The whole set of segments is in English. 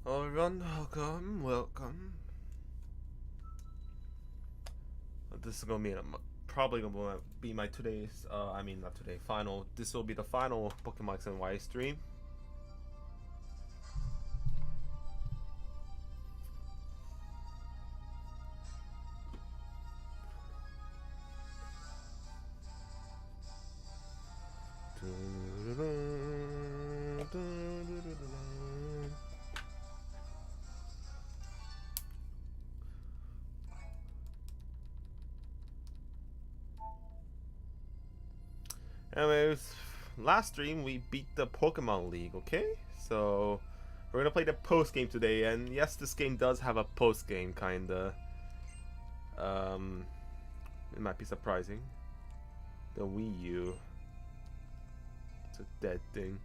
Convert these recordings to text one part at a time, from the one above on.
Hello everyone, welcome. This is gonna be probably gonna be my today's, not today, final. This will be the final Pokemon X and Y stream. Anyways, last stream we beat the Pokemon League, okay? So we're gonna play the post game today, and yes, this game does have a post game, kinda. It might be surprising. The Wii U. It's a dead thing.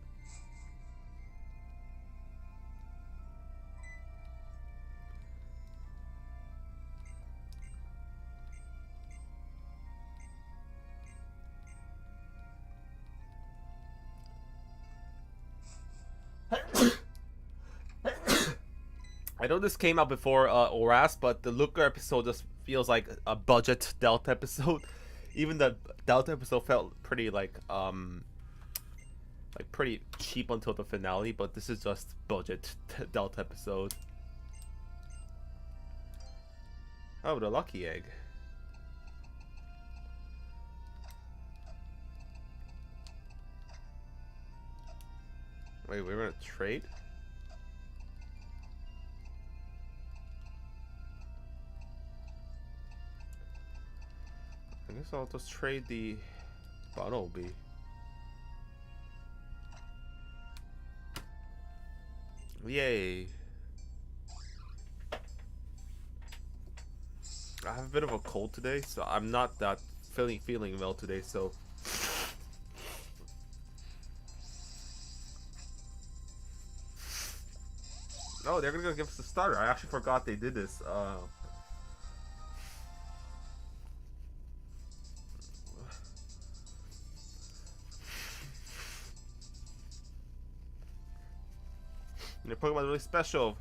I know this came out before ORAS, but the Looker episode just feels like a budget Delta episode. Even the Delta episode felt pretty like pretty cheap until the finale, but this is just budget Delta episode. Oh, the lucky egg. Wait, we're gonna trade? I guess I'll just trade the Bumblebee. Yay! I have a bit of a cold today, so I'm not that feeling well today. So oh, they're gonna give us a starter. I actually forgot they did this. Your Pokemon is really special,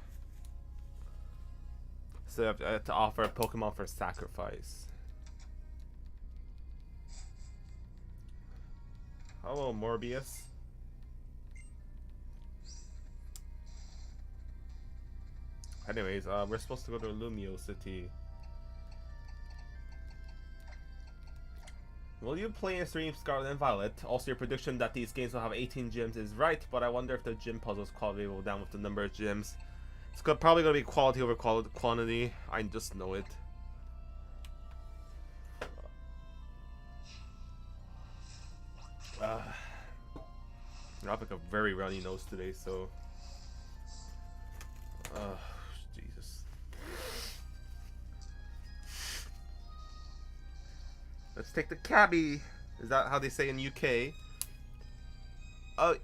so I have to offer a Pokemon for sacrifice. Hello, Morbius. Anyways, we're supposed to go to Lumio City. Will you play and stream Scarlet and Violet? Also, your prediction that these games will have 18 gyms is right, but I wonder if the gym puzzles quality will go down with the number of gyms. It's probably going to be quality over quantity. I just know it. I have like a very runny nose today, so... Jesus. Let's take the cabbie. Is that how they say in UK? Oh,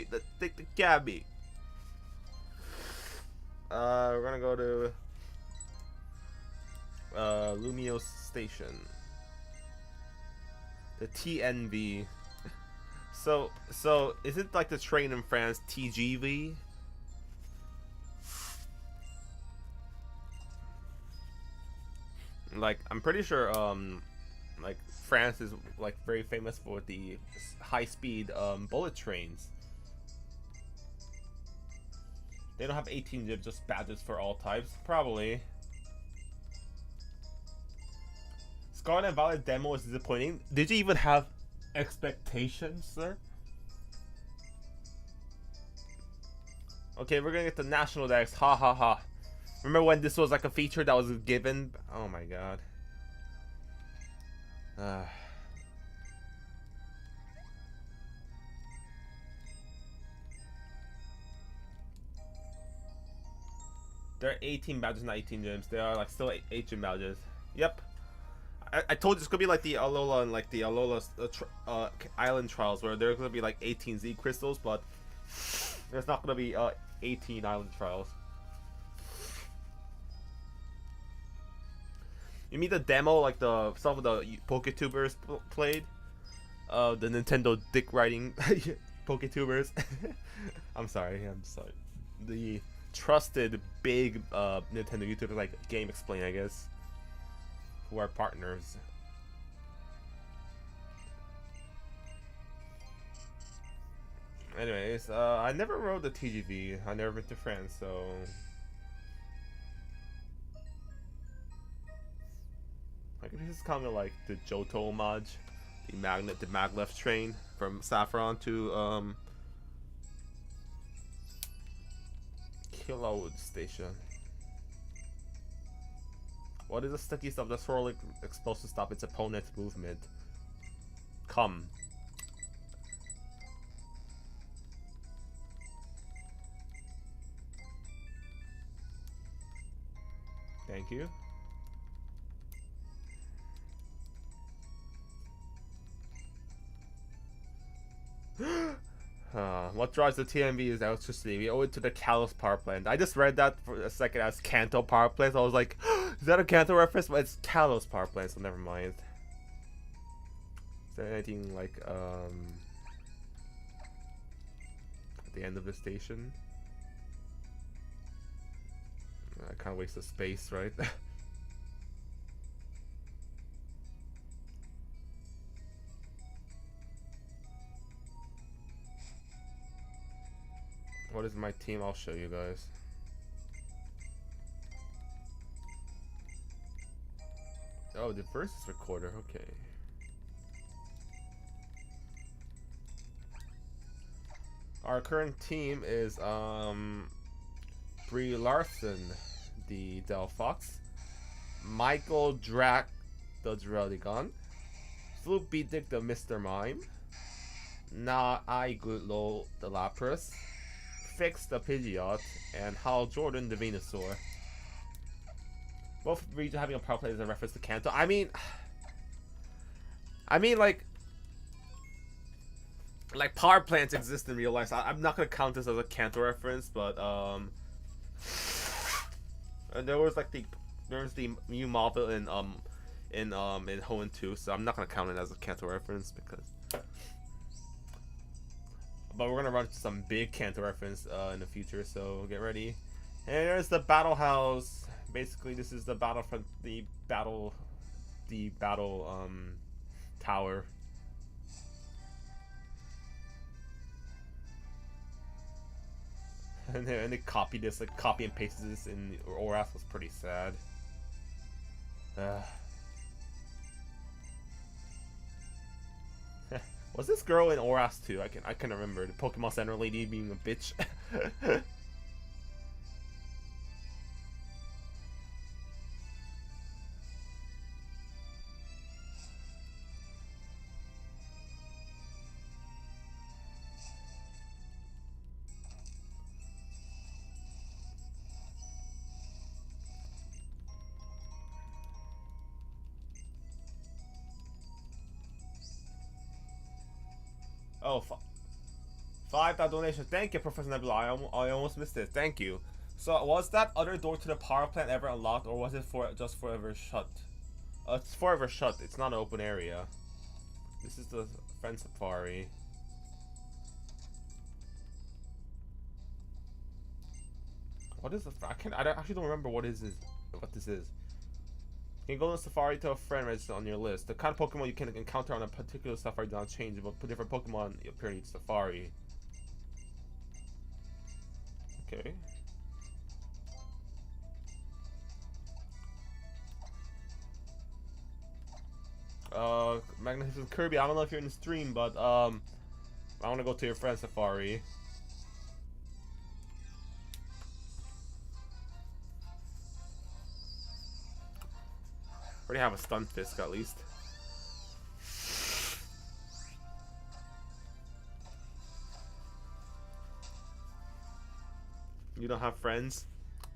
let's take the cabbie. We're gonna go to Lumio Station. The TNV. So is it like the train in France, TGV? Like, I'm pretty sure like France is like very famous for the high-speed bullet trains. They don't have 18 gyms, just badges for all types, probably. Scarlet and Violet demo is disappointing. Did you even have expectations, sir? Okay, we're gonna get the National Dex. Ha ha ha. Remember when this was like a feature that was given? Oh my god. There are 18 badges, not 18 gyms. There are like still 8 gym badges. Yep. I told you it's gonna be like the Alola and like the Alola Island trials, where there's gonna be like 18 Z crystals, but there's not gonna be 18 island trials. You mean the demo, like some of the PokeTubers played? The Nintendo dick riding PokeTubers. I'm sorry. The trusted big Nintendo YouTubers like Game Explain, I guess, who are partners. Anyways, I never rode the TGV. I never been to France, so I guess this is kind of like the Johto homage, the maglev train from Saffron to Kilowood Station. What is the sticky stuff that's sorely supposed to stop its opponent's movement? Come. Thank you. What drives the TMV is electricity. We owe it to the Kalos power plant. I just read that for a second as Kanto power plant. So I was like, is that a Kanto reference? But it's Kalos power plant, so never mind. Is there anything like at the end of the station? I can't waste the space, right? What is my team? I'll show you guys. Oh, the versus recorder. Okay. Our current team is Brie Larson, the Delphox, Michael Drac, the Drelligon, Sloop Dick, the Mr. Mime, Na I Goodlow, the Lapras, Fix, the Pidgeot, and Hal Jordan, the Venusaur. Both regions having a power play as a reference to Kanto. I mean like power plants exist in real life. So I'm not gonna count this as a Kanto reference, but and there was like there's the Mew Marvel in Hoenn 2, so I'm not gonna count it as a Kanto reference because. But we're gonna run into some big Kanto reference in the future, so get ready. And there's the battle house. Basically, this is the battlefront, the battle tower. And they copy this, like copy and paste this in Oras. Was pretty sad. Was this girl in Oras too? I can remember the Pokemon Center lady being a bitch. Oh, $5 donation. Thank you, Professor Nebula. I almost missed it. Thank you. So, was that other door to the power plant ever unlocked, or was it just forever shut? It's forever shut. It's not an open area. This is the Friend Safari. What is the? I actually don't remember what this is. You can go to Safari to a friend registered on your list. The kind of Pokemon you can encounter on a particular Safari do not change, but different Pokemon appear in each Safari. Okay. Magnificent Kirby, I don't know if you're in the stream, but I want to go to your friend's Safari. Already have a Stunfisk at least. You don't have friends?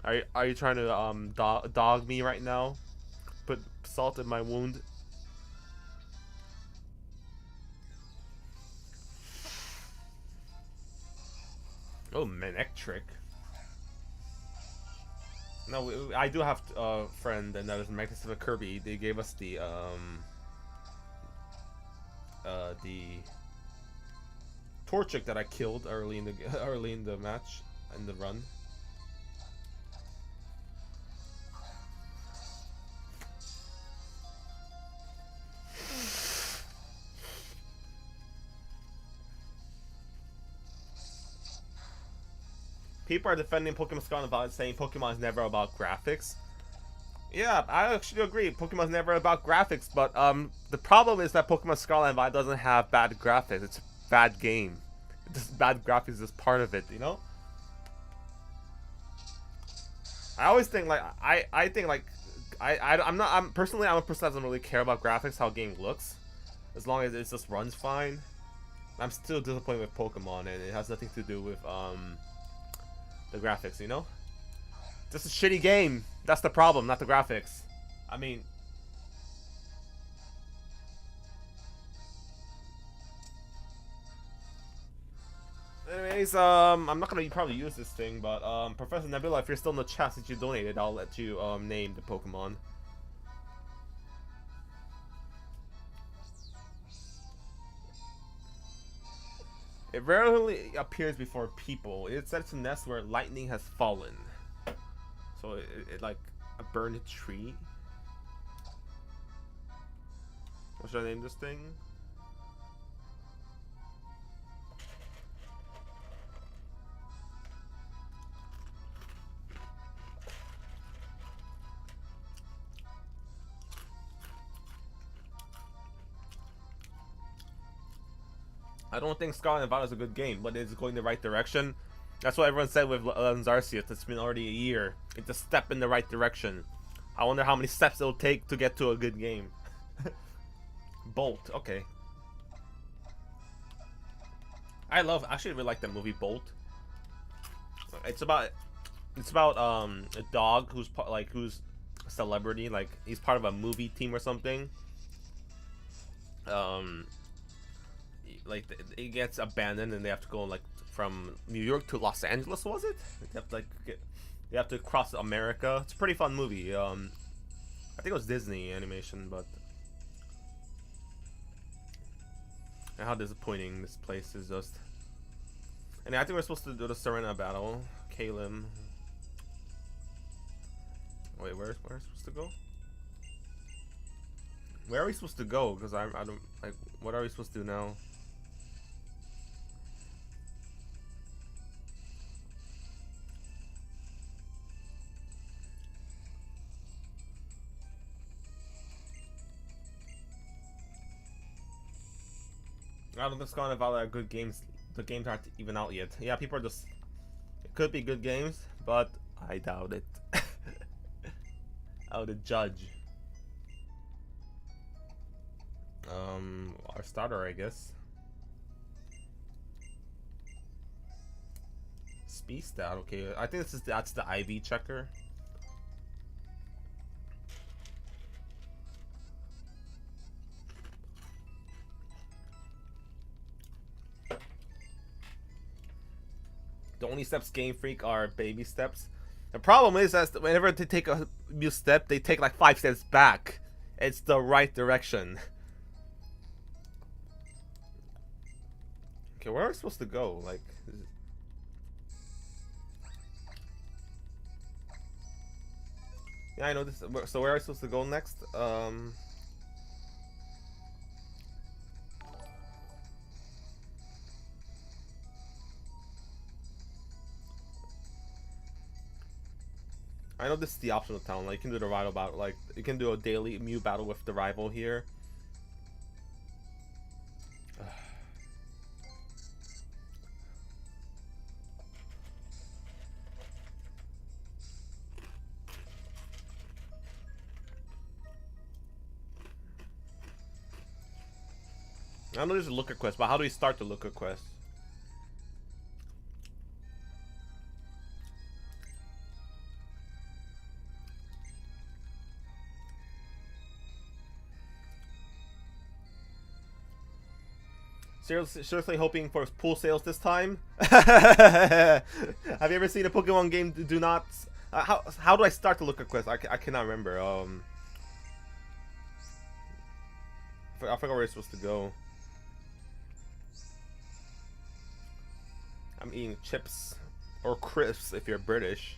Are you trying to dog me right now? Put salt in my wound? Oh, Manectric. No, I do have a friend, and that was Magnificent Kirby. They gave us the Torchic that I killed early in the match and the run. People are defending Pokemon Scarlet and Violet, saying Pokemon is never about graphics. Yeah, I actually agree. Pokemon's never about graphics, but the problem is that Pokemon Scarlet and Violet doesn't have bad graphics. It's a bad game. Just bad graphics is part of it, you know. I always think like I'm personally I'm a person that doesn't really care about graphics, how a game looks, as long as it just runs fine. I'm still disappointed with Pokemon, and it has nothing to do with the graphics, you know. Just a shitty game. That's the problem, not the graphics. I mean, anyways, I'm not gonna probably use this thing, but Professor Nebula, if you're still in the chat since you donated, I'll let you name the Pokemon. It rarely appears before people. It sets a nest where lightning has fallen. So it like a burned tree. What should I name this thing? I don't think Scarlet and Violet is a good game, but it's going the right direction. That's what everyone said with Legends Arceus. It's been already a year. It's a step in the right direction. I wonder how many steps it'll take to get to a good game. Bolt, okay. I actually really like that movie Bolt. It's about a dog who's who's a celebrity, like he's part of a movie team or something. Like it gets abandoned and they have to go like from New York to Los Angeles, was it? They have to they have to cross America. It's a pretty fun movie. I think it was Disney animation, but and how disappointing this place is just. And I think we're supposed to do the Serena battle. Kalim. Wait, where's supposed to go? Where are we supposed to go? Because I don't like. What are we supposed to do now? I don't think Scarlet and Violet are good games. The games aren't even out yet. Yeah, people are just. It could be good games, but I doubt it. I would judge. Our starter, I guess. Speed stat, okay. I think that's the IV checker. The only steps Game Freak are baby steps. The problem is that whenever they take a new step, they take like 5 steps back. It's the right direction. Okay, where are we supposed to go? Like, yeah, I know this. So where are we supposed to go next? I know this is the optional town. Like, you can do the rival battle. Like, you can do a daily Mew battle with the rival here. I know there's a looker quest, but how do we start the looker quest? Seriously hoping for pool sales this time? Have you ever seen a Pokemon game do not... how do I start the looker quest? I cannot remember. I forgot where it's supposed to go. I'm eating chips or crisps if you're British.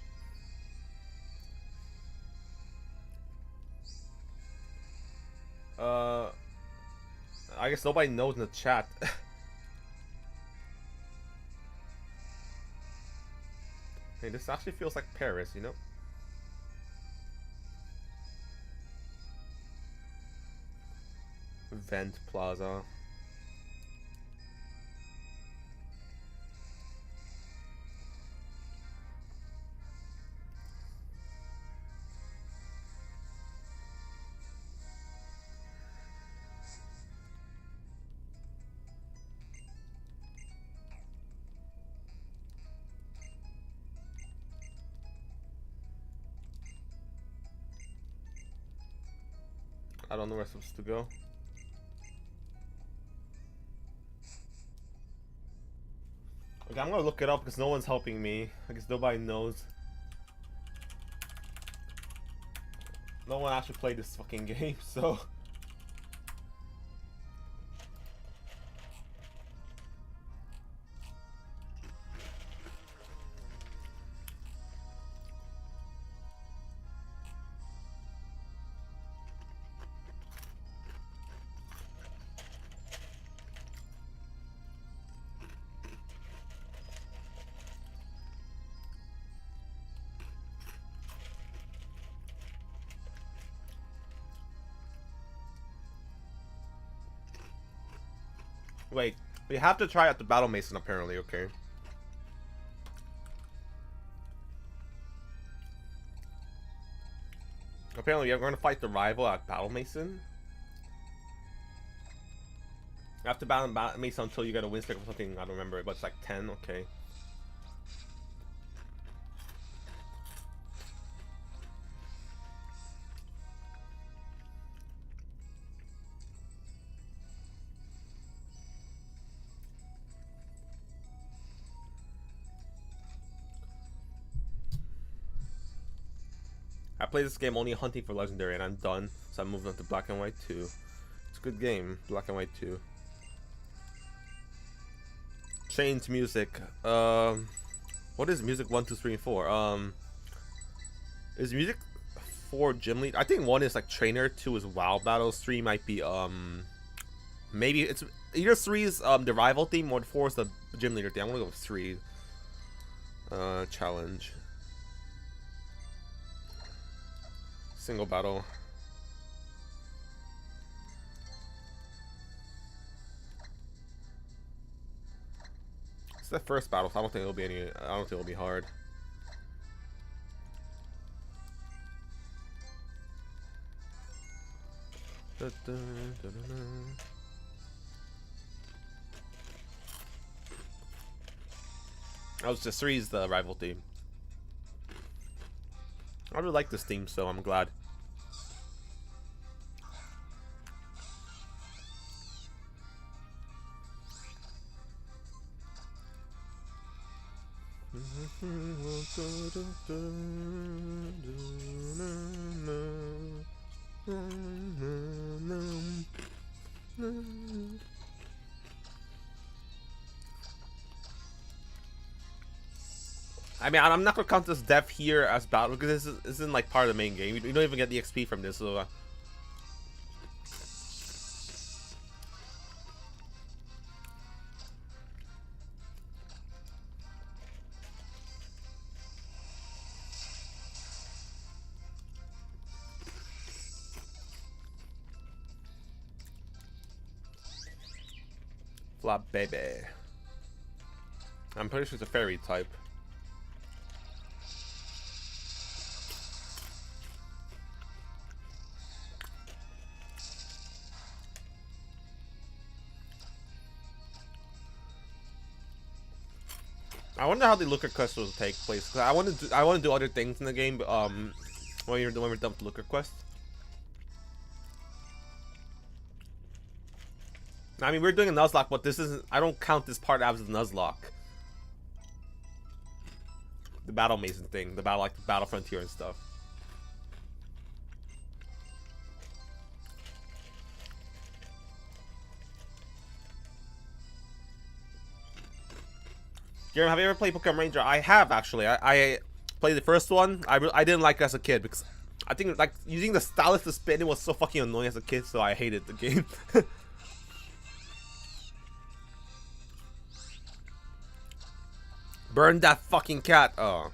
I guess nobody knows in the chat. mean, this actually feels like Paris, you know? Vent Plaza. I don't know where I'm supposed to go. Okay, I'm gonna look it up because no one's helping me. I guess nobody knows. No one actually played this fucking game, so. Wait, we have to try out the Battle Mason apparently, okay. Apparently we're going to fight the rival at Battle Mason. You have to battle Mason until you get a win streak or something, I don't remember, but it's like 10, okay. I played this game only hunting for legendary and I'm done, so I'm moving on to Black and White 2. It's a good game, Black and White 2. Change music. What is music 1, 2, 3, and 4? Is music 4 gym lead? I think 1 is like trainer, 2 is WoW battles, 3 might be maybe it's either 3 is the rival theme or 4 is the gym leader thing. I'm gonna go with 3. Challenge. Single battle. It's the first battle, so I don't think it'll be any. I don't think it'll be hard. I was just 3 is the rival theme. I really like this theme, so I'm glad. I mean, I'm not gonna count this death here as battle because this isn't like part of the main game. You don't even get the XP from this, so. Flop baby. I'm pretty sure it's a fairy type. I wonder how the looker quest will take place. Cause I want to do other things in the game. But, when we're done with the looker quest. I mean, we're doing a Nuzlocke, but this isn't. I don't count this part as a Nuzlocke. The battle mason thing, the battle like the battle frontier and stuff. Jeremy, have you ever played Pokemon Ranger? I have actually. I played the first one. I didn't like it as a kid because I think like using the stylus to spin it was so fucking annoying as a kid, so I hated the game. Burn that fucking cat. Oh.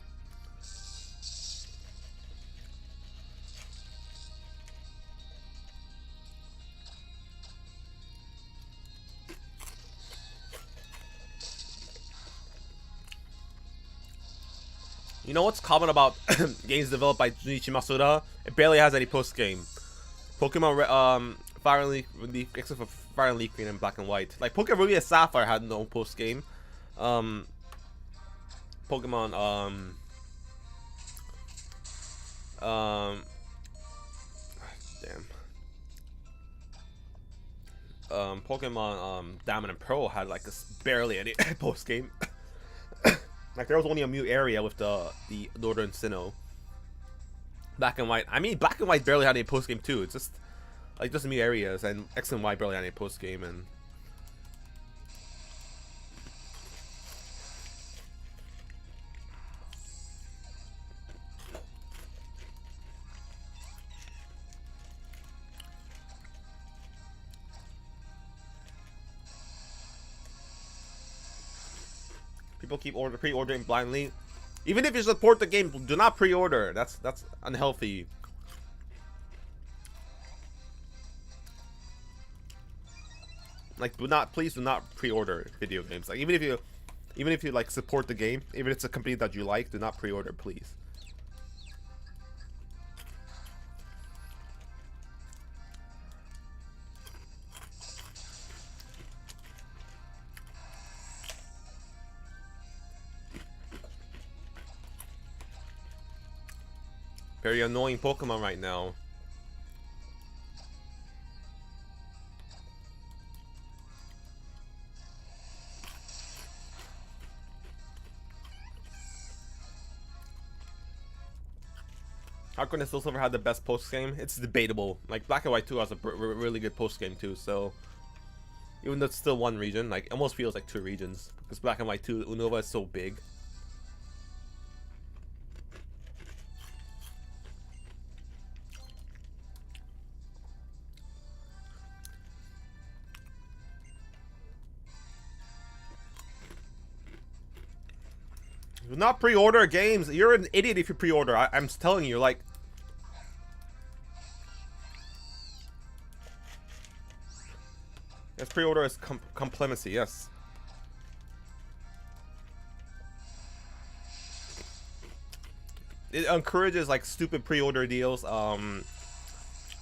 You know what's common about games developed by Junichi Masuda? It barely has any post game. Pokemon Fire and Leaf, except for Fire and Leaf Green and Black and White. Like Pokemon Ruby and Sapphire had no post game. Pokemon Pokemon Diamond and Pearl had like barely any post game. Like there was only a Mew area with the Northern Sinnoh. Black and White. I mean, Black and White barely had any post game too. It's just like just Mew areas, and X and Y barely had any post game. And people keep pre-ordering blindly. Even if you support the game, do not pre-order. That's unhealthy. Like, please do not pre-order video games. Like, even if you like support the game, even if it's a company that you like, do not pre-order, please. Very annoying Pokemon right now. How can Soul Silver have the best post game? It's debatable. Like Black and White 2 has a really good post game too. So even though it's still one region, like it almost feels like two regions because Black and White 2 Unova is so big. Do not pre-order games. You're an idiot if you pre-order. I'm telling you, like. Yes, pre-order is complacency, yes. It encourages like stupid pre-order deals.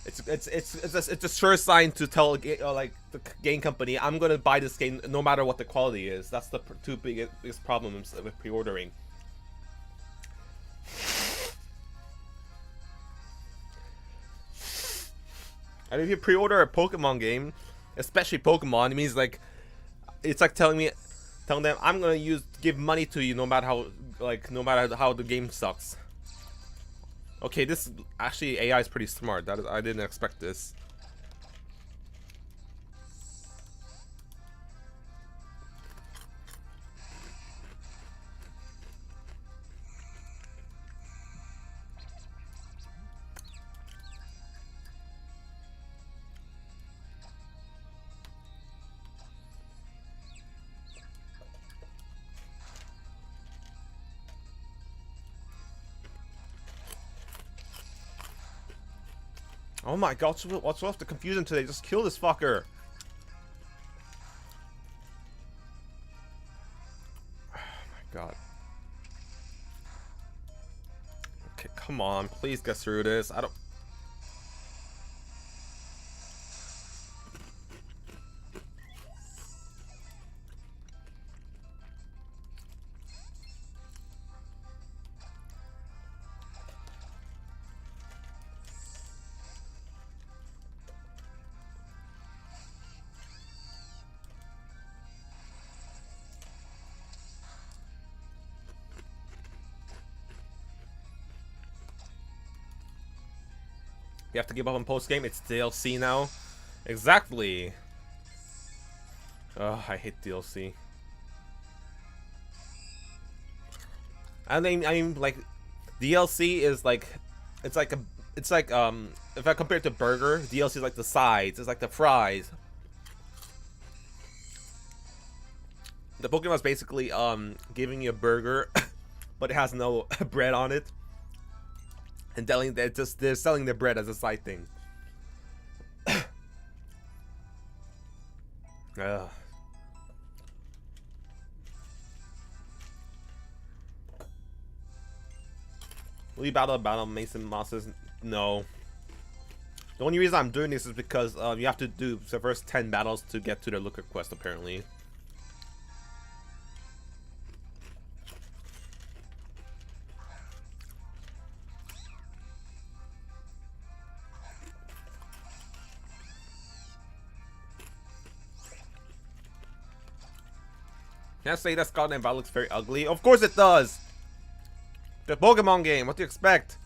It's a sure sign to tell like the game company, I'm gonna buy this game no matter what the quality is. That's the two biggest problems with pre-ordering. And if you pre-order a Pokemon game, especially Pokemon, it means like it's like telling them I'm gonna give money to you no matter how the game sucks. Okay, this actually AI is pretty smart. I didn't expect this. Oh my god, what's with the confusion today? Just kill this fucker. Oh my god. Okay, come on, please get through this. I don't... You have to give up on post game. It's DLC now. Exactly. Oh, I hate DLC. I mean, like, DLC is like, it's like if I compare it to burger, DLC is like the sides. It's like the fries. The Pokemon is basically giving you a burger, but it has no bread on it. And telling that they're selling their bread as a side thing. Ugh. Will you battle Mason bosses? No. The only reason I'm doing this is because you have to do the first 10 battles to get to the Looker quest, apparently. Can I say that Scotland battle looks very ugly? Of course it does! The Pokemon game, what do you expect?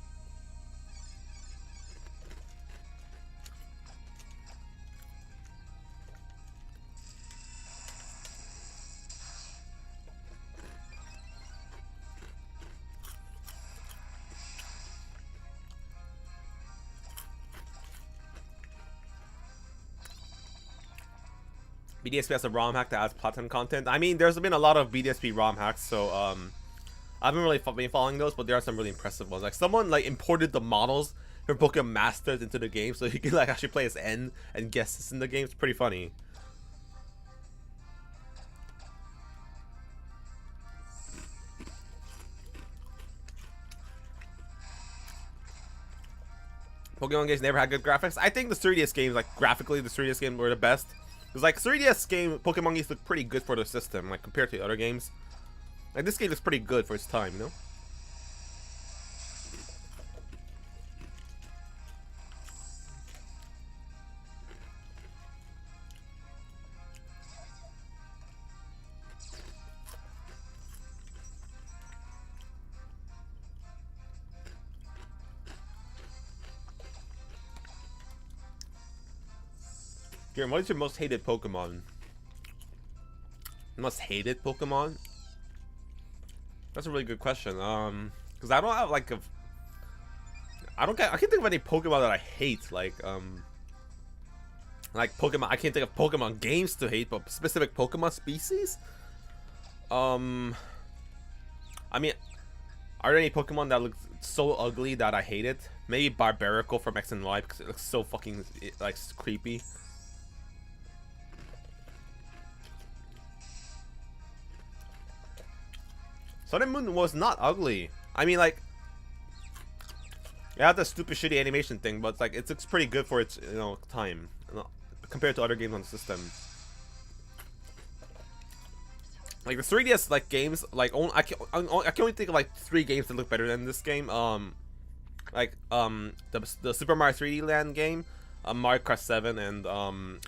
BDSP has a ROM hack that adds platinum content. I mean, there's been a lot of BDSP ROM hacks, so I haven't really been following those, but there are some really impressive ones. Like someone like imported the models from Pokemon Masters into the game, so you can like actually play as N and guesses in the game. It's pretty funny. Pokemon games never had good graphics. I think the 3DS games, like graphically, the 3DS games were the best. Because like 3DS game, Pokemon games look pretty good for the system, like compared to other games. Like this game is pretty good for its time, you know? Garen, what is your most hated Pokemon? Most hated Pokemon? That's a really good question. Because I don't have like a, I can't think of any Pokemon that I hate. Like Pokemon. I can't think of Pokemon games to hate, but specific Pokemon species. I mean, are there any Pokemon that look so ugly that I hate it? Maybe Barbarical from X and Y because it looks so fucking like creepy. Sun and Moon was not ugly. I mean, like, it had the stupid shitty animation thing, but it's like it looks pretty good for its time compared to other games on the system. Like the 3DS like games, like I can only think of like 3 games that look better than this game. The Super Mario 3D Land game, Mario Kart 7, and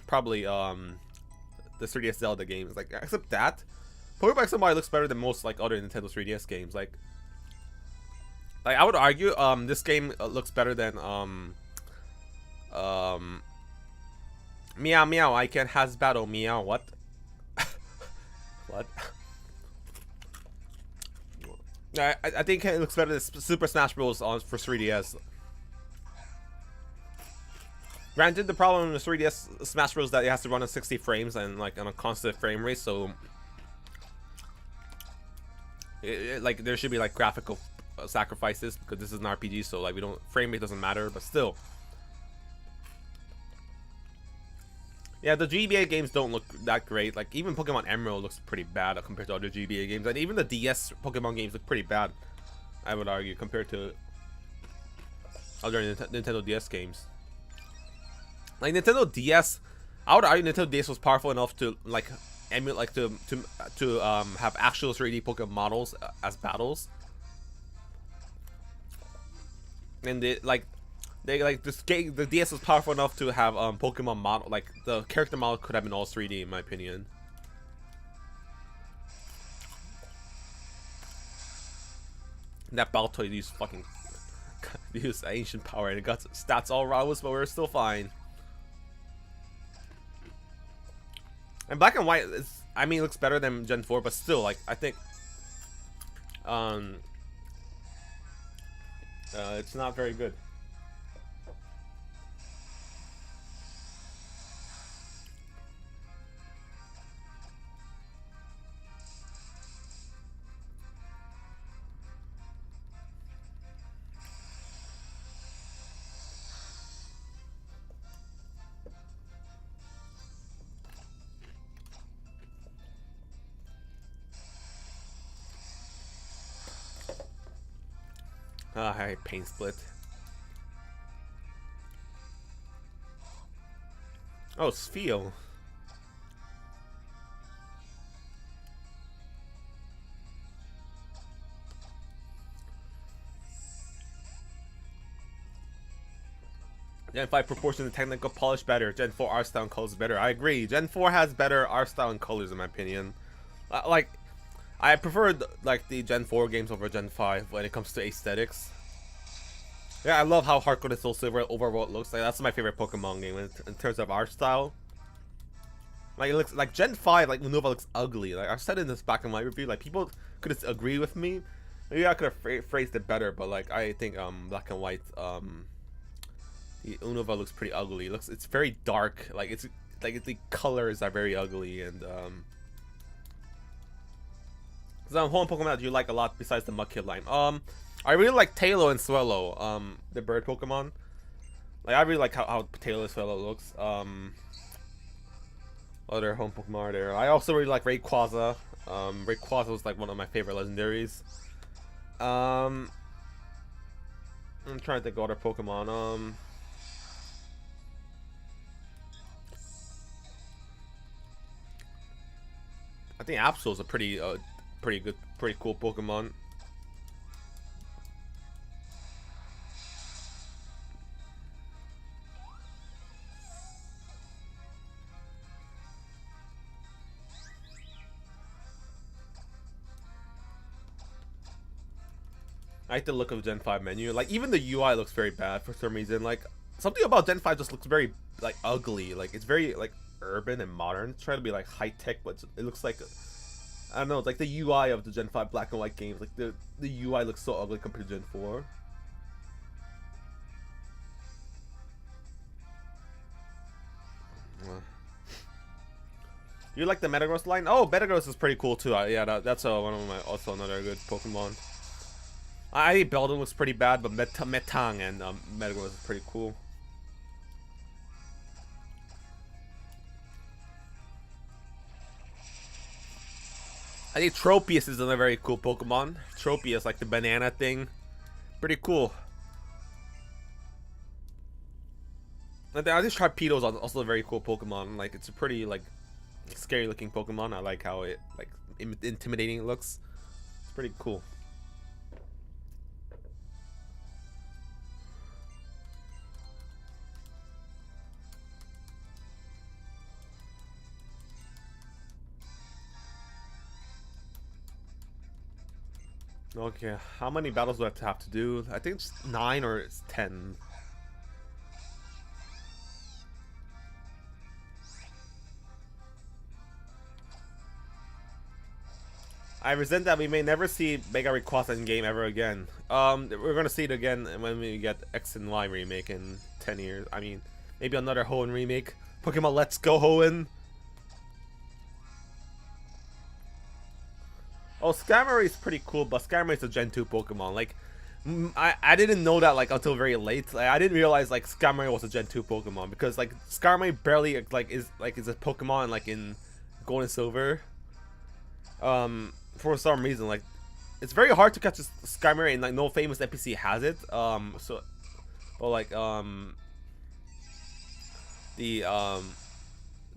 probably the 3DS Zelda games. Like except that, Pokemon X and Y looks better than most like other Nintendo 3DS games. Like I would argue this game looks better than Meow Meow. I can has battle Meow. What? What? I think it looks better than Super Smash Bros. For 3DS. Granted, the problem with 3DS Smash Bros. That it has to run at 60 frames and like on a constant frame rate, so like there should be like graphical sacrifices because this is an RPG, so like frame rate doesn't matter, but still. Yeah, the GBA games don't look that great. Like even Pokemon Emerald looks pretty bad compared to other GBA games, and even the DS Pokemon games look pretty bad, I would argue, compared to other Nintendo DS games. Like Nintendo DS, I would argue Nintendo DS was powerful enough to like emulate, like to have actual 3D Pokemon models as battles, and the DS was powerful enough to have Pokemon model, like the character model could have been all 3D in my opinion. And that Baltoy used fucking used ancient power and it got stats all Rowless, but we're still fine. And Black and White is, I mean, it looks better than Gen 4, but still, like I think it's not very good. I pain split. Oh, Spheo. Gen 5 proportion and technical polish better. Gen 4 art style and colors better. I agree. Gen 4 has better art style and colors in my opinion. Like, I prefer like the Gen 4 games over Gen 5 when it comes to aesthetics. Yeah, I love how Heart Gold and Soul Silver overall looks. Like, that's my favorite Pokemon game in terms of art style. Like, it looks like Gen 5, like Unova looks ugly. Like, I've said in this black and white review, like people could agree with me. Maybe I could have phrased it better, but like I think black and white the Unova looks pretty ugly. It's very dark. Like it's like the colors are very ugly and So home Pokemon that you like a lot besides the Mudkip line. I really like Tailo and Swellow, the bird Pokemon. Like I really like how Tailo and Swellow looks. Other home Pokemon are there. I also really like Rayquaza. Rayquaza was like one of my favorite legendaries. I'm trying to think of other Pokemon. I think Absol's a pretty good, pretty cool Pokemon. I like the look of Gen 5 menu. Like even the UI looks very bad for some reason. Like something about Gen 5 just looks very like ugly. Like it's very like urban and modern. It's trying to be like high tech, but it looks like I don't know. It's like the UI of the Gen 5 black and white games. Like the UI looks so ugly compared to Gen 4. You like the Metagross line? Oh, Metagross is pretty cool too. Yeah, that's one of my also another good Pokemon. I think Beldum looks pretty bad, but Metang and Metagross is pretty cool. I think Tropius is another very cool Pokemon. Tropius, like the banana thing. Pretty cool. I think Sharpedo is also a very cool Pokemon. Like it's a pretty like scary looking Pokemon. I like how it like intimidating it looks. It's pretty cool. Okay, how many battles do I have to do? I think it's 9 or it's 10. I resent that we may never see Mega Rayquaza in game ever again. We're gonna see it again when we get X and Y remake in 10 years. I mean, maybe another Hoenn remake. Pokemon Let's Go Hoenn. Oh, Skarmory is pretty cool, but Skarmory is a Gen 2 Pokemon. Like, I didn't know that like until very late. Like, I didn't realize like Skarmory was a Gen 2 Pokemon because like Skarmory barely like is a Pokemon like in Gold and Silver. For some reason, like it's very hard to catch a Skarmory and like no famous NPC has it. So, but like the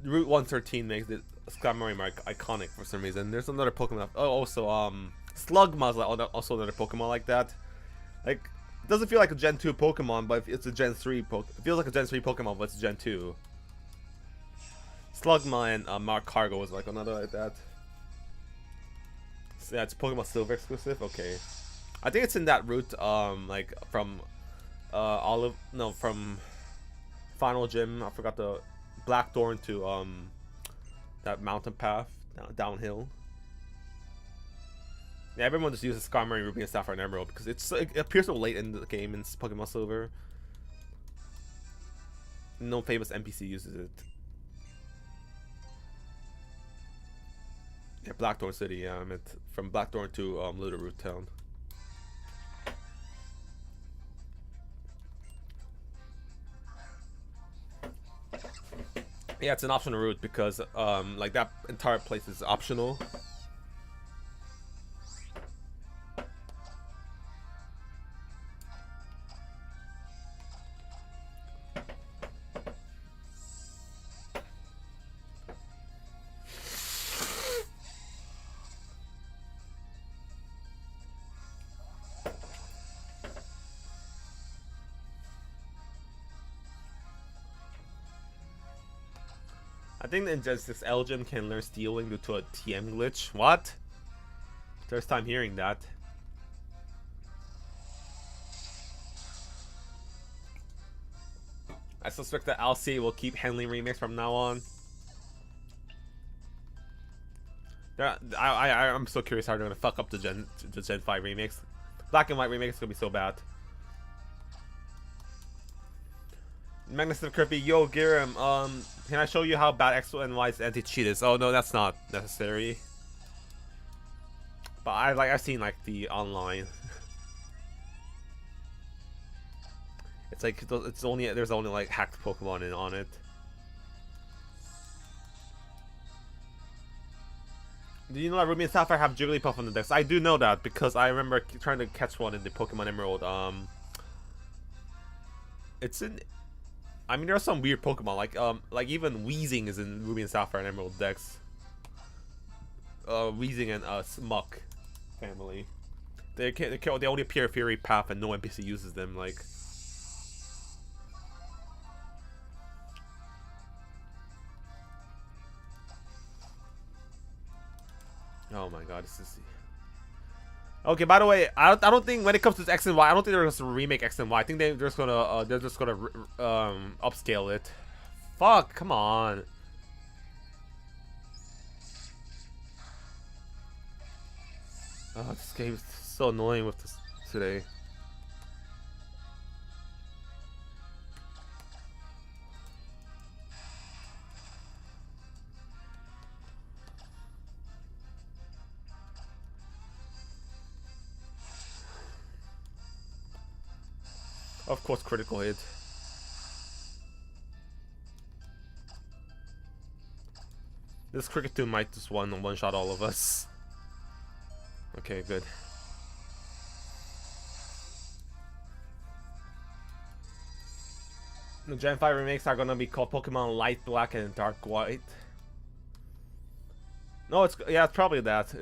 Route 113 makes it Skarmory iconic for some reason. There's another Pokemon. Oh, also Slugma is also another Pokemon like that. Like it doesn't feel like a Gen 2 Pokemon, but it's a Gen 3 It feels like a Gen 3 Pokemon, but it's Gen 2. Slugma and Mark Cargo was like another like that. So, yeah, it's Pokemon Silver exclusive. Okay, I think it's in that route. Like from from Final Gym. I forgot the Blackthorn to that mountain path downhill. Yeah, everyone just uses Skarmory, Ruby, and Sapphire and Emerald because it appears so late in the game in Pokemon Silver. No famous NPC uses it. Yeah, Blackthorn City. Yeah, I meant from Blackthorn to Little Root Town. Yeah, it's an optional route because like that entire place is optional. think in Gen 6 Elgin can learn stealing due to a TM glitch. What? First time hearing that. I suspect that LCA will keep handling remakes from now on. I'm so curious how they're gonna fuck up the Gen 5 remakes. Black and White remake is gonna be so bad. Magnuson Kirby, yo Giram, can I show you how bad X and Y's anti-cheat is? Oh no, that's not necessary. But I've seen like the online. It's like there's only like hacked Pokemon on it. Do you know that Ruby and Sapphire have Jigglypuff on the decks? I do know that because I remember trying to catch one in the Pokemon Emerald. It's in. I mean, there are some weird Pokemon like even Weezing is in Ruby and Sapphire and Emerald decks. Weezing and Smuck family. They only appear Fury Path and no NPC uses them. Like. Oh my god, this is. Okay, by the way, I don't think when it comes to X and Y, I don't think they're going to remake X and Y. I think they're just gonna upscale it. Fuck, come on. Oh, this game is so annoying with this today. Of course, critical hit. This Cricketune might just one shot all of us. Okay, good. The Gen 5 remakes are gonna be called Pokemon Light Black and Dark White. No, it's probably that.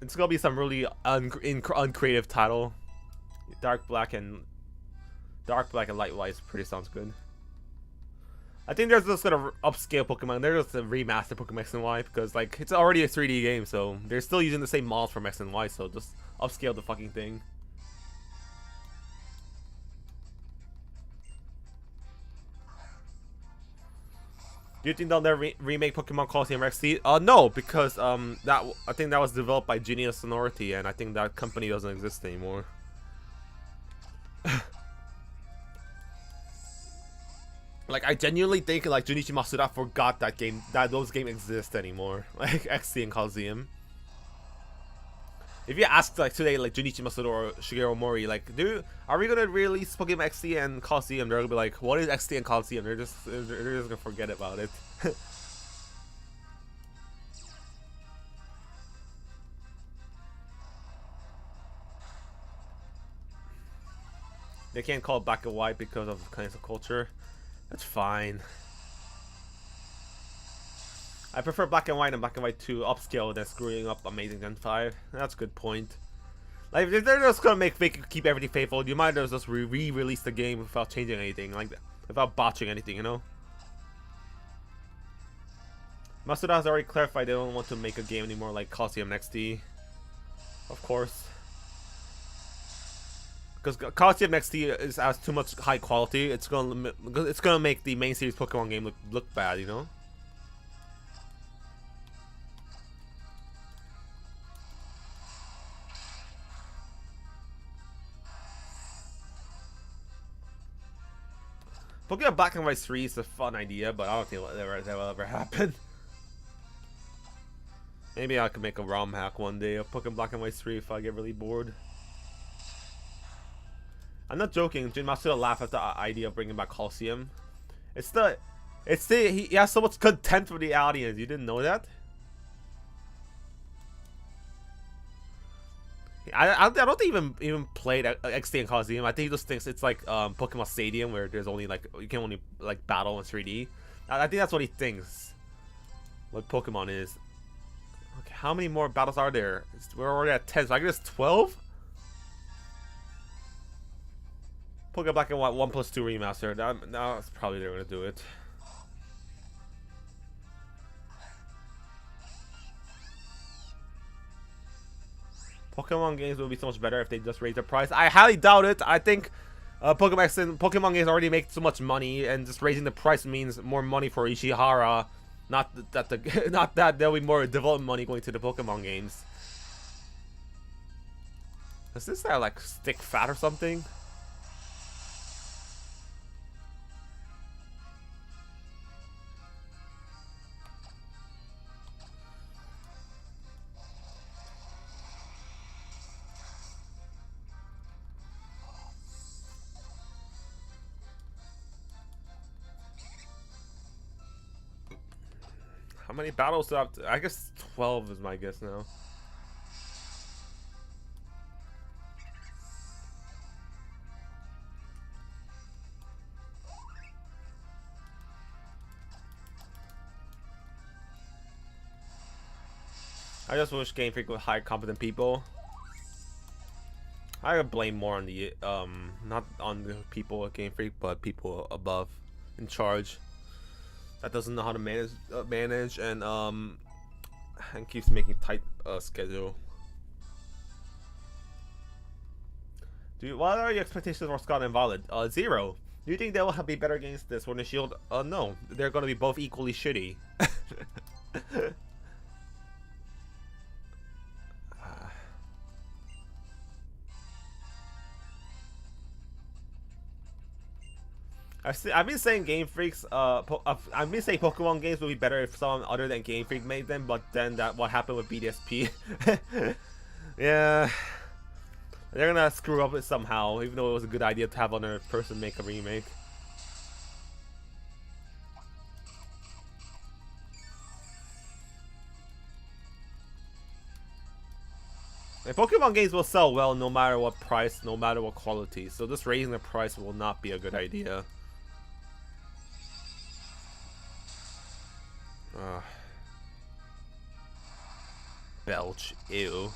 It's gonna be some really uncreative title. Dark Black and Light White pretty sounds good. I think they're just gonna upscale Pokemon. They're just a remaster Pokemon X and Y because like it's already a 3D game, so they're still using the same models from X and Y. So just upscale the fucking thing. Do you think they'll never remake Pokemon Colosseum XD? No, because I think that was developed by Genius Sonority, and I think that company doesn't exist anymore. Like I genuinely think like Junichi Masuda forgot that those games exist anymore, like XD and Coliseum. If you ask like today, like Junichi Masuda or Shigeru Mori, like, dude, are we gonna release Pokemon XD and Coliseum? They're gonna be like, what is XD and Coliseum? They're just gonna forget about it. They can't call it Black and White because of cancel culture. That's fine. I prefer Black and White and Black and White 2 upscale than screwing up Amazing Gen 5. That's a good point. Like, if they're just gonna keep everything faithful, you might as well just re-release the game without changing anything, like without botching anything, you know? Masuda has already clarified they don't want to make a game anymore like Coliseum XD. Of course. Because Coliseum XD has too much high quality. It's gonna make the main series Pokemon game look bad, you know. Pokemon Black and White 3 is a fun idea, but I don't think that will ever happen. Maybe I could make a ROM hack one day of Pokemon Black and White 3 if I get really bored. I'm not joking. Jin Masuda laughed at the idea of bringing back Coliseum. He has so much contempt for the audience. You didn't know that? I don't think even played XD and Coliseum. I think he just thinks it's like Pokemon Stadium where there's only like you can only like battle in 3D. I think that's what he thinks. What Pokemon is. Okay, how many more battles are there? We're already at 10, so I guess 12. Pokemon Black and White 1+2 remaster. That's probably they're gonna do it. Pokemon games will be so much better if they just raise the price. I highly doubt it. I think Pokemon games already make so much money, and just raising the price means more money for Ishihara. Not that there'll be more development money going to the Pokemon games. Is this like stick fat or something? How many battles do I have to, I guess 12 is my guess now. I just wish Game Freak would hire competent people. I would blame more on the not on the people at Game Freak, but people above in charge that doesn't know how to manage and keeps making tight schedule. What are your expectations for Scott and Violet? 0. Do you think they will be better against this Sword and Shield? No, they're gonna be both equally shitty. I've been saying Game Freaks. I've been saying Pokemon games would be better if someone other than Game Freak made them, but then what happened with BDSP? Yeah, they're gonna screw up it somehow, even though it was a good idea to have another person make a remake. And Pokemon games will sell well no matter what price, no matter what quality. So just raising the price will not be a good idea. Belch, ew.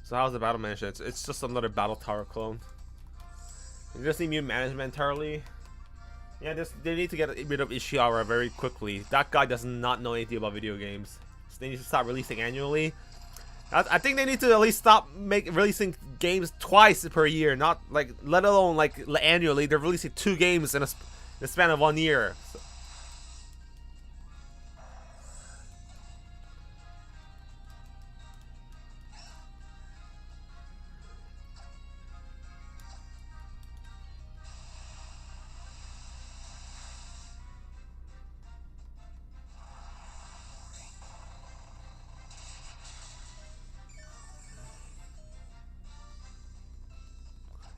So how's the battle management? It's just another battle tower clone. You just need new management entirely. Yeah, they need to get rid of Ishihara very quickly. That guy does not know anything about video games. So they need to stop releasing annually. I think they need to at least stop releasing games twice per year, not like, let alone like annually. They're releasing 2 games in a span of 1 year. So,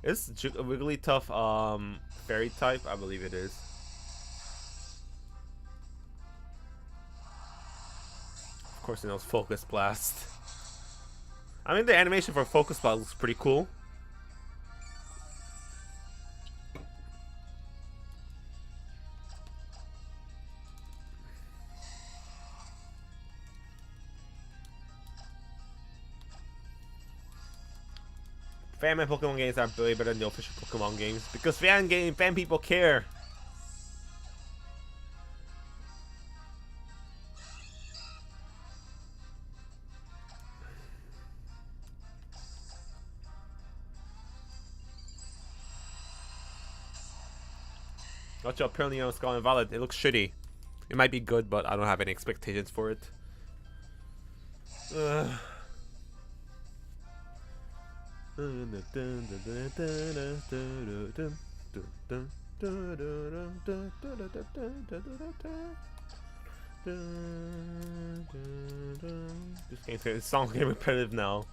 is Wigglytuff fairy type? I believe it is. Of course, it knows Focus Blast. I mean, the animation for Focus Blast looks pretty cool. Fan-made Pokemon games are way better than the official Pokemon games because fan people care. Gotcha, apparently on Scarlet and Violet, it looks shitty. It might be good, but I don't have any expectations for it. This song's getting repetitive now.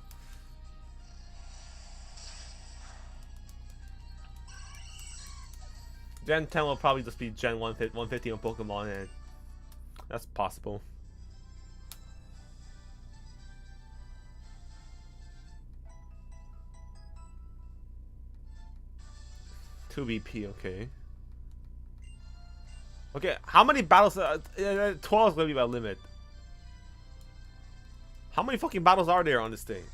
Gen 10 will probably just be Gen 150 on Pokemon, and that's possible. BP, okay. Okay, how many battles? 12 is gonna be my limit. How many fucking battles are there on this thing?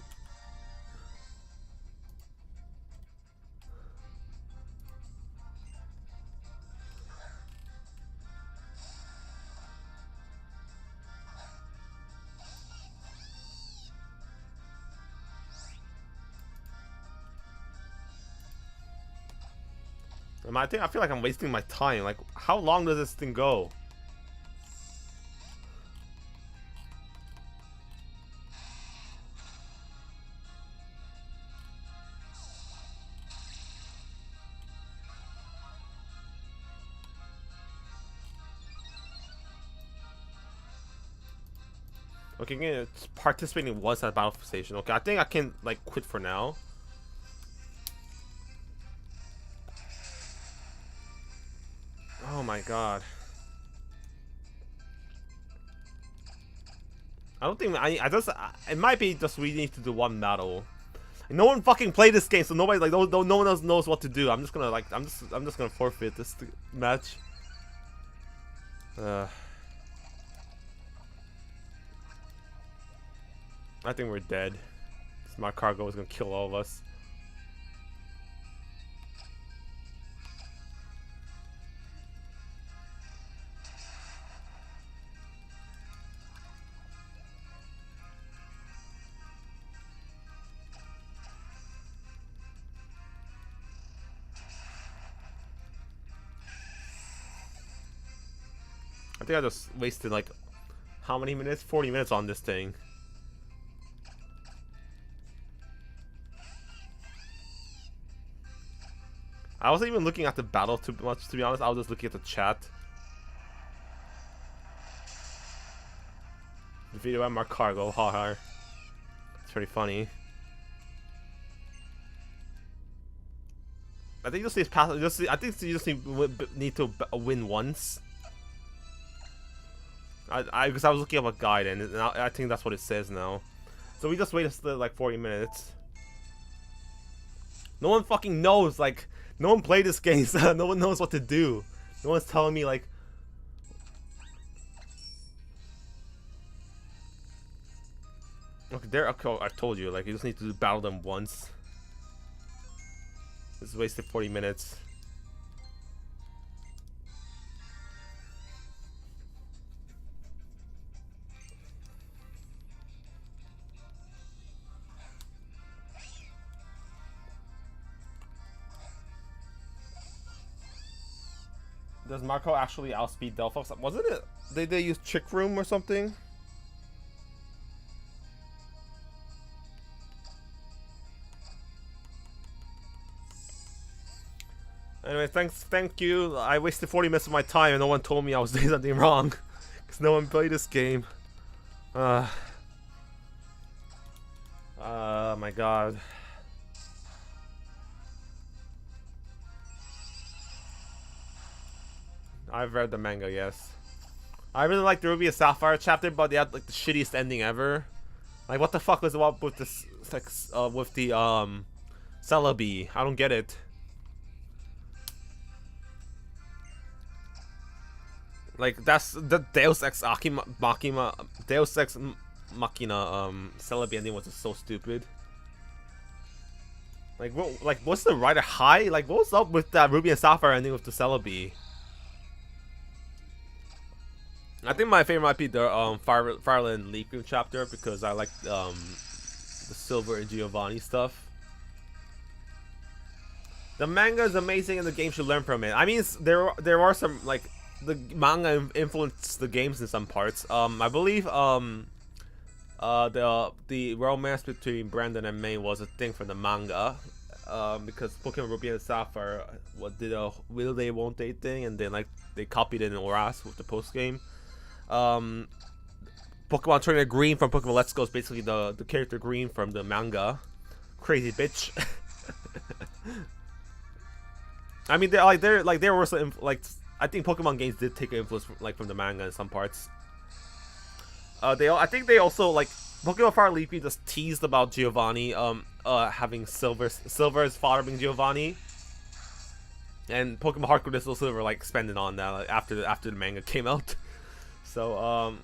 I feel like I'm wasting my time. Like, how long does this thing go? Okay, again, participating was at battle station. Okay, I think I can like quit for now. Oh my god. I don't think it might be just we need to do one battle. No one fucking played this game, so nobody like no one else knows what to do. I'm just gonna like I'm just gonna forfeit this match. I think we're dead. Smart cargo is gonna kill all of us. I think I just wasted like how many minutes? 40 minutes on this thing. I wasn't even looking at the battle too much, to be honest. I was just looking at the chat. The video at Mark Cargo, haha. It's pretty funny. I think you just need pass. I think you just need to win once. Because I was looking up a guide and I think that's what it says now. So we just waited like 40 minutes. No one fucking knows, like, no one played this game, so no one knows what to do. No one's telling me, like... Okay, okay, I told you, like, you just need to battle them once. This is wasted 40 minutes. Does Marco actually outspeed Delphox? Wasn't it? Did they use Trick Room or something? Anyway, thank you. I wasted 40 minutes of my time and no one told me I was doing something wrong. Because no one played this game. Oh my god. I've read the manga, yes. I really like the Ruby and Sapphire chapter, but they had like the shittiest ending ever. Like, what the fuck was up with this, like, with the Celebi? I don't get it. Like, that's the Deus Ex Machina Celebi ending was just so stupid. Like, what's the writer high? Like, what's up with that Ruby and Sapphire ending with the Celebi? I think my favorite might be the Fireland Leak Room chapter because I like the Silver and Giovanni stuff. The manga is amazing and the game should learn from it. I mean, there are some, like, the manga influenced the games in some parts. I believe the romance between Brandon and May was a thing from the manga. Because Pokemon Ruby and Sapphire did a will they won't they thing, and then like they copied it in ORAS with the post game. Pokemon Trainer Green from Pokemon Let's Go is basically the character Green from the manga. Crazy bitch. I mean, there were some like I think Pokemon games did take influence from the manga in some parts. I think they also like Pokemon Fire Leafy just teased about Giovanni having Silver's father being Giovanni, and Pokemon Heart Crystal Silver like expanded on that like, after the manga came out. So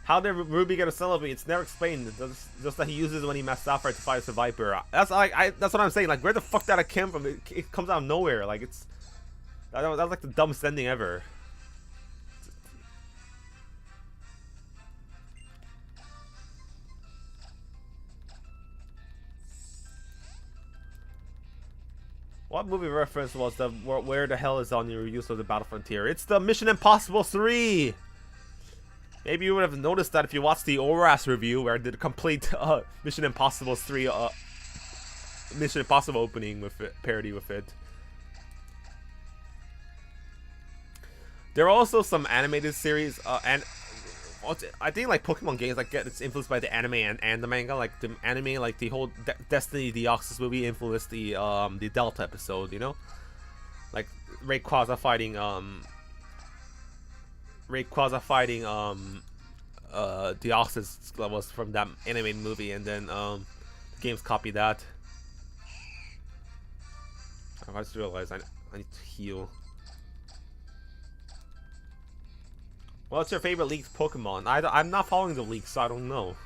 how did Ruby get a Celebi? It's never explained. It's just that he uses it when he messes Sapphire to fight a Viper. That's like that's what I'm saying. Like, where the fuck did that come from? It comes out of nowhere. Like, that was like the dumbest ending ever. What movie reference was the where the hell is on your use of the Battle Frontier? It's the Mission Impossible 3. Maybe you would have noticed that if you watched the ORAS review where I did a complete Mission Impossible 3 Mission Impossible opening with it, parody with it. There are also some animated series and I think like Pokemon games like get its influenced by the anime and the manga. Like the anime, like the whole Destiny Deoxys movie influenced the Delta episode, you know, like Rayquaza fighting Deoxys was from that animated movie, and then the games copied that. I just realized I need to heal. What's your favorite leaked Pokemon? I'm not following the leaks, so I don't know.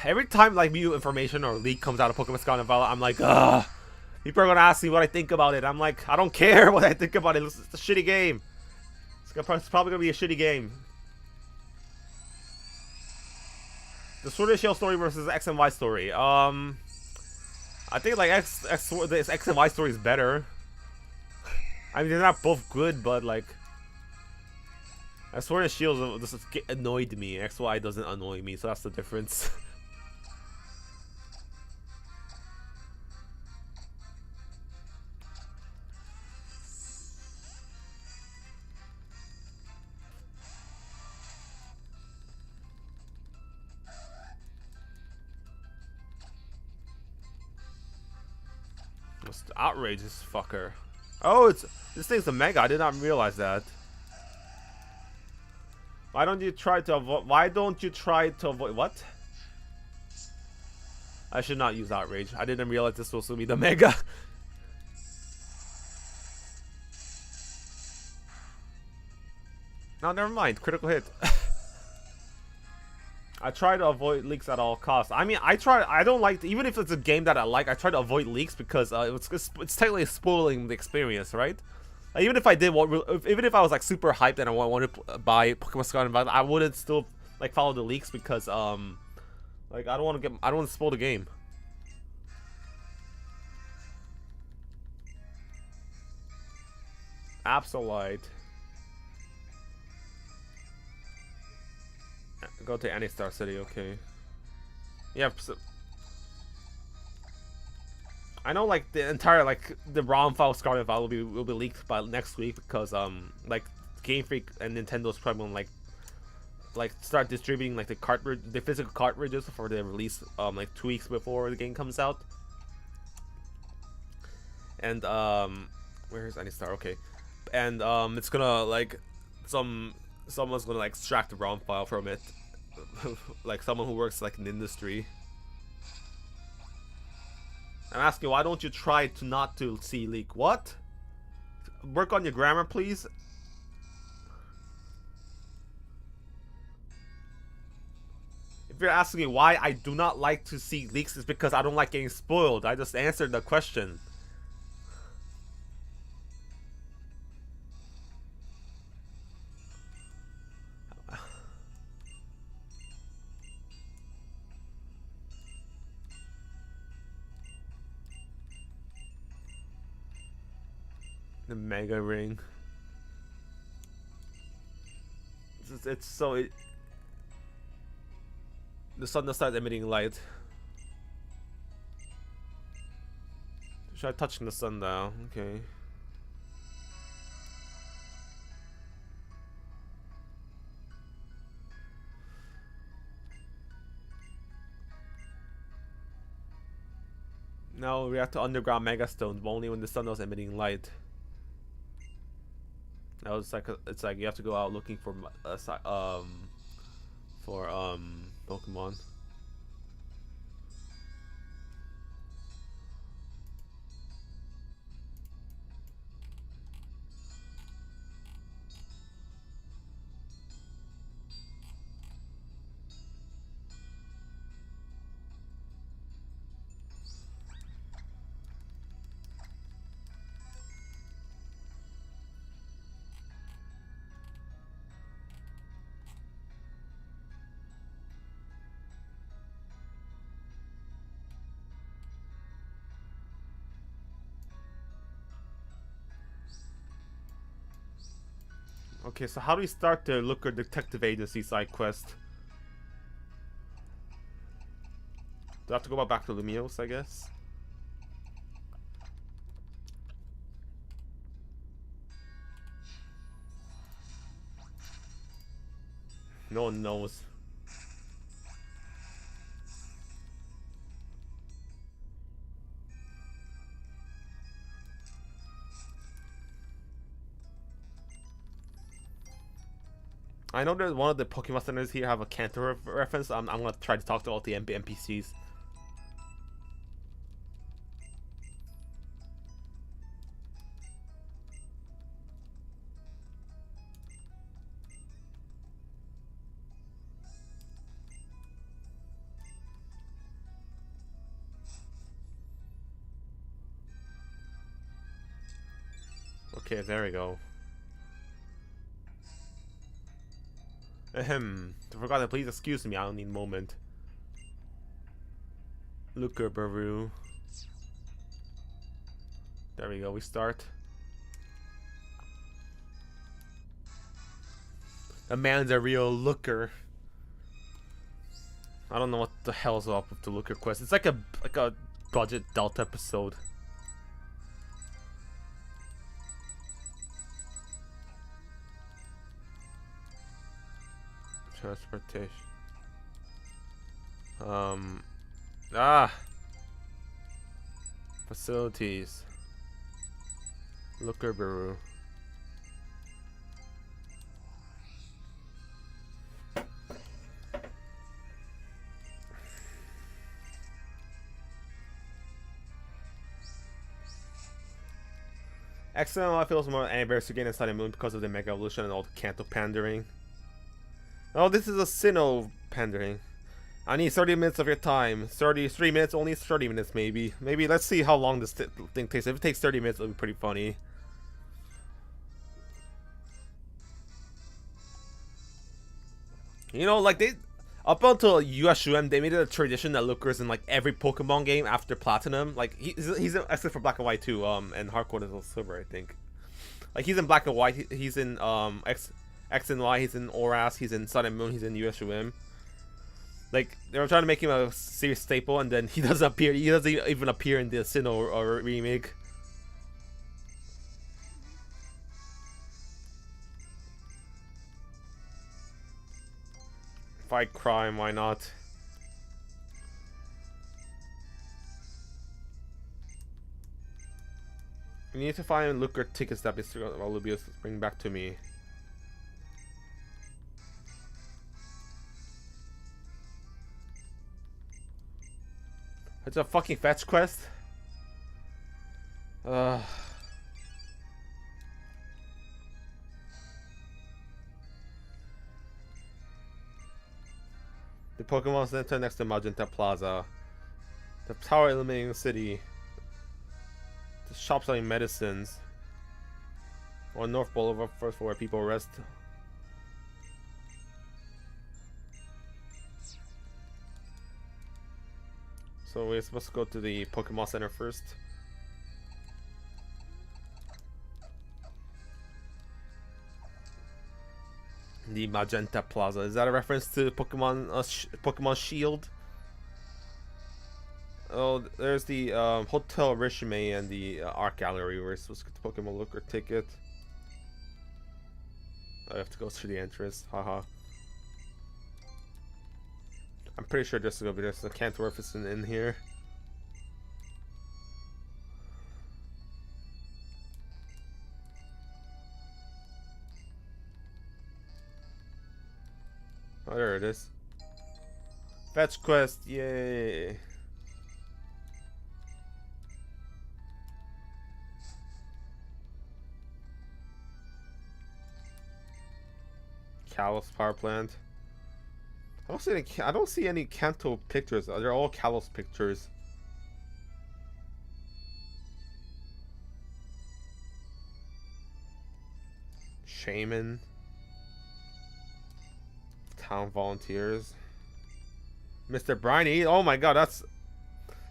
Every time like new information or leak comes out of Pokemon Scarlet and Violet, I'm like, ugh. People are gonna ask me what I think about it. I'm like, I don't care what I think about it. It's a shitty game. It's probably gonna be a shitty game. The Sword and Shield story versus X and Y story. I think like this X and Y story is better. I mean, they're not both good, but like. Sword and Shield just annoyed me. XY doesn't annoy me, so that's the difference. What's the outrageous fucker? Oh, this thing's a mega. I did not realize that. Why don't you try to avoid? Why don't you try to avoid what? I should not use outrage. I didn't realize this was supposed to be the mega. No, never mind. Critical hit. I try to avoid leaks at all costs. I mean, I don't like, even if it's a game that I like, I try to avoid leaks because it's technically spoiling the experience, right? Even if I did even if I was like super hyped and I wanted to buy Pokemon Scarlet and Violet, I wouldn't still like follow the leaks because like I don't want to spoil the game. Absolute. Go to any Star City, okay. Yeah. So I know like the entire like the ROM file Scarlet Violet will be leaked by next week because like Game Freak and Nintendo's probably gonna like start distributing like the physical cartridges for the release like 2 weeks before the game comes out. And where's Any Star? Okay. And it's gonna like someone's gonna like extract the ROM file from it. Like someone who works like in the industry. I'm asking, why don't you try to not to see leak? What? Work on your grammar, please. If you're asking me why I do not like to see leaks, it's because I don't like getting spoiled. I just answered the question. The Mega Ring. It's so the sun does start emitting light. Should I touch the sun now? Okay. No, react to underground Megastone, but only when the sun was emitting light. Now it's like you have to go out looking for Pokemon. Okay, so how do we start the Looker Detective Agency side quest? Do I have to go back to Lumios, I guess? No one knows. I know that one of the Pokemon centers here have a Kanto reference. I'm gonna try to talk to all the NPCs. Okay, there we go. Ahem. I forgot to please excuse me, I'll need a moment. Looker Baru. There we go, we start. A man's a real looker. I don't know what the hell's up with the Looker quest. It's like a budget Delta episode. Transportation. Facilities. Looker Bureau. Excellent. I feels more anniversary again inside the moon because of the Mega Evolution and all the Kanto pandering. Oh, this is a Sinnoh pandering. I need 30 minutes of your time. 33 minutes, only 30 minutes maybe. Maybe let's see how long this thing takes. If it takes 30 minutes, it'll be pretty funny. You know, like up until USUM, they made it a tradition that Looker's in like every Pokemon game after Platinum. Like he's except for Black and White too, and Hardcore is also Silver, I think. Like he's in Black and White, he's in X and Y, he's in Oras, he's in Sun and Moon, he's in USUM. Like they were trying to make him a serious staple, and then he doesn't appear. He doesn't even appear in the Sinnoh or remake. Fight crime, why not? You need to find Looker tickets that Mr. Olubius bring back to me. It's a fucking fetch quest. The Pokemon Center next to Magenta Plaza. The tower illuminating the city. The shop selling medicines. Or North Boulevard first for where people rest. So we're supposed to go to the Pokemon Center first. The Magenta Plaza. Is that a reference to Pokemon Pokemon Shield? Oh, there's the Hotel Rishime and the Art Gallery where we're supposed to get the Pokemon Looker ticket. I have to go through the entrance. Haha. I'm pretty sure there's gonna be a Kanto reference in here. Oh, there it is. Fetch quest, yay! Kalos power plant. I don't see any Kanto pictures. They're all Kalos pictures. Shaman. Town volunteers. Mr. Briny. Oh my god,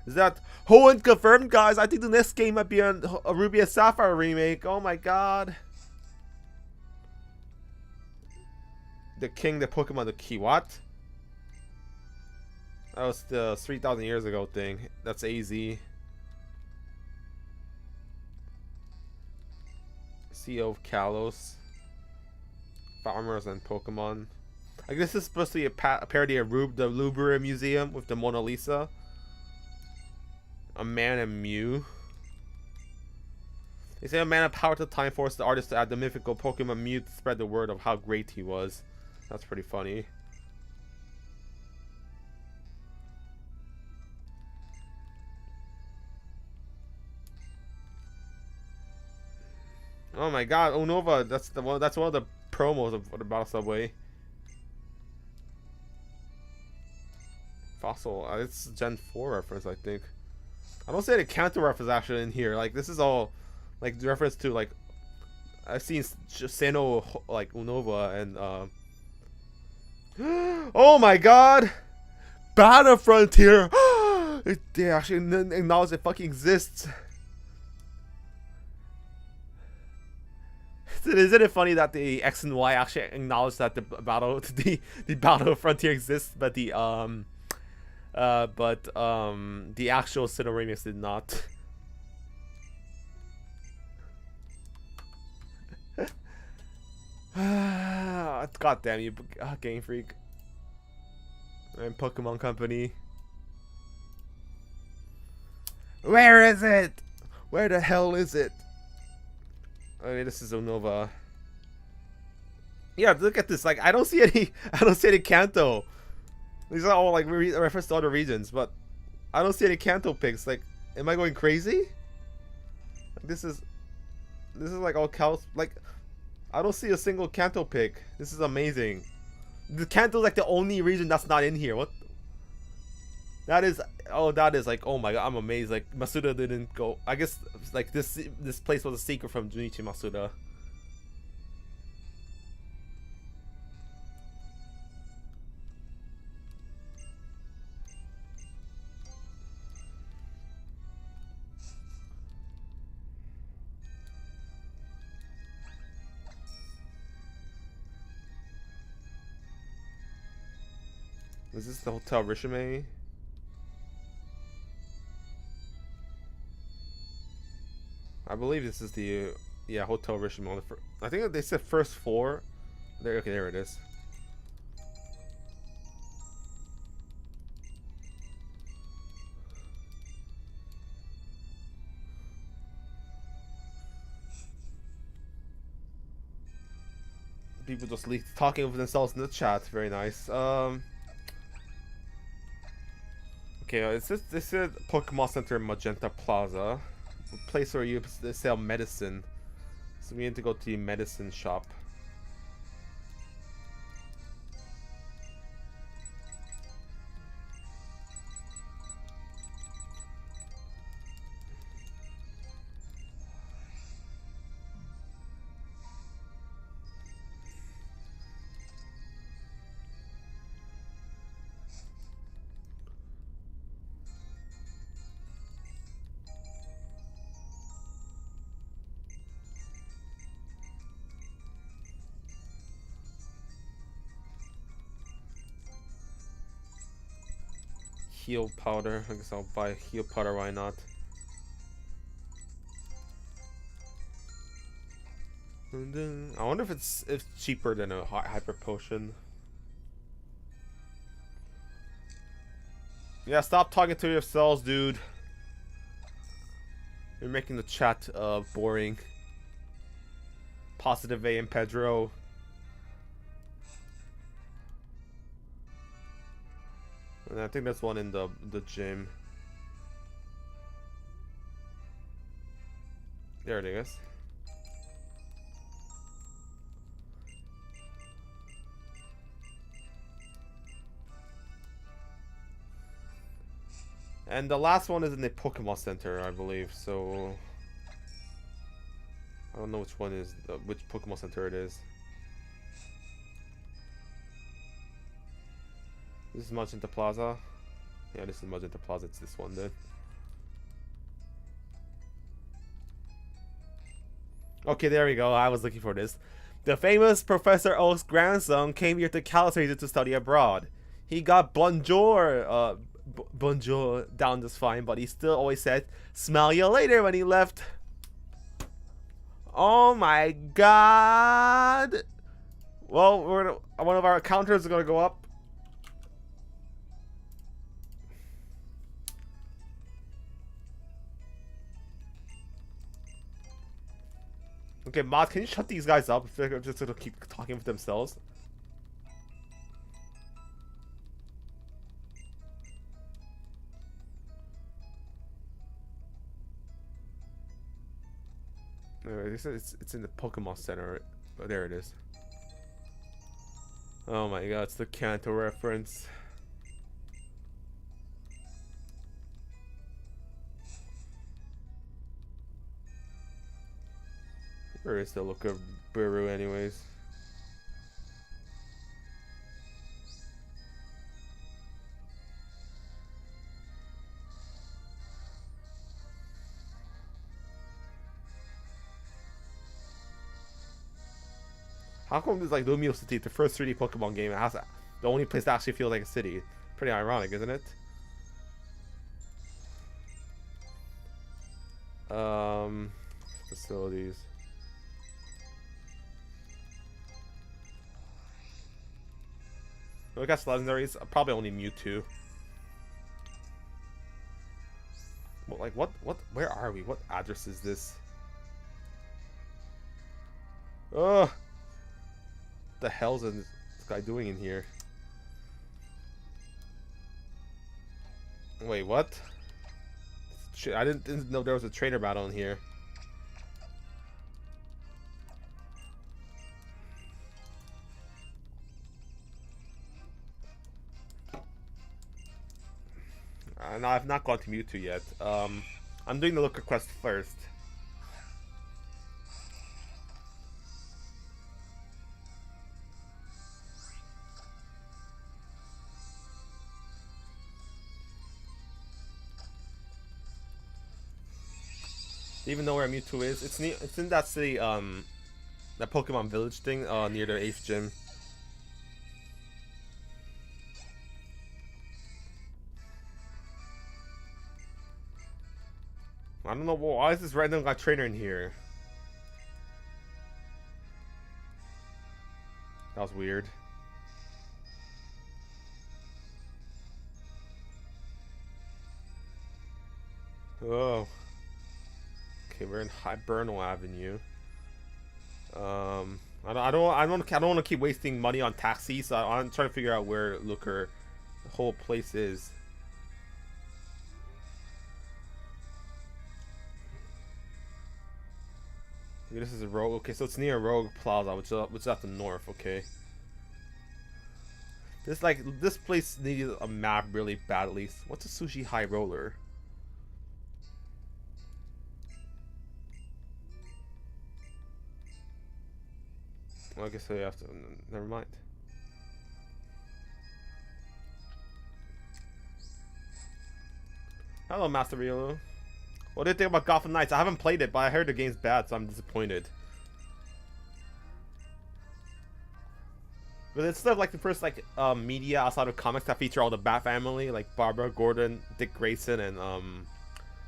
is that Hoenn confirmed, guys? I think the next game might be a Ruby and Sapphire remake. Oh my god. the king, the Pokemon, the key. What? That was the 3,000 years ago thing. That's AZ. CEO of Kalos. Farmers and Pokemon. I guess this is supposed to be a parody of the Louvre Museum with the Mona Lisa. A man and Mew. They say a man of power to time forced the artist to add the mythical Pokemon Mew to spread the word of how great he was. That's pretty funny. Oh my god, Unova, that's one of the promos of the Battle Subway. Fossil, it's Gen 4 reference, I think. I don't see any counter reference actually in here. Like, this is all like reference to, like, I've seen Seno, like Unova and oh my god, Battle Frontier. They actually acknowledge it fucking exists. Isn't it funny that the X and Y actually acknowledge that the Battle Frontier exists, but the actual Sinnoh remix did not. God damn you, Game Freak and Pokemon Company. Where is it? Where the hell is it? Okay, this is Unova. Yeah, look at this. Like, I don't see any Kanto. These are all like reference to other regions, but I don't see any Kanto pics. Like, am I going crazy? Like, this is like all cows. Like, I don't see a single Kanto pic. This is amazing. The Kanto is like the only region that's not in here. What? That is, oh, that is like, oh my god, I'm amazed. Like, Masuda didn't go. I guess like this place was a secret from Junichi Masuda. Is this the Hotel Rishime? I believe this is the Hotel Rishima. I think they said first floor. There, okay, there it is. People just talking with themselves in the chat. Very nice. Okay, this is Pokemon Center Magenta Plaza. A place where you sell medicine. So we need to go to the medicine shop. Heal powder. I guess I'll buy heal powder, why not? I wonder if it's cheaper than a hyper potion. Yeah, stop talking to yourselves, dude. You're making the chat boring. Positive A and Pedro. And I think there's one in the gym. There it is. And the last one is in the Pokemon Center, I believe. So I don't know which one is which Pokemon Center it is. This is Magenta Plaza. Yeah, this is Magenta Plaza. It's this one then. Okay, there we go. I was looking for this. The famous Professor Oak's grandson came here to California to study abroad. He got bonjour down just fine, but he still always said, "Smell you later" when he left. Oh my god! Well, one of our counters is gonna go up. Okay, mods, can you shut these guys up if they're just gonna keep talking with themselves? Anyway, it's in the Pokemon Center. Oh, there it is. Oh my god, it's the Kanto reference. Where is the Looker Buru anyways? How come this like Lumio City, the first 3D Pokemon game, it has the only place that actually feels like a city? Pretty ironic, isn't it? Facilities. I guess legendaries, probably only Mewtwo. Well, like what? Where are we? What address is this? Ugh. What the hell's this guy doing in here? Wait, what? Shit, I didn't know there was a trainer battle in here. No, I've not gone to Mewtwo yet. I'm doing the Looker quest first. Even know where Mewtwo is, it's in that city, that Pokemon Village thing, near the 8th gym. I don't know, why is this random guy trainer in here? That was weird. Oh. Okay, we're in Hibernal Avenue. I don't want to keep wasting money on taxis, so I'm trying to figure out where Looker, the whole place is. This is a Rogue. Okay, so it's near Rogue Plaza, which is at the north. Okay. This place needed a map really badly. What's a Sushi High Roller? Well, I guess I have to. Never mind. Hello, Master Riolu. What do you think about Gotham Knights? I haven't played it, but I heard the game's bad, so I'm disappointed. But it's sort of like the first media outside of comics that feature all the Bat family, like Barbara Gordon, Dick Grayson, and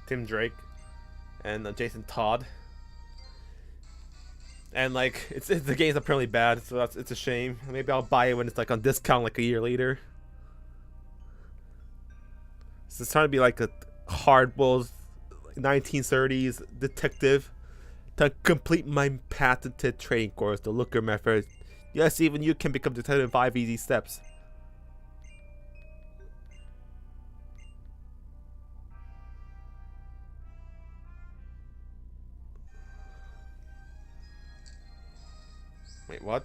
Tim Drake, and Jason Todd. And like the game's apparently bad, so it's a shame. Maybe I'll buy it when it's like on discount like a year later. So it's trying to be like a hardboiled 1930s detective to complete my patented training course, the Looker method. Yes, even you can become detective in 5 easy steps. Wait, what?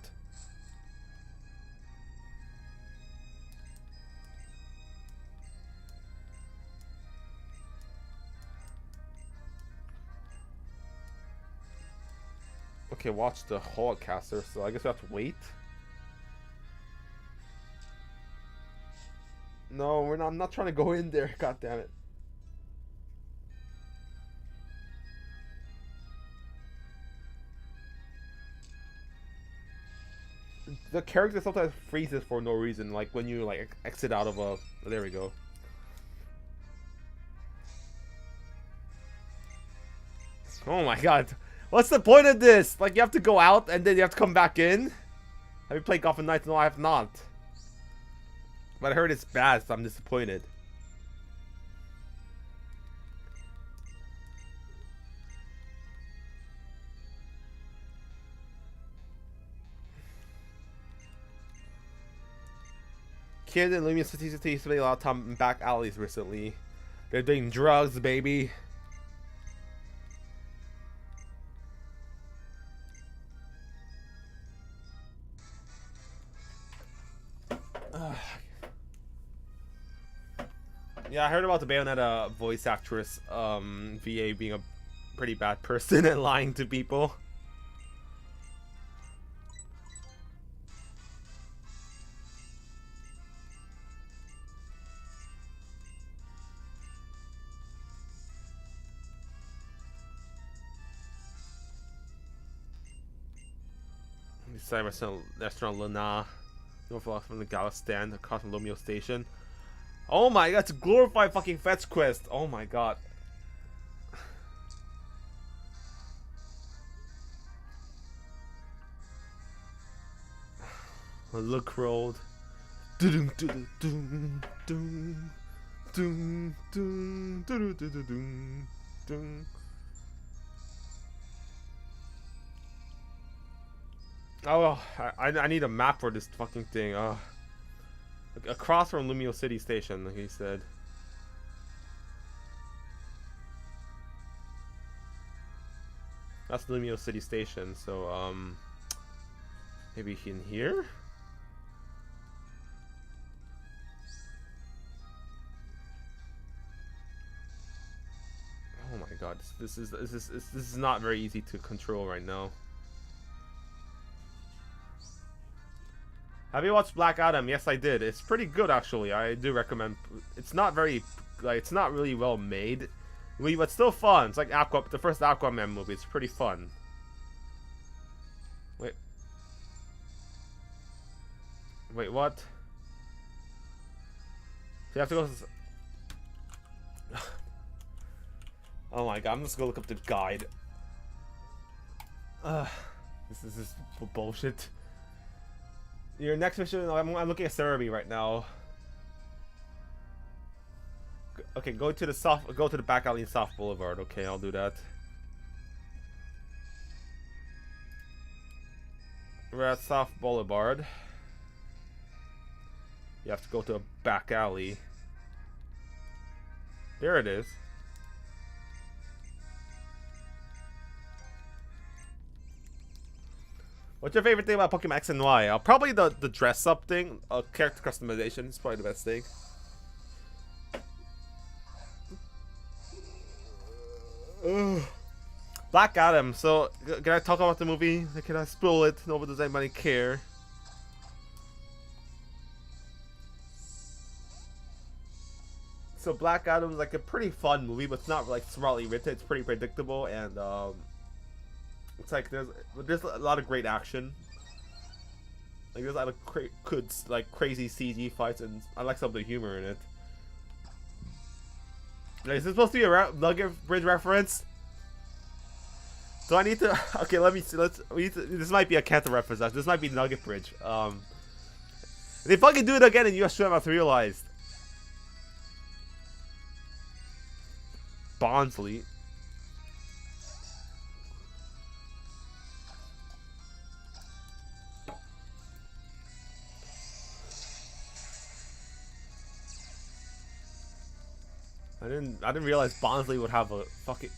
Okay, watch the Holocaster, so I guess we have to wait. No, we're not. I'm not trying to go in there. God damn it. the character sometimes freezes for no reason, like when you like exit out of a. There we go. Oh my god, what's the point of this? Like you have to go out and then you have to come back in. Have you played Gotham Knights? No, I have not. But I heard it's bad, so I'm disappointed. Kids in Lumion City spending a lot of time in back alleys recently. They're doing drugs, baby. Yeah, I heard about the Bayonetta voice actress, VA being a pretty bad person and lying to people. Beside restaurant Luna, Norfolk from the Gala stand across from Lomeo Station. Oh my god, it's a glorified fucking fetch quest. Oh my god. Look rolled. Oh, I need a map for this fucking thing. Across from Lumio City Station, like he said. That's Lumio City Station, so maybe in here? Oh my god, this is not very easy to control right now. Have you watched Black Adam? Yes, I did. It's pretty good, actually. I do recommend. It's not very, like, it's not really well made, but it's still fun. It's like the first Aquaman movie. It's pretty fun. Wait, what? So you have to go. Oh my god! I'm just gonna look up the guide. This is just bullshit. Your next mission, I'm looking at Cerebi right now. Okay, go to the back alley in South Boulevard. Okay, I'll do that. We're at South Boulevard. You have to go to a back alley. There it is. What's your favorite thing about Pokemon X and Y? Probably the dress up thing. Character customization is probably the best thing. Black Adam. So, can I talk about the movie? Can I spoil it? No, but does anybody care? So, Black Adam is like a pretty fun movie, but it's not like smartly written. It's pretty predictable, and it's like there's a lot of great action. Like there's a lot of crazy CG fights, and I like some of the humor in it. Like, is this supposed to be a Nugget Bridge reference? Do I need to? Okay, let me see. This might be a Kanto reference. This might be Nugget Bridge. If they fucking do it again in US Stream, I have to realize. Bondsley. I didn't realize Bondsley would have a fucking.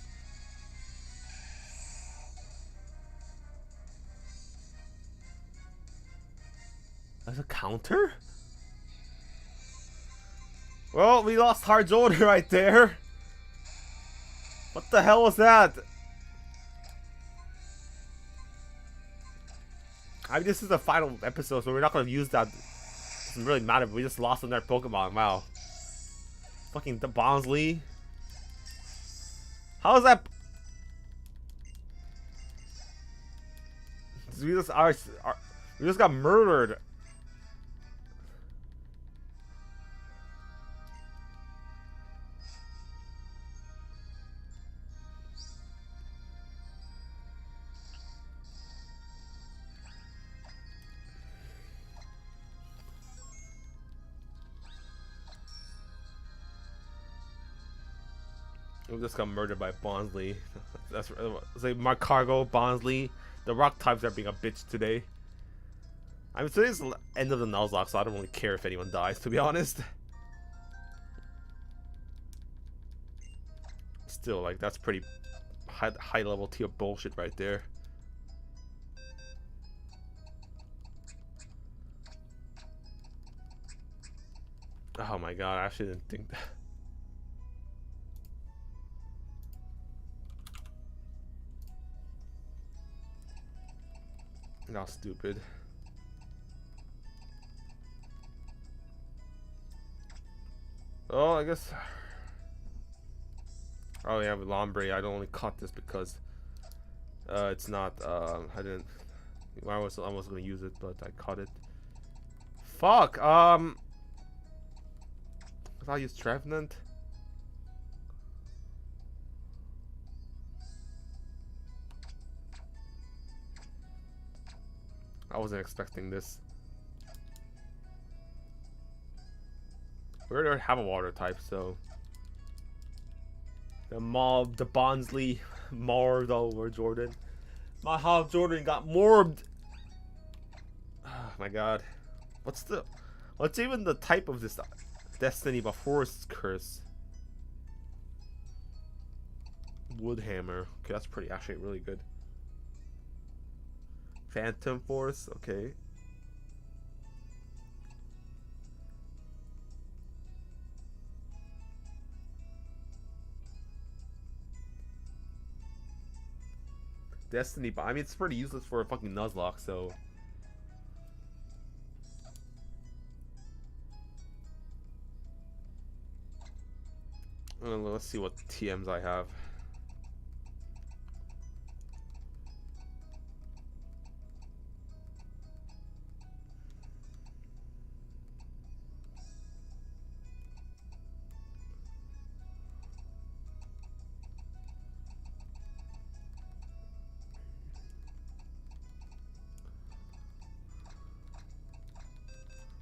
That's a counter? Well, we lost Hard Order right there. What the hell was that? I mean, this is the final episode, so we're not gonna use that. It doesn't really matter, but we just lost another Pokemon. Wow. Fucking the Bondsley. How is that? We We just got murdered. We just got murdered by Bonsley. That's it's like my cargo, Bonsley. The rock types are being a bitch today. I mean, today's the end of the Nuzlocke, so I don't really care if anyone dies, to be honest. Still, like, that's pretty high level tier bullshit right there. Oh my god, I actually didn't think that. That was stupid. Oh, I guess. Oh yeah, with Lombre, I only caught this because it's not. I didn't. I was gonna use it, but I caught it. Fuck. I thought I used Trevenant. I wasn't expecting this. We already have a water type, so the mob, the Bonsley morbed over Jordan. My half Jordan got morbed. Oh my god. What's even the type of this destiny but forest curse? Woodhammer. Okay, that's pretty actually really good. Phantom Force, okay. Destiny, but I mean it's pretty useless for a fucking Nuzlocke, so. Let's see what TMs I have.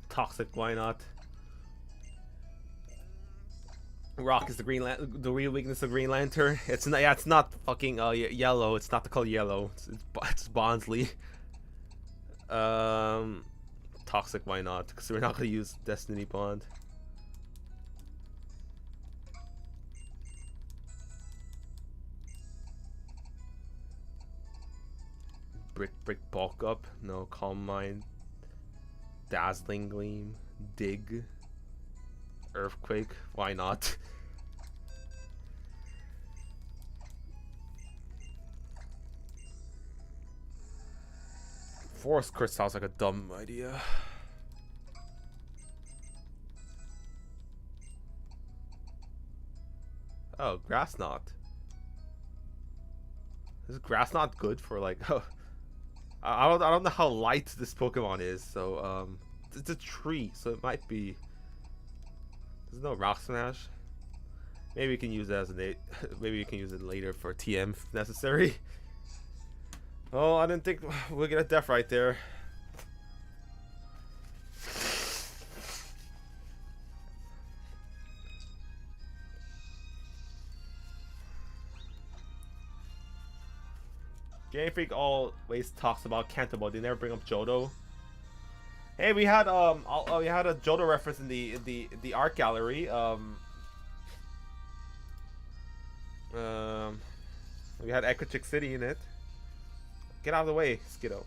Toxic, why not? Rock is the the real weakness of Green Lantern. It's not. Yeah, it's not fucking yellow. It's not the color yellow. It's Bonsley. Toxic, why not? Because we're not gonna use Destiny Bond. Brick bulk up. No, calm mind. Dazzling gleam. Dig. Earthquake, why not? Forest curse sounds like a dumb idea. Oh, grass knot. Is grass knot good for like? I don't know how light this Pokemon is, so it's a tree, so it might be. There's no Rock Smash. Maybe you can use it as an maybe you can use it later for TM if necessary. Oh, I didn't think we'll get a death right there. Game Freak always talks about Kanto, but they never bring up Johto. Hey, we had a Johto reference in the art gallery. We had Equatrick City in it. Get out of the way, Skiddo.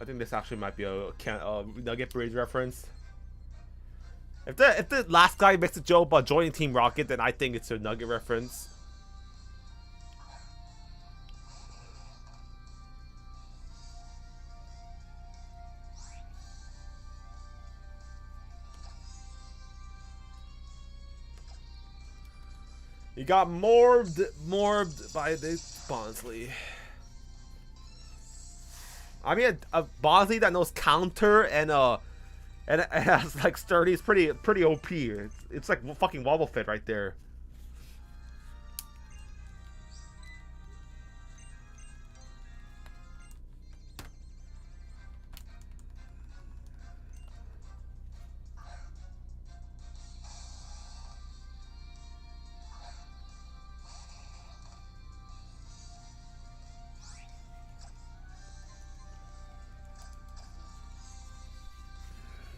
I think this actually might be a Nugget Bridge reference. If the last guy makes a joke about joining Team Rocket, then I think it's a Nugget reference. He got morbed by the Bonsley. I mean, a Bonsley that knows counter and it has like sturdy. It's pretty OP. It's like fucking Wobble Fit right there.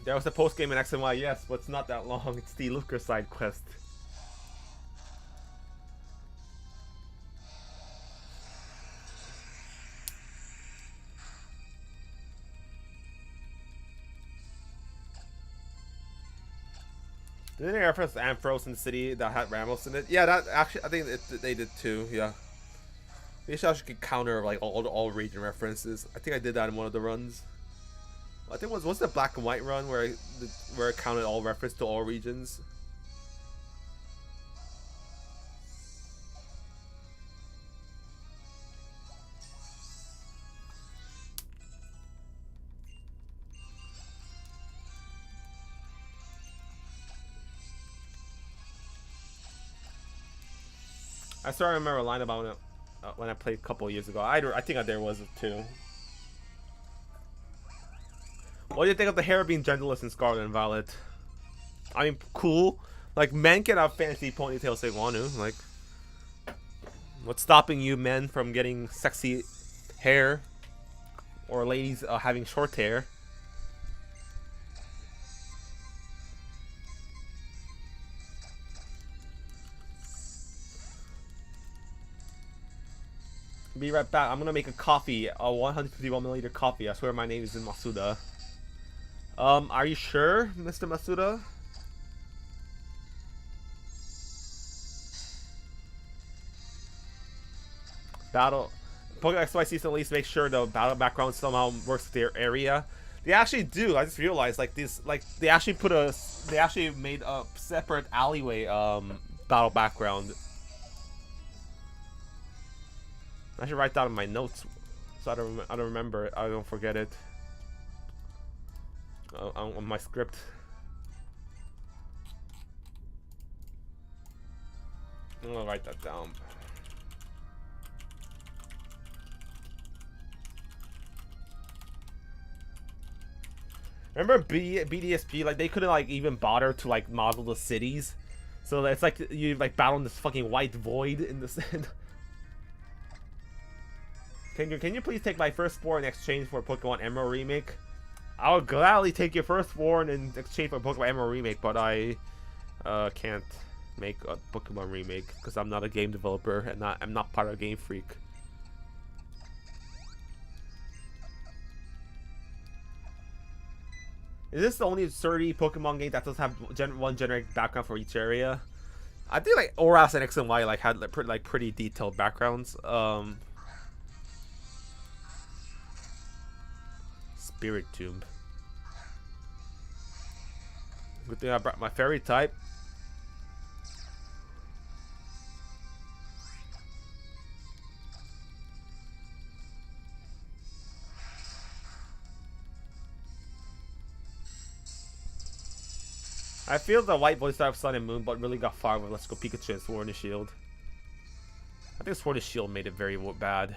There was a post game in X and Y, yes, but it's not that long. It's the Lucre side quest. Didn't they reference Ampharos in the city that had Ramos in it? Yeah, that actually, I think they did too. Yeah, they should could counter like all region references. I think I did that in one of the runs. I think was the black and white run where it counted all reference to all regions. I still remember a line about it when I played a couple of years ago. I think there was it too. What do you think of the hair being genderless in Scarlet and Violet? I mean, cool. Like, men can have fancy ponytails if they want to. Like, what's stopping you men from getting sexy hair? Or ladies having short hair? Be right back. I'm gonna make a coffee, a 151 milliliter coffee. I swear my name is in Masuda. Are you sure, Mr. Masuda? Battle Pokemon XYZ at least make sure the battle background somehow works with their area. They actually do. I just realized like this, like they actually made a separate alleyway battle background. I should write that in my notes so I don't remember it. I don't forget it. On my script. I'm gonna write that down. Remember BDSP? Like they couldn't like even bother to like model the cities, so it's like you like battle in this fucking white void in the sand. Can you please take my firstborn in exchange for a Pokemon Emerald remake? I would gladly take your firstborn in exchange for a Pokemon Emerald remake, but I can't make a Pokemon remake because I'm not a game developer and I'm not part of Game Freak. Is this the only 30 Pokemon game that does have one generic background for each area? I think like Oras and X and Y like had like pretty detailed backgrounds. Spirit Tomb. Good thing I brought my fairy type. I feel the white voice of Sun and Moon, but really got far with Let's Go Pikachu and Sword and Shield. I think Sword and Shield made it very bad.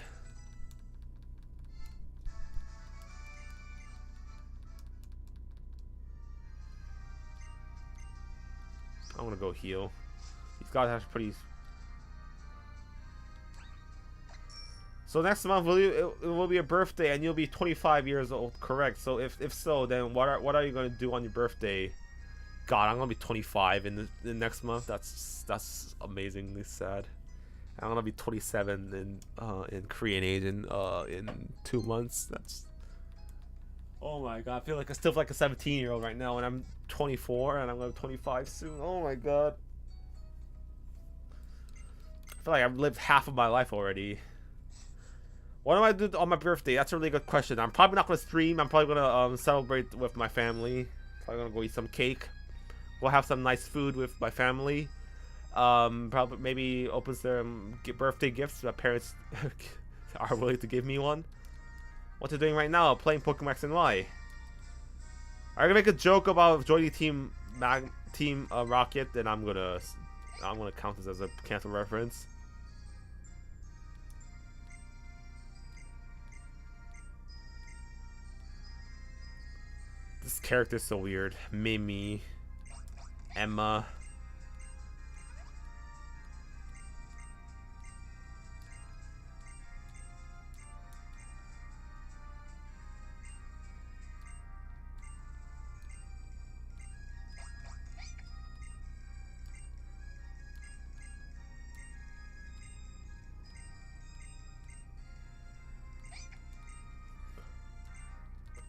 I'm gonna go heal. These guys have pretty. So next month it will be a birthday, and you'll be 25 years old, correct? So if so, then what are you gonna do on your birthday? God, I'm gonna be 25 in the next month. That's amazingly sad. I'm gonna be 27 in Korean age in 2 months. That's. Oh my god, I feel like I still feel like a 17-year-old right now, and I'm 24, and I'm gonna be 25 soon. Oh my god. I feel like I've lived half of my life already. What am I do on my birthday? That's a really good question. I'm probably not gonna stream. I'm probably gonna celebrate with my family. Probably gonna go eat some cake. We'll have some nice food with my family. Probably maybe opens their birthday gifts. My parents are willing to give me one. What they're doing right now, playing Pokemon X and Y. I'm gonna make a joke about joining Team Rocket, then I'm gonna count this as a cancel reference. This character's so weird. Mimi, Emma.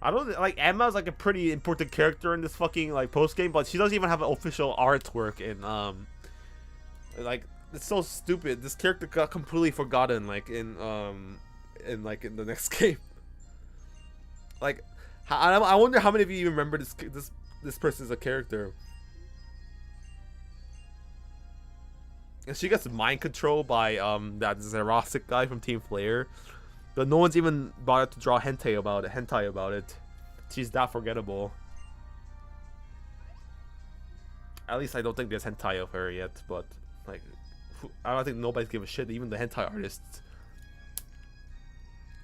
I don't like Emma's like a pretty important character in this fucking like post game, but she doesn't even have an official artwork in like it's so stupid. This character got completely forgotten like in the next game. Like I wonder how many of you even remember this person as a character. And she gets mind controlled by that Xerosic guy from Team Flare. But no one's even bothered to draw hentai about it. She's that forgettable. At least I don't think there's hentai of her yet, but like I don't think nobody's give a shit, even the hentai artists.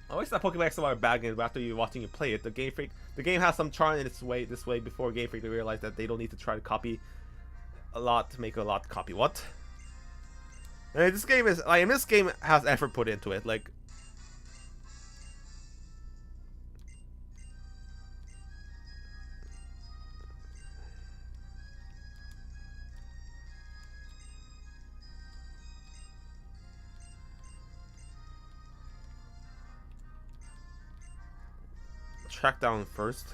I always thought Pokemon X and Y are bad games, but after you watching you play it, the game has some charm in its way before Game Freak to realize that they don't need to try to copy a lot to make a lot copy what? And this game is like, and this game has effort put into it, like. Track down first.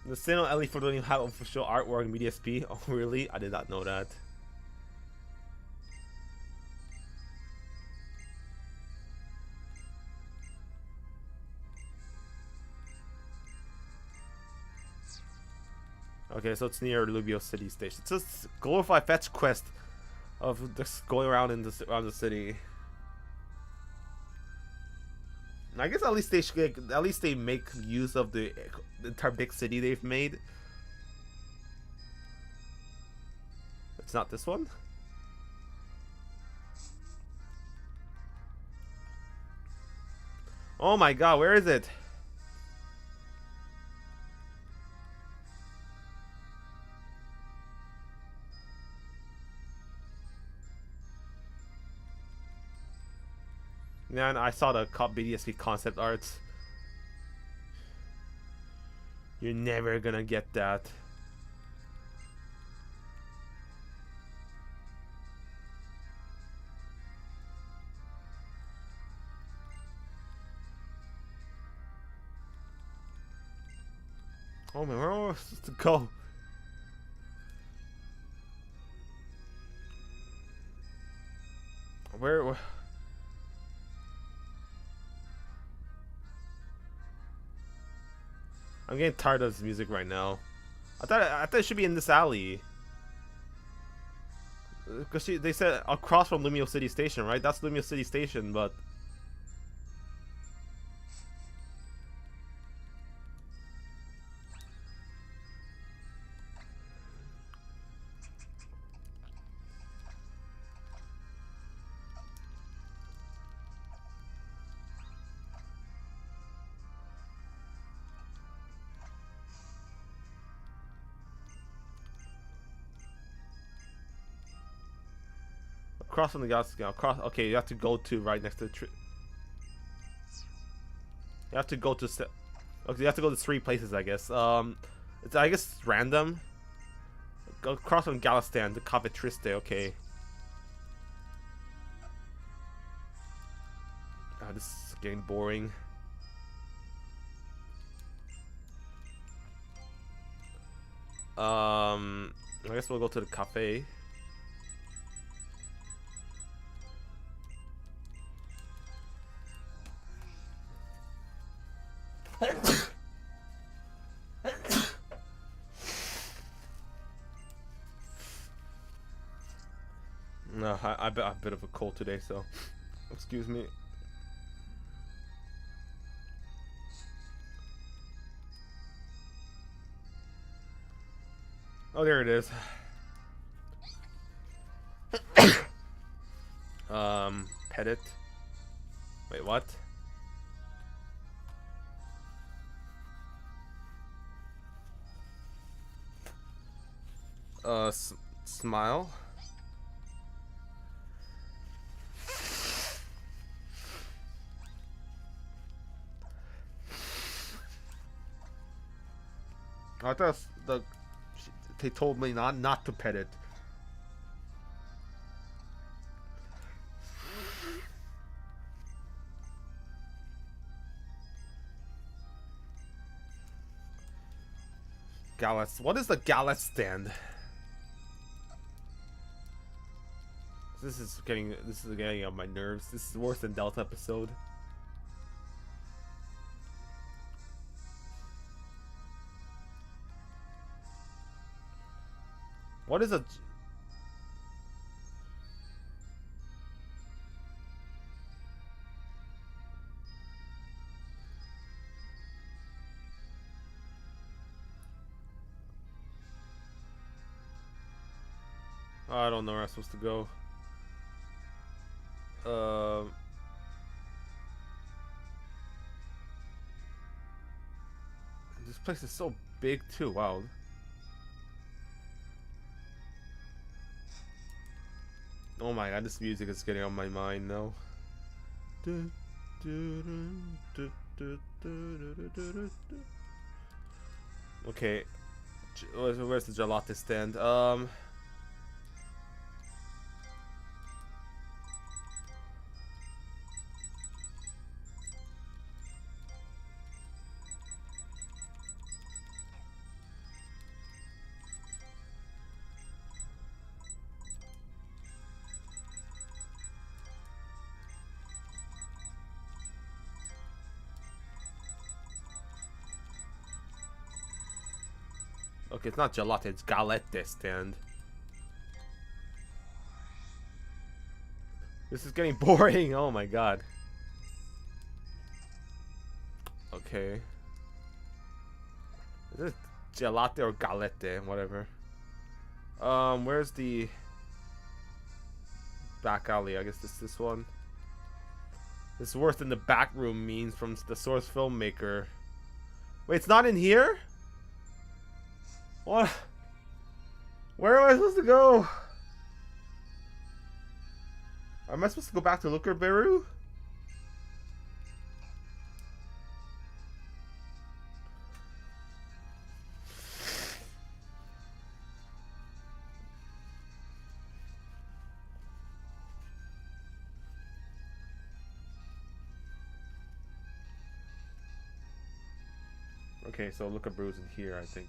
The Sinnoh Ellie for don't even have official artwork in BDSP. Oh really? I did not know that. Okay, so it's near Lubio City Station. It's just glorified fetch quest of just going around around the city. And I guess at least they make use of the entire big city they've made. It's not this one. Oh my god, where is it? Yeah, and I saw the BDSP concept arts. You're never gonna get that. Oh man, where am I supposed to go? Where? I'm getting tired of this music right now. I thought it should be in this alley. Because they said across from Lumio City Station, right? That's Lumio City Station, but across from the galaxy. Across. Okay, you have to go to right next to the tree. You have to go to. Okay, you have to go to 3 places, I guess. I guess it's random. Go across from Galistan to Cave Triste. Okay. God, this is getting boring. I guess we'll go to the cafe. No, I've a bit of a cold today, so excuse me. Oh, there it is. Pet it. Wait, what? Smile. I thought they told me not to pet it. Gallus. What is the Gallus stand? This is getting on my nerves. This is worse than Delta episode. What is a... I don't know where I'm supposed to go. This place is so big too. Wow. Oh my god, this music is getting on my mind now. Okay, where's the gelato stand? Okay, it's not gelato, it's galette stand. This is getting boring. Oh my god. Okay. Is this gelato or galette? Whatever. Where's the back alley? I guess this one. This is worse than the back room means from the source filmmaker. Wait, it's not in here? What? Where am I supposed to go? Am I supposed to go back to Looker Beru? Okay, so Looker Beru's in here, I think.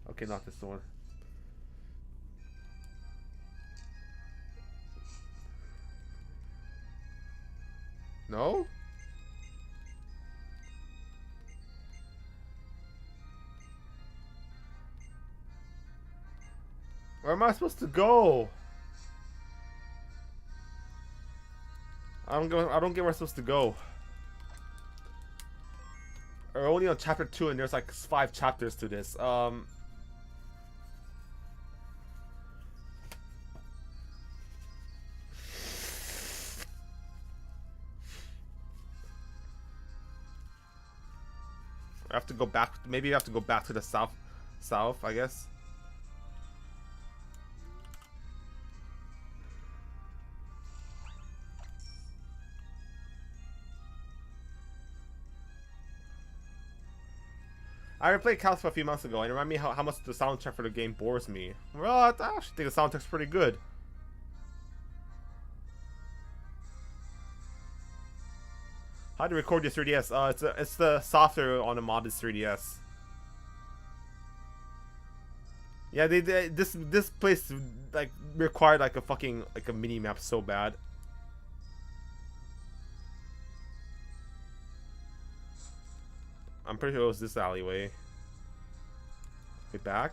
Okay, not this one. No? Where am I supposed to go? I don't get where I'm supposed to go. We're only on chapter 2 and there's like 5 chapters to this. I have to go back. Maybe I have to go back to the south, I guess. I played Calcifer a few months ago and it reminded me how much the soundtrack for the game bores me. Well, I actually think the soundtrack's pretty good. How to record your 3DS? It's the software on a modded 3DS. Yeah, this place like required like a fucking like a mini map so bad. I'm pretty sure it was this alleyway. Get back.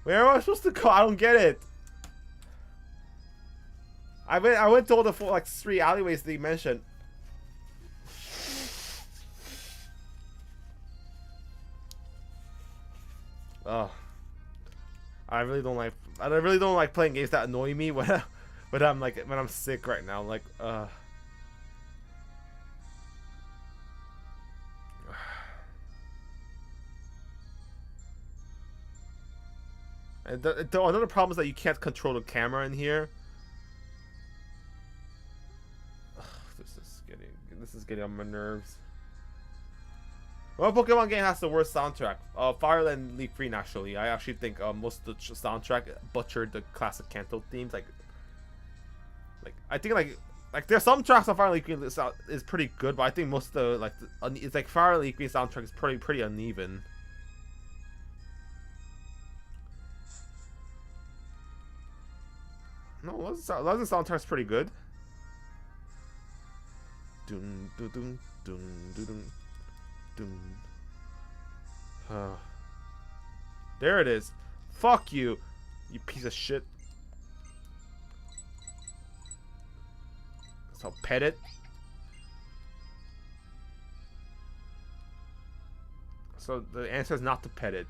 Where am I supposed to go? I don't get it. I went to all the like 3 alleyways that you mentioned. Oh, I really don't like playing games that annoy me when I'm sick right now. Like and another problem is that you can't control the camera in here. Ugh, this is getting on my nerves. What Pokemon game has the worst soundtrack? Fire and Leaf Green, actually. I actually think most of the soundtrack butchered the classic Kanto themes. Like I think like there's some tracks on Fire and Leaf Green is pretty good, but I think most of the it's like Fire and Leaf Green soundtrack is pretty uneven. No, Legend soundtrack's pretty good. Dun dun dun dun dun dun. There it is. Fuck you, you piece of shit. So pet it. So the answer is not to pet it.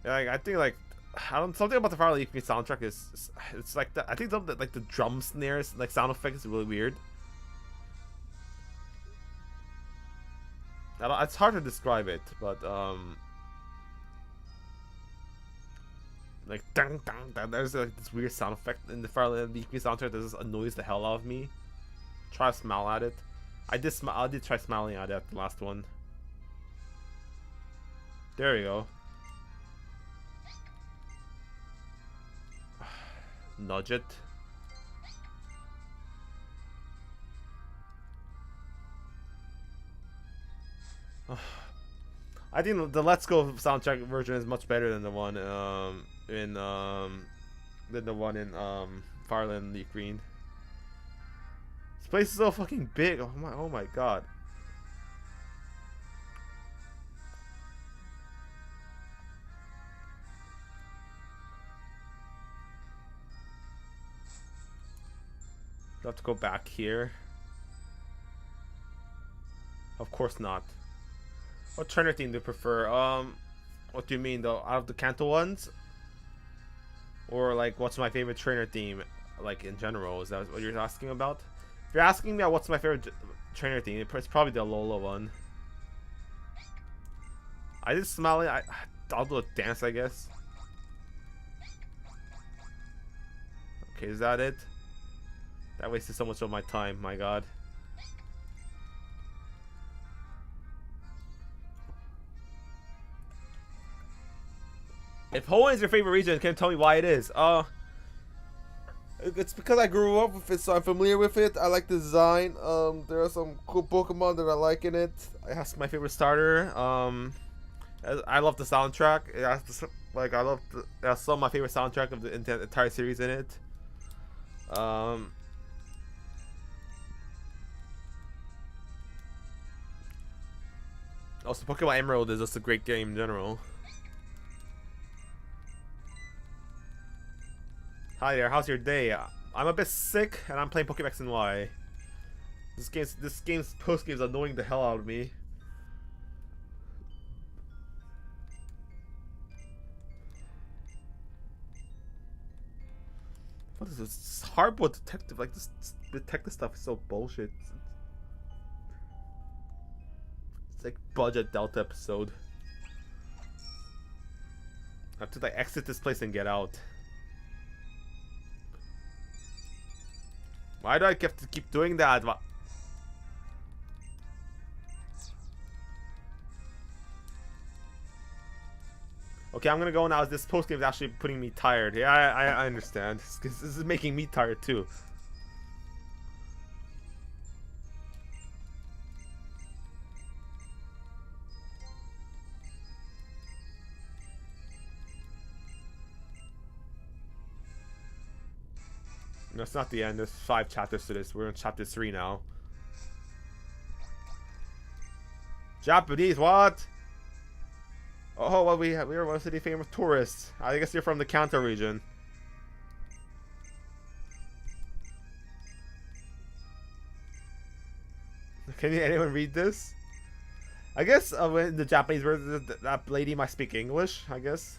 Yeah, I think something about the Fire Leaf soundtrack is it's like I think like the drum snares like sound effect is really weird. It's hard to describe it, but like dang, there's like this weird sound effect in the Fire Leaf soundtrack that just annoys the hell out of me. Try to smile at it. I did try smiling at it, the last one. There you go. Nudge it. I think the Let's Go soundtrack version is much better than the one in Fireland Leaf Green. This place is so fucking big. Oh my god. Do I have to go back here? Of course not. What trainer theme do you prefer? What do you mean though? Out of the Kanto ones? Or like, what's my favorite trainer theme? Like in general, is that what you're asking about? If you're asking me what's my favorite trainer theme, it's probably the Alola one. I did smiling. I'll do a dance, I guess. Okay, is that it? That wasted so much of my time, my god. If Hoenn is your favorite region, can you tell me why it is? It's because I grew up with it, so I'm familiar with it. I like the design. There are some cool Pokemon that I like in it. It has my favorite starter. I love the soundtrack. It has it has some of my favorite soundtrack of the entire series in it. Also, Pokemon Emerald is just a great game in general. Hi there, how's your day? I'm a bit sick and I'm playing Pokemon X and Y. This game's post game is annoying the hell out of me. What is this? This hardboard detective, like this detective stuff is so bullshit. It's like budget Delta episode. I have to like exit this place and get out. Why do I have to keep doing that? Okay, I'm gonna go now. This post game is actually putting me tired. Yeah, I understand. This is making me tired too. No, it's not the end. There's 5 chapters to this. We're in chapter 3 now. Japanese, what? Oh, well, we're one city famous tourists. I guess you're from the Kanto region. Can anyone read this? I guess in the Japanese version, that lady might speak English, I guess.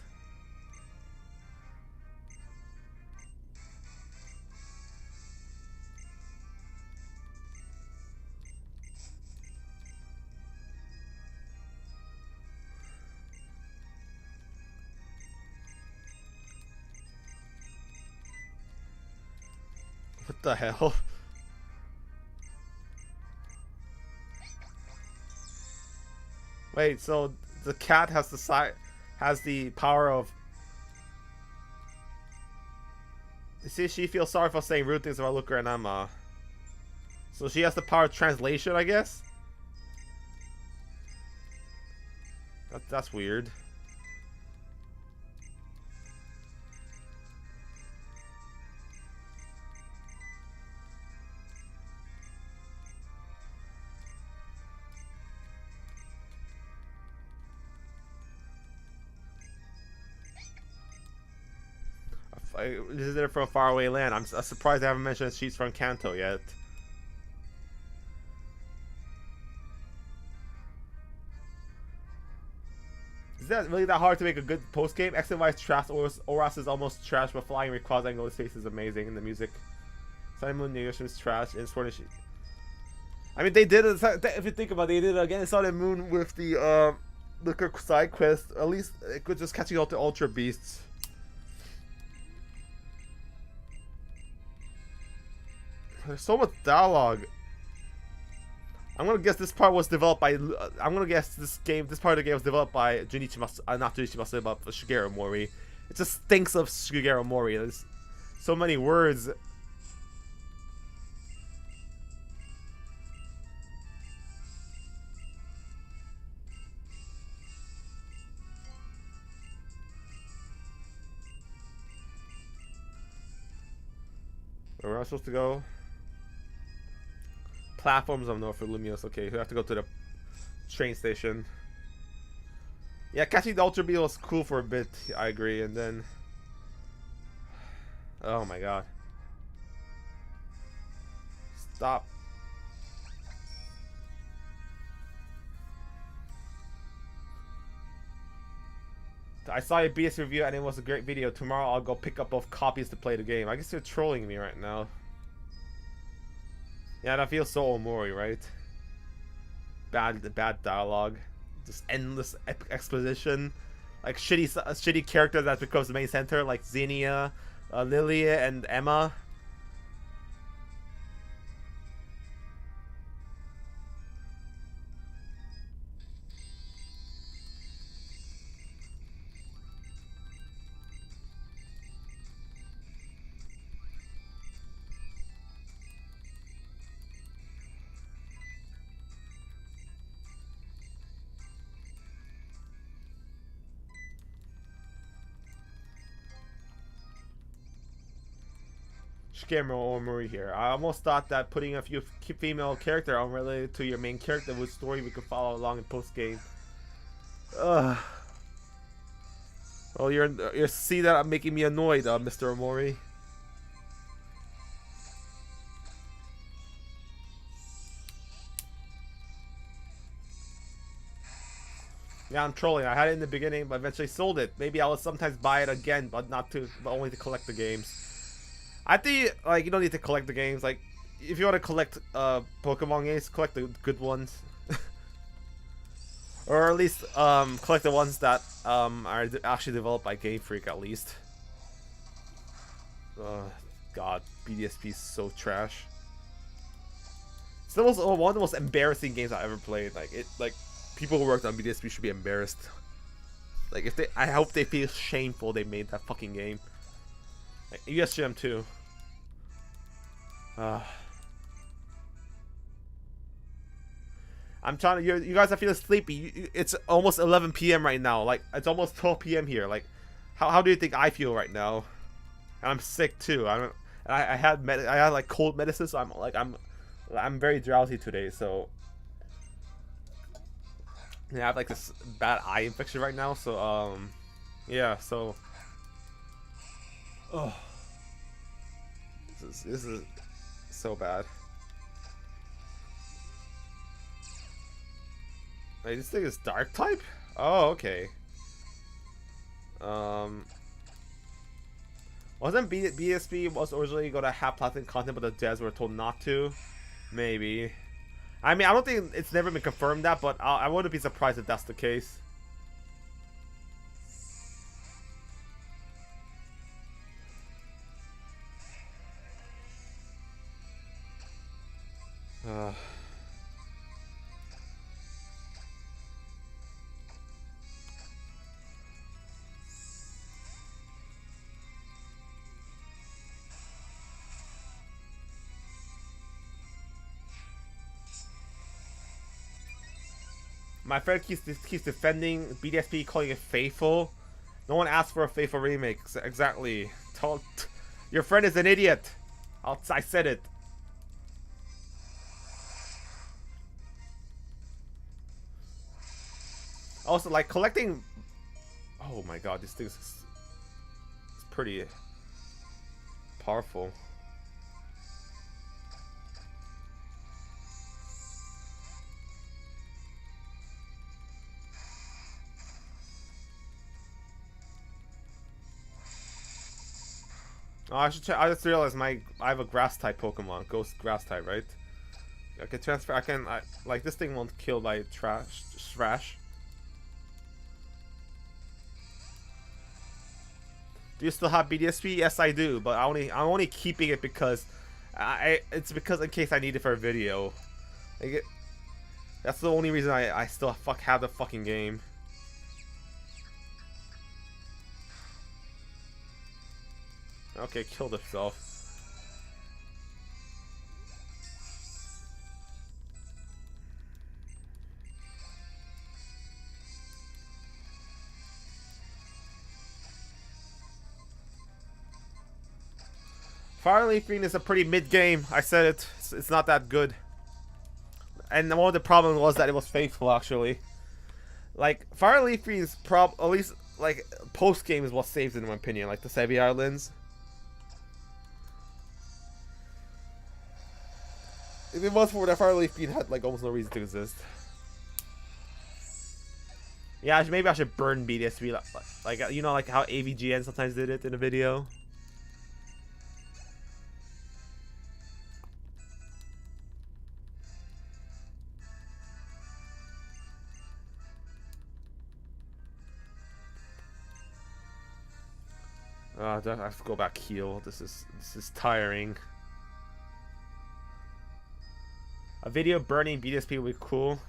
What the hell? Wait, so the cat has the power of. You see, she feels sorry for saying rude things about Luca and Emma. So she has the power of translation, I guess. That's weird. I visited from a faraway land. I'm surprised I haven't mentioned she's from Kanto yet. Is that really that hard to make a good post game? X and Y is trash. Oras is almost trash, but flying recalls angle his face is amazing. And the music, Sun Moon Negation is trash. And Sword and I mean, they did it. If you think about it, they did it again. Sun and Moon with the side quest. At least it could just catching all the Ultra Beasts. There's so much dialogue. I'm gonna guess this part was developed by. I'm gonna guess this part of the game was developed by Junichi not Junichi Masuda, but Shigeru Mori. It just stinks of Shigeru Mori. There's so many words. Where am I supposed to go? Platforms of North for Lumios. Okay, we have to go to the train station. Yeah, catching the Ultra Beetle was cool for a bit. I agree, and then. Oh my god. Stop. I saw your BS review and it was a great video. Tomorrow I'll go pick up both copies to play the game. I guess you're trolling me right now. Yeah, that feels so Omori, right? Bad dialogue, just endless exposition, like shitty characters that becomes the main center, like Xenia, Lilia, and Emma. Camera Omori here. I almost thought that putting a few female character unrelated to your main character was story we could follow along in post game. Well, you see that I'm making me annoyed, Mr. Omori. Yeah, I'm trolling. I had it in the beginning, but eventually sold it. Maybe I will sometimes buy it again, but only to collect the games. I think like you don't need to collect the games. Like if you want to collect Pokemon games, collect the good ones, or at least collect the ones that are actually developed by Game Freak at least. God, BDSP is so trash. It's the one of the most embarrassing games I ever played. Like people who worked on BDSP should be embarrassed. Like I hope they feel shameful they made that fucking game. USGM too. I'm trying to. You guys are feeling sleepy. It's almost 11 p.m. right now. Like it's almost 12 p.m. here. Like, how do you think I feel right now? And I'm sick too. I had like cold medicine, so I'm very drowsy today. So yeah, I have like this bad eye infection right now. So yeah. So oh, this is so bad. Wait, this thing is dark type? Oh, okay. Wasn't BSB was originally gonna have platinum content, but the devs were told not to? Maybe. I mean, I don't think it's never been confirmed that, but I wouldn't be surprised if that's the case. My friend keeps defending BDSP, calling it faithful. No one asked for a faithful remake. Exactly. Your friend is an idiot. I said it. Also, like collecting. Oh my god, this thing is pretty powerful. Oh, I should check. I just realized I have a grass type Pokemon, ghost grass type, right? I can transfer. Like this thing won't kill by trash. Do you still have BDSP? Yes, I do, but I'm only keeping it because it's because in case I need it for a video. That's the only reason I still have the fucking game. Okay, killed itself. Fire Leaf Green is a pretty mid game. I said it. It's not that good. And one of the problems was that it was faithful actually. Like Fire Leaf Green's at least like post game is what saves it in my opinion. Like the Sevi Islands. If it was for that, Fire Leaf Green had like almost no reason to exist. Yeah, maybe I should burn BDSP like you know like how AVGN sometimes did it in a video. I have to go back heal. This is tiring. A video burning BDSP would be cool.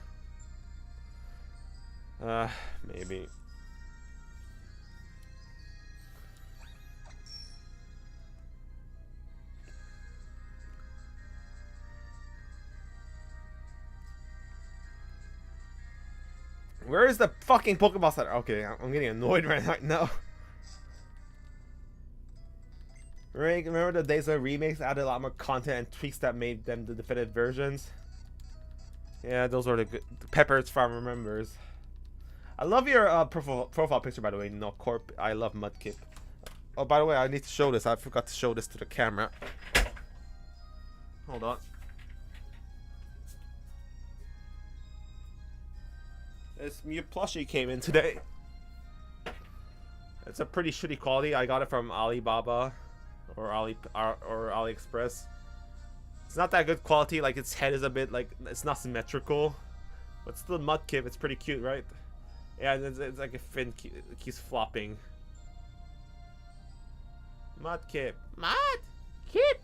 Maybe. Where is the fucking Pokemon Center? Okay, I'm getting annoyed right now. Remember the days when remakes added a lot more content and tweaks that made them the definitive versions? Yeah, those were the good. Pepper's Farm remembers. I love your profile picture, by the way. No Corp. I love Mudkip. Oh, by the way, I need to show this. I forgot to show this to the camera. Hold on. This Mew plushie came in today. It's a pretty shitty quality. I got it from Alibaba or AliExpress. It's not that good quality. Like its head is a bit like it's not symmetrical, but still Mudkip. It's pretty cute, right? Yeah, it's like a fin keeps flopping. Mudkip. Mudkip.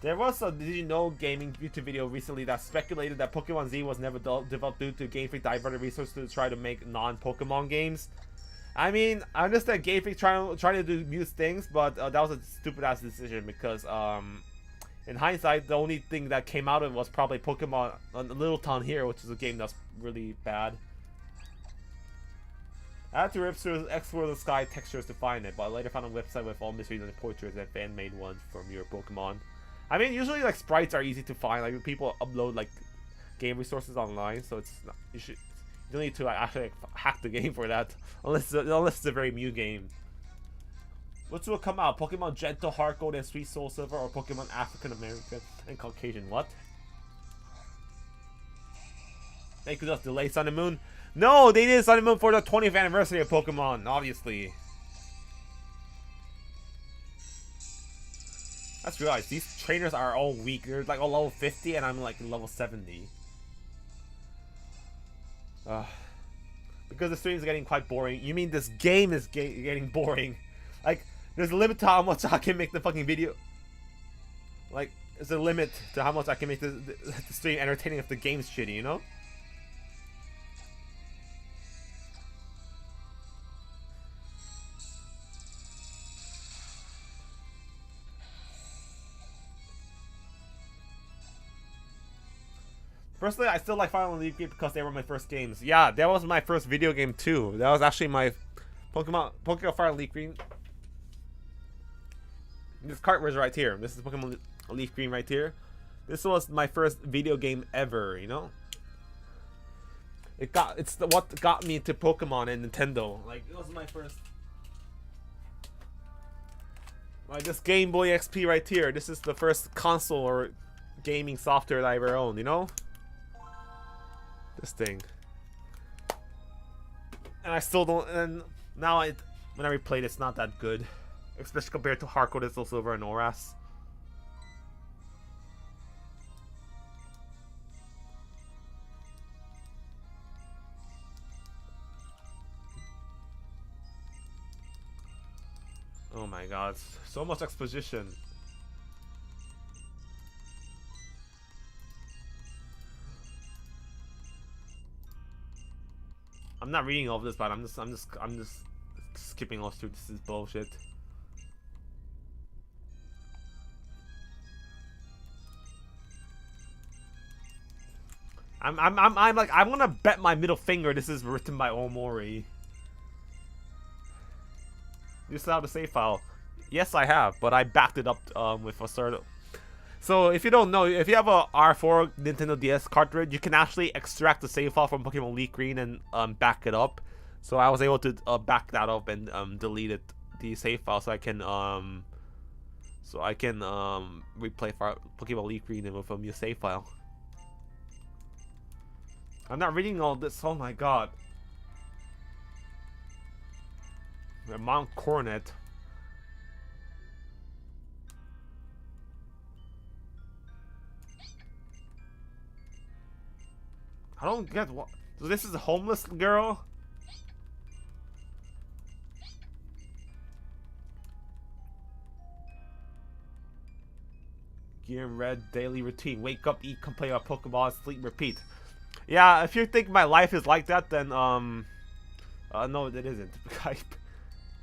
There was a Did You Know gaming YouTube video recently that speculated that Pokemon Z was never developed due to Game Freak diverted resources to try to make non-Pokemon games. I mean, I understand Game Freak trying to do new things, but that was a stupid ass decision because In hindsight, the only thing that came out of it was probably Pokemon Little Town Hero, which is a game that's really bad. I had to explore the sky textures to find it, but I later found a website with all mysteries and portraits and fan-made ones from your Pokemon. I mean, usually like sprites are easy to find. Like people upload like game resources online, so it's not, you don't need to like, actually like, hack the game for that, unless it's a very new game. Which will come out? Pokemon Gentle, Heart Gold, and Sweet Soul Silver, or Pokemon African American and Caucasian? What? They could just delay Sun and Moon. No, they did Sun and Moon for the 20th anniversary of Pokemon, obviously. I just realized these trainers are all weak. They're like all level 50 and I'm like level 70. Because the stream is getting quite boring. You mean this game is getting boring? Like, there's a limit to how much I can make the fucking video. Like, there's a limit to how much I can make the stream entertaining if the game's shitty, you know? Personally, I still like Fire and Leaf because they were my first games. Yeah, that was my first video game too. That was actually my Pokemon Fire and Leaf Green. This cartridge right here. This is Pokemon Leaf Green right here. This was my first video game ever, you know? What got me into Pokemon and Nintendo. Like, it was my first. Like this Game Boy XP right here. This is the first console or gaming software that I ever owned, you know? This thing. And I still don't, and now when I replay it, it's not that good. Especially compared to Heart Gold, Soul Silver, and Oras. Oh my god, so much exposition. I'm not reading all of this, but I'm just skipping all through. This is bullshit. I'm like, I'm gonna bet my middle finger this is written by Omori. You still have the save file? Yes, I have, but I backed it up with a sort of. So if you don't know, if you have a R4 Nintendo DS cartridge, you can actually extract the save file from Pokemon Leaf Green and back it up. So I was able to back that up and delete the save file, so I can replay Pokemon Leaf Green with a new save file. I'm not reading all this. Oh my god. Mount Coronet. I don't get what. So this is a homeless girl? Gear in red, daily routine. Wake up, eat, complain about Pokemon, sleep, repeat. Yeah, if you think my life is like that, then no, it isn't.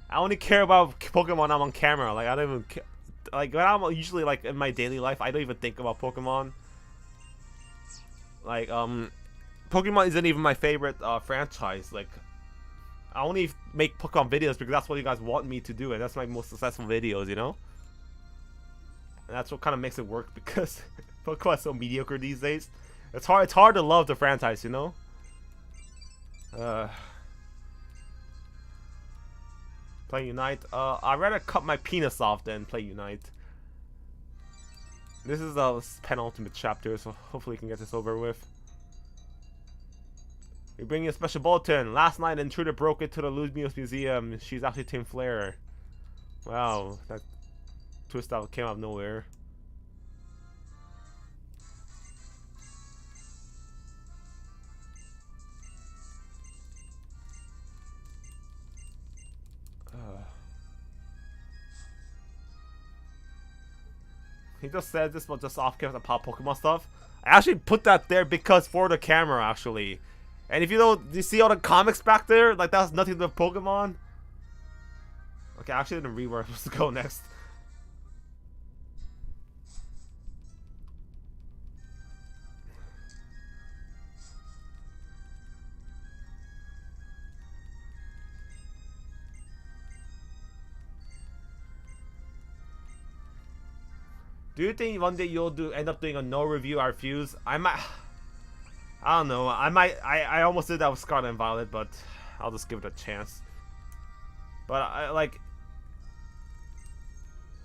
I only care about Pokemon when I'm on camera. Like, I don't even care. Like, when I'm usually like in my daily life, I don't even think about Pokemon. Like, Pokemon isn't even my favorite franchise. Like, I only make Pokemon videos because that's what you guys want me to do, and that's my most successful videos, you know? And that's what kind of makes it work, because Pokemon's so mediocre these days. It's hard to love the franchise, you know? Play Unite. I'd rather cut my penis off than play Unite. This is the penultimate chapter, so hopefully we can get this over with. We bring you a special bulletin. Last night, an intruder broke into the Luzmios Museum. She's actually Tim Flair. Wow, that twist out came out of nowhere. He just said this was just off camera pop Pokemon stuff. I actually put that there because for the camera, actually. And if you don't, do you see all the comics back there? Like, that has nothing to do with Pokemon. Okay, I actually didn't read where I'm supposed to go next. Do you think one day you'll end up doing a no review our views? I might. I don't know. I might. I almost did that with Scarlet and Violet, but I'll just give it a chance. But I like.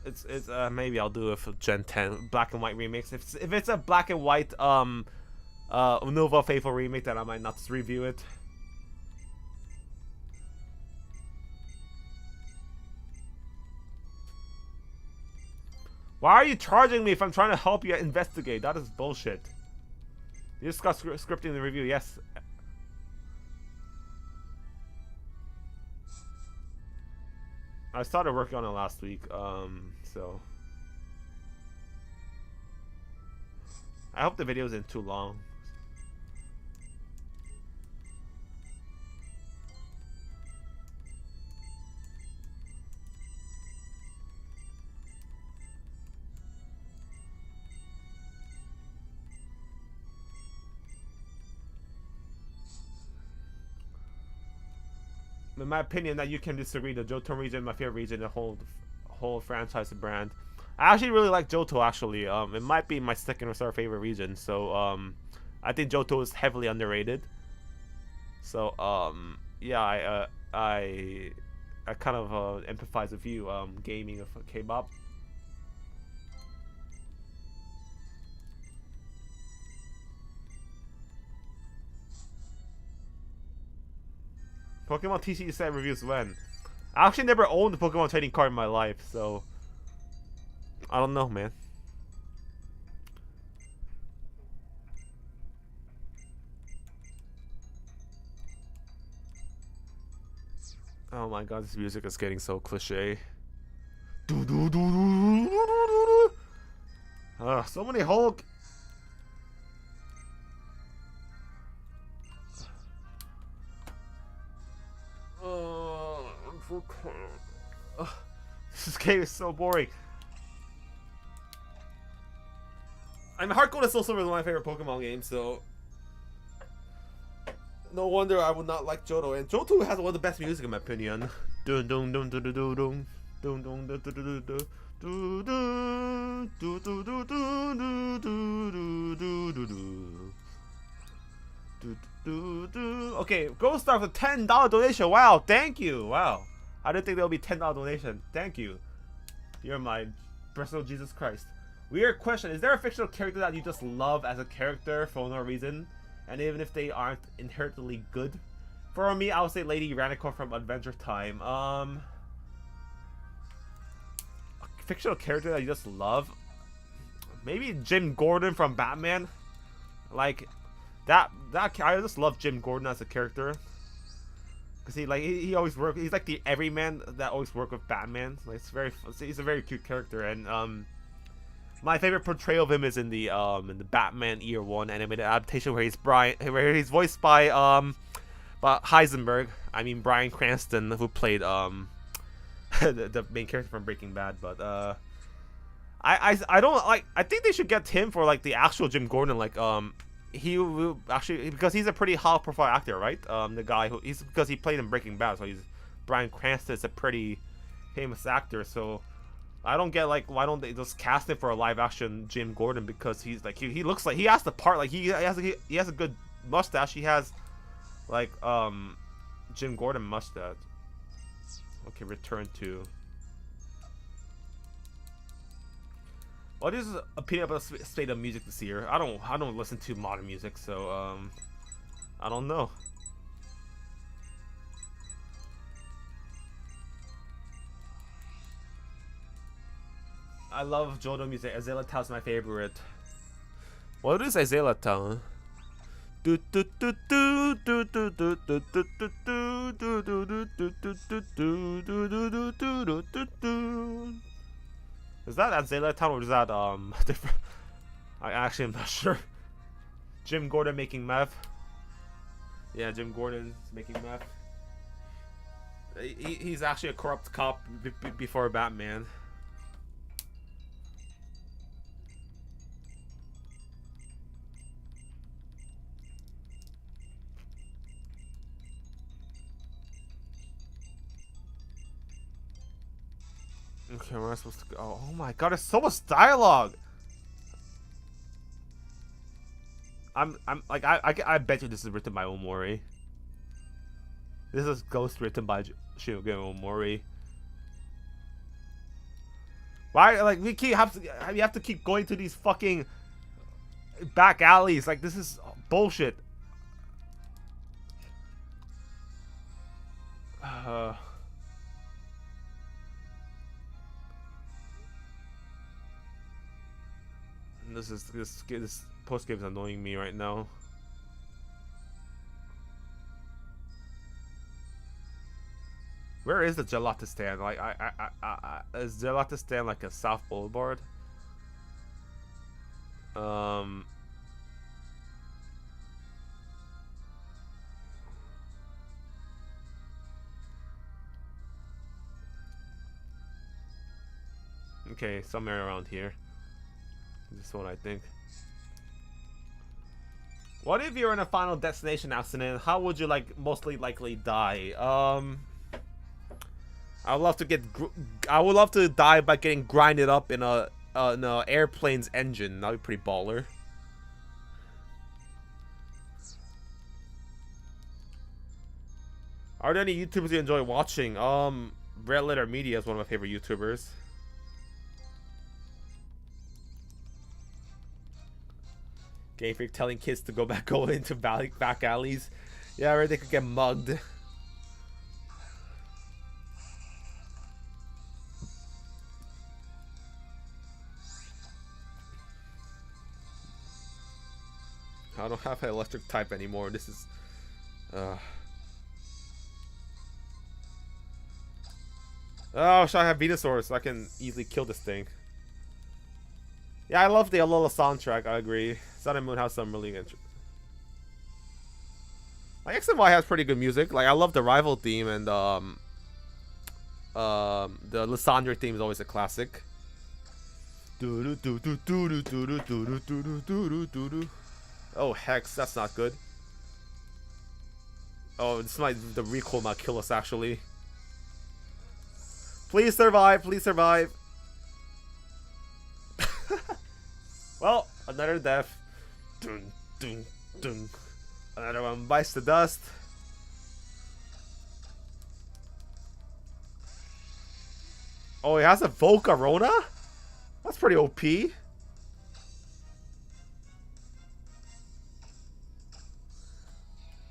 It's maybe I'll do it for Gen 10 black and white remix. If it's a black and white Nova Faithful remake, then I might not just review it. Why are you charging me if I'm trying to help you investigate? That is bullshit. You just got scripting the review, yes. I started working on it last week, so I hope the video isn't too long. In my opinion, that you can disagree, the Johto region is my favorite region, the whole franchise and brand. I actually really like Johto. Actually, it might be my second or third favorite region. So I think Johto is heavily underrated. So yeah, I kind of empathize with you, gaming of K-pop. Pokemon TCG set reviews when? I actually never owned a Pokemon trading card in my life, so I don't know, man. Oh my god, this music is getting so cliche. So many Hulk. This game is so boring. I mean, Heart Gold and Soul Silver is one of my favorite Pokemon games, so no wonder I would not like Johto. And Johto has one of the best music in my opinion. Dun dun dun dun dun dun dun dun dun dun dun dun. Okay, go start with a $10 donation. Wow, thank you. Wow, I didn't think there would be $10 donation. Thank you. You're my personal Jesus Christ. Weird question: is there a fictional character that you just love as a character for no reason, and even if they aren't inherently good? For me, I would say Lady Ranicore from Adventure Time. A fictional character that you just love? Maybe Jim Gordon from Batman. Like that I just love Jim Gordon as a character. Cause he always works. He's like the everyman that always work with Batman. Like he's a very cute character, and my favorite portrayal of him is in the Batman Year One animated adaptation where he's voiced by Heisenberg. I mean Bryan Cranston, who played the main character from Breaking Bad. But I don't like. I think they should get him for like the actual Jim Gordon. Like he will actually, because he's a pretty high profile actor, right? The guy because he played in Breaking Bad, so Bryan Cranston is a pretty famous actor. So I don't get like why don't they just cast him for a live action Jim Gordon, because he's like he looks like he has the part, like he has a good mustache. He has like Jim Gordon mustache. Okay, return to. What is your opinion about the state of music this year? I don't listen to modern music, so I don't know. I love Johto music. Azalea Town's my favorite. What is Azalea Town? Is that Azalea Town or is that different? I actually am not sure. Jim Gordon making meth. Yeah, Jim Gordon's making meth. He's actually a corrupt cop before Batman. Okay, where am I supposed to go? Oh my god, there's so much dialogue. I'm like I bet you this is written by Omori. This is Ghost written by Shingo Omori. Why like we have to keep going to these fucking back alleys? Like this is bullshit. This post game is annoying me right now. Where is the gelato stand? Like is gelato stand like a South Boulevard? Okay, somewhere around here. This is what I think. What if you're in a Final Destination accident? How would you like mostly likely die? I would love to die by getting grinded up in a airplane's engine. That'd be pretty baller. Are there any YouTubers you enjoy watching? Red Letter Media is one of my favorite YouTubers. Game Freak telling kids to go into back alleys. Yeah, right, they could get mugged. I don't have an electric type anymore. This is oh, should I have Venusaur so I can easily kill this thing? Yeah, I love the Alola soundtrack, I agree. Sun and Moon has some really good. Like X and Y has pretty good music. Like I love the rival theme, and the Lysandre theme is always a classic. Oh Hex, that's not good. Oh, this might the recoil might kill us actually. Please survive, please survive. Well, another death. Dun, dun, dun. Another one bites the dust. Oh, he has a Volcarona? That's pretty OP.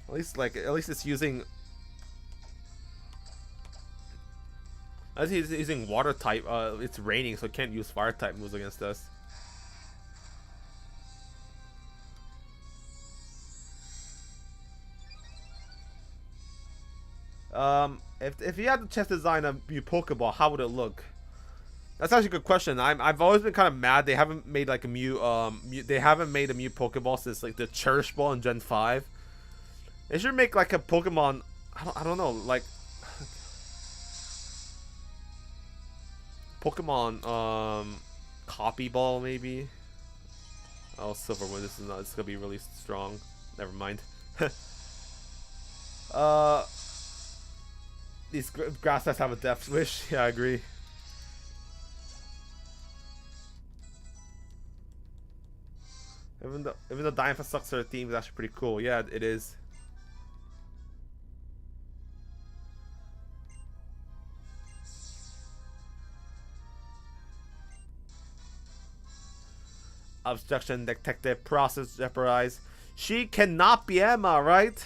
At least it's using. At least it's using water type. It's raining, so it can't use fire type moves against us. If you had the chance to design a new Pokeball, how would it look? That's actually a good question. I've always been kind of mad they haven't made like a they haven't made a Mew Pokeball since like the Cherish Ball in Gen 5. They should make like a Pokemon. I don't know, like Pokemon Copy Ball maybe. Oh, Silverwood. This is not. It's gonna be really strong. Never mind. These grass types have a death wish. Yeah, I agree. Even though Dianfa sucks, their theme is actually pretty cool. Yeah, it is. Obstruction detected, process jeopardized. She cannot be Emma, right?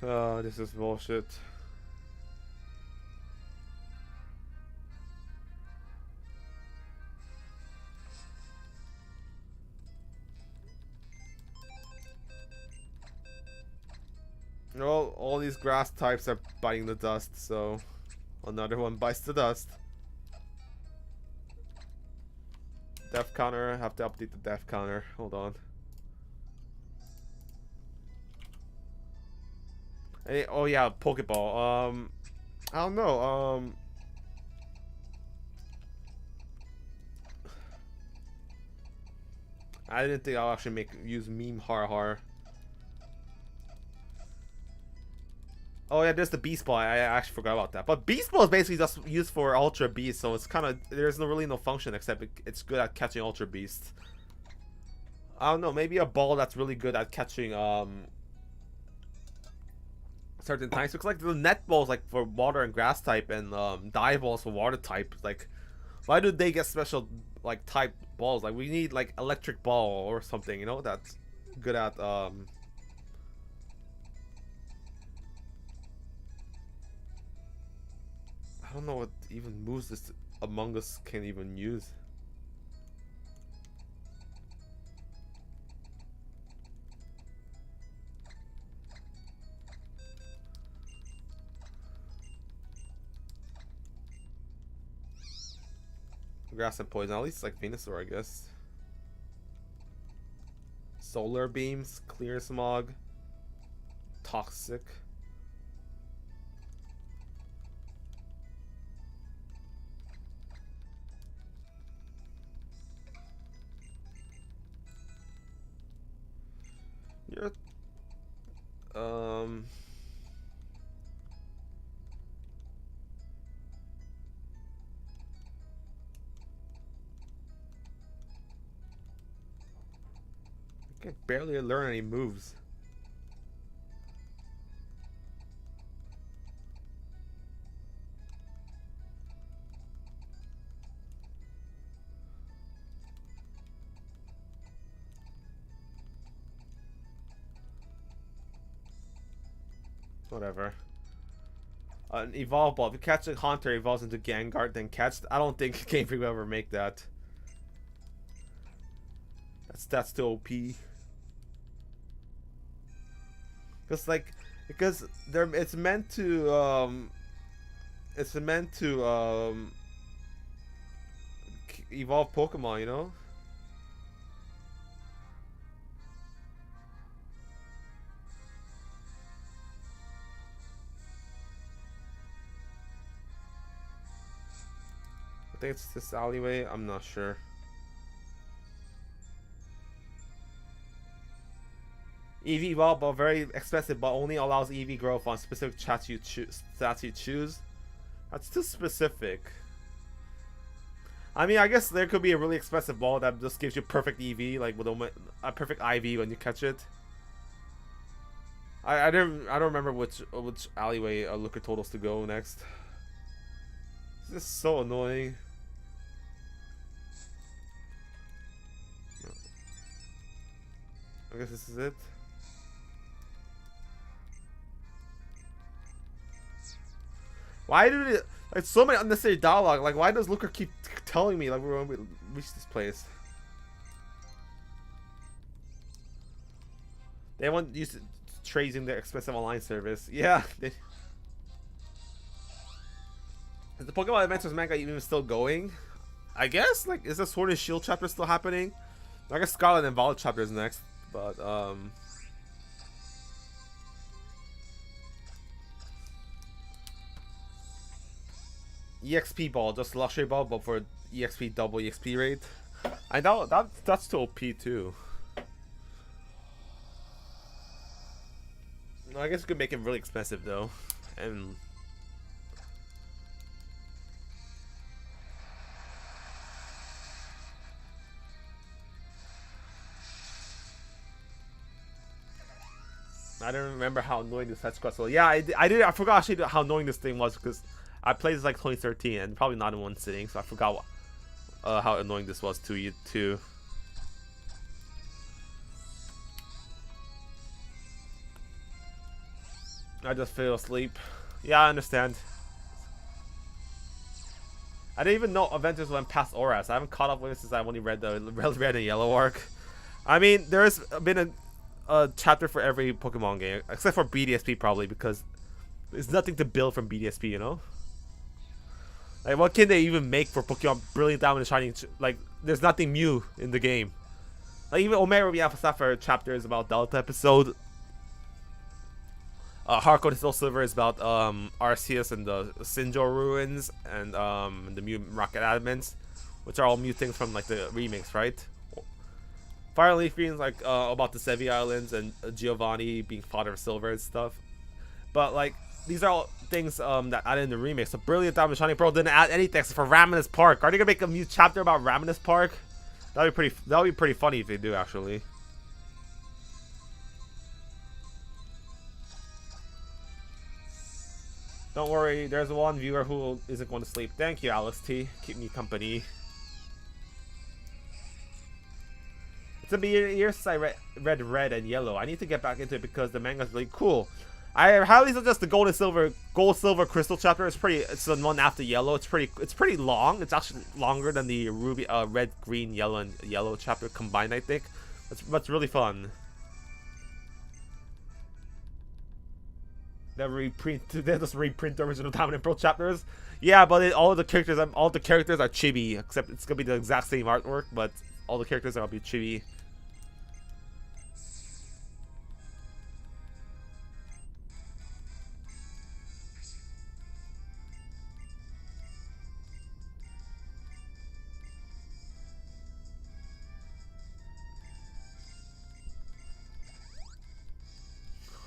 Oh, this is bullshit. Well, all these grass types are biting the dust, so another one bites the dust. Death counter, I have to update the death counter. Hold on. Hey, oh yeah, Pokeball. I don't know. I didn't think I'll actually use meme har. Oh yeah, there's the beast ball. I actually forgot about that. But beast ball is basically just used for ultra beast, so it's kind of there's really no function except it's good at catching ultra beasts. I don't know, maybe a ball that's really good at catching certain types. Looks like the net balls like for water and grass type, and dive balls for water type. Like, why do they get special like type balls? Like we need like electric ball or something, you know, that's good at I don't know what even moves this Among Us can even use. Grass and poison, at least like Venusaur, I guess. Solar beams, clear smog, toxic. You're I can barely learn any moves. Whatever. An evolve ball. If you catch a Haunter, evolves into Gengar, then catch. I don't think Game Freak will ever make that. That's still OP. Because it's meant to evolve Pokemon, you know. I think it's this alleyway. I'm not sure. EV evolve, but very expensive, but only allows EV growth on specific stats you choose. That's too specific. I mean, I guess there could be a really expensive ball that just gives you perfect EV, like with a perfect IV when you catch it. I don't remember which alleyway Looker told us to go next. This is so annoying. I guess this is it. Why do they, like, so many unnecessary dialogue? Like, why does Looker keep telling me like we're going to reach this place? They want use tracing their expensive online service. Yeah. Is the Pokemon Adventures manga even still going? I guess. Like, is the Sword and Shield chapter still happening? I guess Scarlet and Violet chapter is next, but EXP ball, just luxury ball, but for EXP double EXP rate. I know that's still OP too. I guess we could make it really expensive though, and I don't remember how annoying this fetch quest was. Yeah, I did. I forgot actually how annoying this thing was because I played this like 2013 and probably not in one sitting, so I forgot how annoying this was to you too. I just fell asleep. Yeah, I understand. I didn't even know Avengers went past Auras. I haven't caught up with it since I only read the red and yellow arc. I mean, there's been a chapter for every Pokemon game, except for BDSP probably, because there's nothing to build from BDSP, you know? Like, what can they even make for Pokemon Brilliant Diamond and Shining? Like, there's nothing new in the game. Like, even Omega Ruby Alpha Sapphire chapter is about Delta episode. Heart Gold Soul Silver is about Arceus and the Sinjoh ruins and the Mew Rocket Adamants, which are all new things from like the remix, right? Fire Leaf Green's like about the Sevi Islands and Giovanni being father of Silver and stuff. But like these are all things that added in the remake. So Brilliant Diamond Shining Pearl didn't add anything except for Raminus Park. Are they gonna make a new chapter about Raminus Park? That'd be pretty funny if they do actually. Don't worry, there's one viewer who isn't going to sleep. Thank you, Alex T. Keep me company. It's been years since I read Red and Yellow. I need to get back into it because the manga's really cool. I highly suggest the gold, silver, crystal chapter. It's the one after Yellow. It's pretty long. It's actually longer than the ruby, red, green, yellow, and yellow chapter combined. I think. That's really fun. They just reprint the original Diamond and Pearl chapters. Yeah, but all the characters are chibi, except it's gonna be the exact same artwork, but all the characters are gonna be chibi.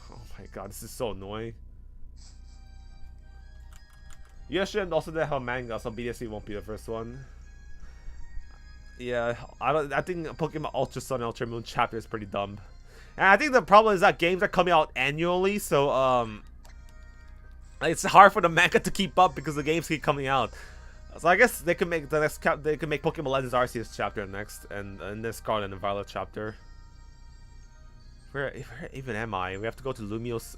Oh my god, this is so annoying. Yoshi and also they have manga, so BDSC won't be the first one. Yeah, I think Pokemon Ultra Sun and Ultra Moon chapter is pretty dumb. And I think the problem is that games are coming out annually, so it's hard for the manga to keep up because the games keep coming out. So I guess they could make Pokemon Legends Arceus chapter next, and this Scarlet and Violet chapter. Where even am I? We have to go to Lumio's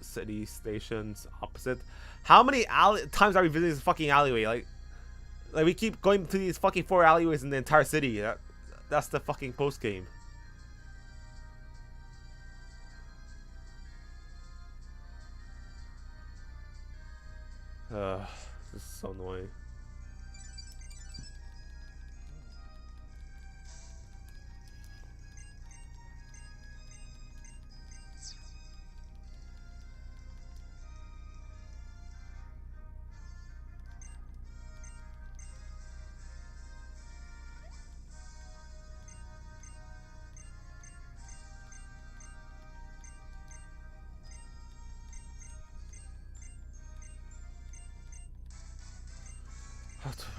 city stations opposite. How many times are we visiting this fucking alleyway? Like we keep going to these fucking 4 alleyways in the entire city. That's the fucking post game. This is so annoying.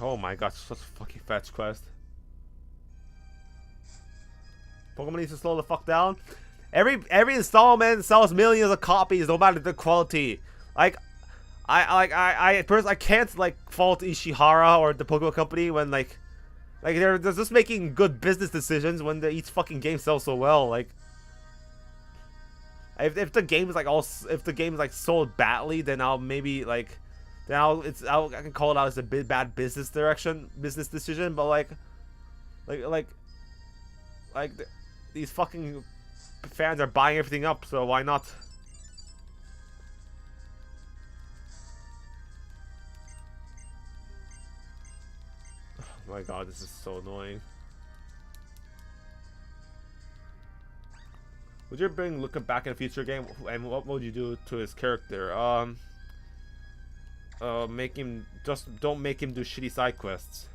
Oh my gosh, such a fucking fetch quest. Pokemon needs to slow the fuck down. Every installment sells millions of copies, no matter the quality. Like, I personally can't like fault Ishihara or the Pokemon Company when like they're just making good business decisions when each fucking game sells so well. Like, if the game is like sold badly, then I'll maybe like. Now I can call it out as a bad business decision, but like these fucking fans are buying everything up, so why not? Oh my god, this is so annoying. Would you bring Luca back in a future game, and what would you do to his character? Don't make him do shitty side quests.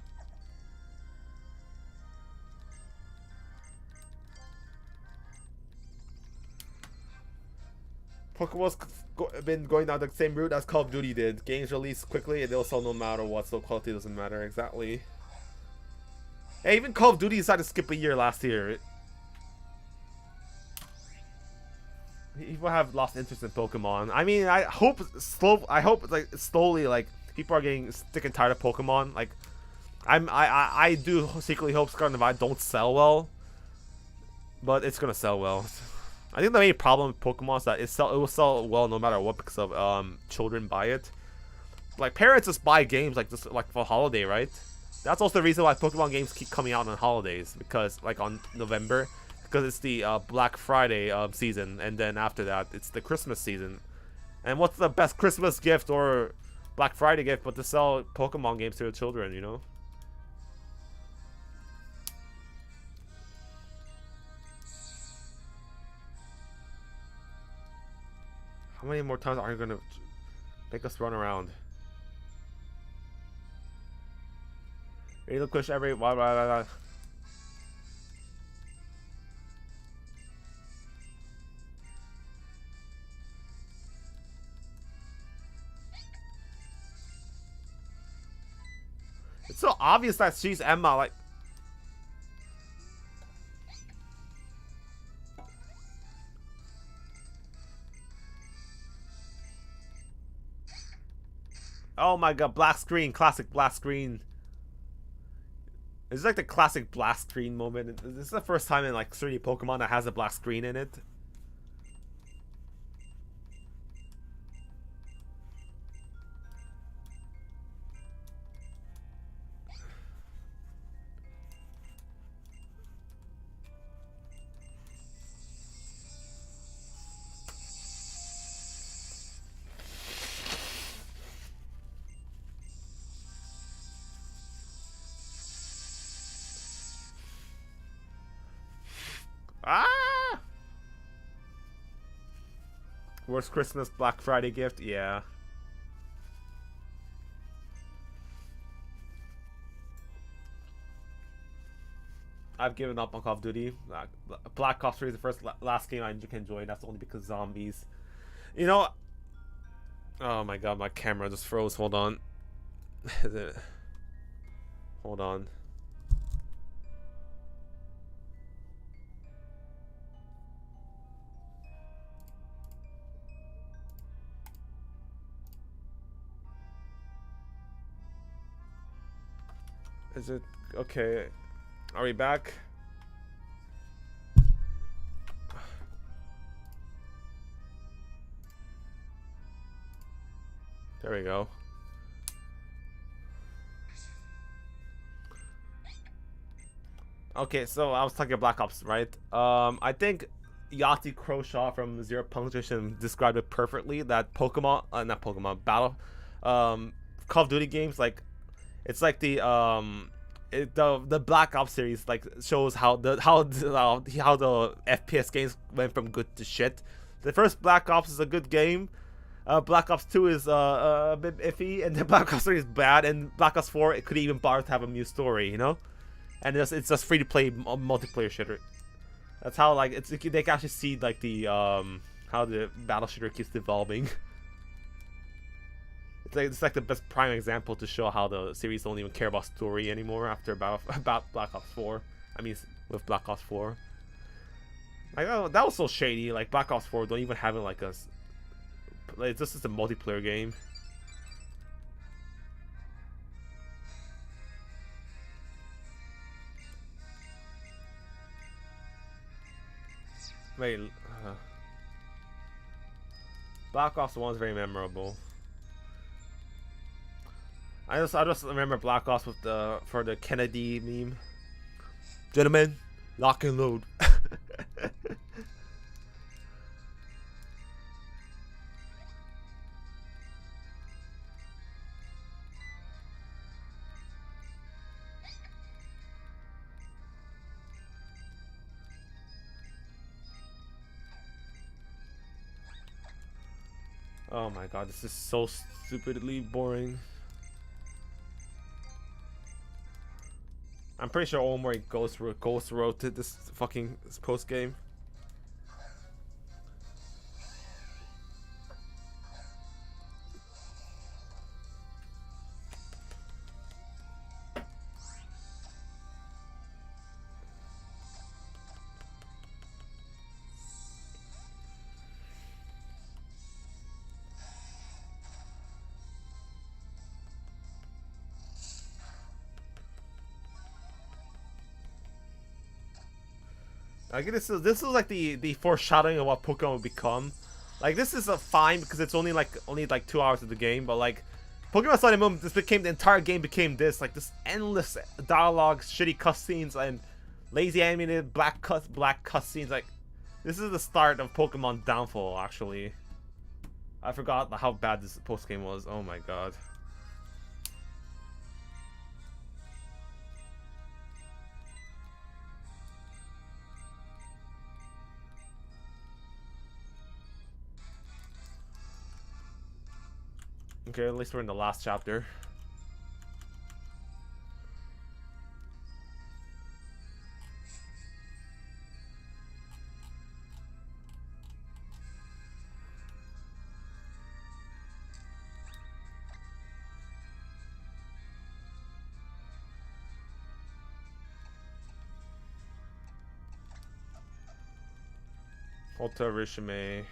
Pokemon's been going down the same route as Call of Duty did. Games release quickly and they'll sell no matter what, so quality doesn't matter. Exactly. Hey, even Call of Duty decided to skip a year last year. People have lost interest in Pokemon. I mean, I hope like slowly, like people are getting sick and tired of Pokemon. Like, I do secretly hope Scarlet and Violet don't sell well, but it's gonna sell well. I think the main problem with Pokemon is that it will sell well no matter what because of children buy it. Like parents just buy games like just like for holiday, right? That's also the reason why Pokemon games keep coming out on holidays, because like on November. Because it's the Black Friday season, and then after that, it's the Christmas season. And what's the best Christmas gift or Black Friday gift but to sell Pokemon games to the children, you know? How many more times are you gonna make us run around? Relook push every. It's so obvious that she's Emma. Like, oh my god, black screen, classic black screen. This is like the classic black screen moment. This is the first time in like 3D Pokemon that has a black screen in it. Ah! Worst Christmas Black Friday gift? Yeah. I've given up on Call of Duty. Black Ops 3 is the last game I can enjoy. That's only because zombies. You know. Oh my god, my camera just froze. Hold on. Hold on. Is it okay? Are we back? There we go. Okay, so I was talking Black Ops, right? I think Yahtzee Croshaw from Zero Punctuation described it perfectly. That Pokemon, not Pokemon, Call of Duty games, like it's like the Black Ops series like shows how the FPS games went from good to shit. The first Black Ops is a good game. Black Ops 2 is a bit iffy, and then Black Ops 3 is bad, and Black Ops 4 it could even bother to have a new story, you know. And it's just free to play multiplayer shitter. That's how like they can actually see like the how the battle shooter keeps evolving. It's like the best prime example to show how the series don't even care about story anymore after about Black Ops 4. I mean, with Black Ops 4. Like, oh, that was so shady. Like Black Ops 4 don't even have it like it's just a multiplayer game. Wait, Black Ops 1 is very memorable. I just remember Black Ops with for the Kennedy meme. Gentlemen, lock and load. Oh my god, this is so stupidly boring. I'm pretty sure Omori Ghost wrote this fucking post game. I guess this is like the foreshadowing of what Pokemon will become. Like this is a fine because it's only like 2 hours of the game, but like Pokemon Sun and Moon, the entire game became this endless dialogue, shitty cutscenes, and lazy animated black cutscenes. Like this is the start of Pokemon downfall. Actually, I forgot how bad this post game was. Oh my god. Okay, at least we're in the last chapter. Ultra Rishime.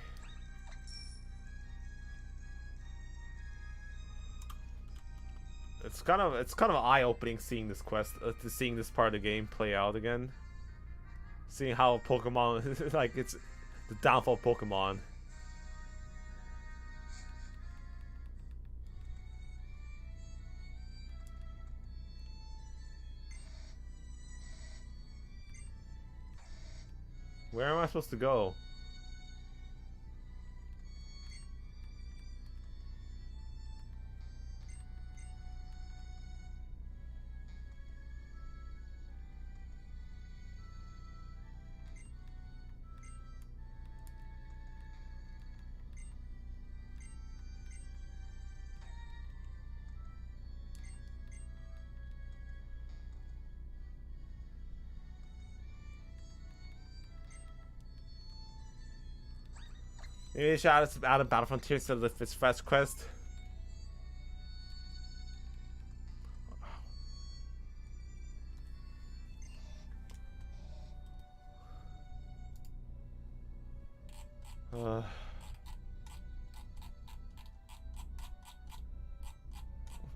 It's kind of eye-opening seeing this quest, seeing this part of the game play out again. Seeing how Pokemon, like, it's the downfall of Pokemon. Where am I supposed to go? Maybe they should add a Battle Frontier instead of its fast quest. Okay,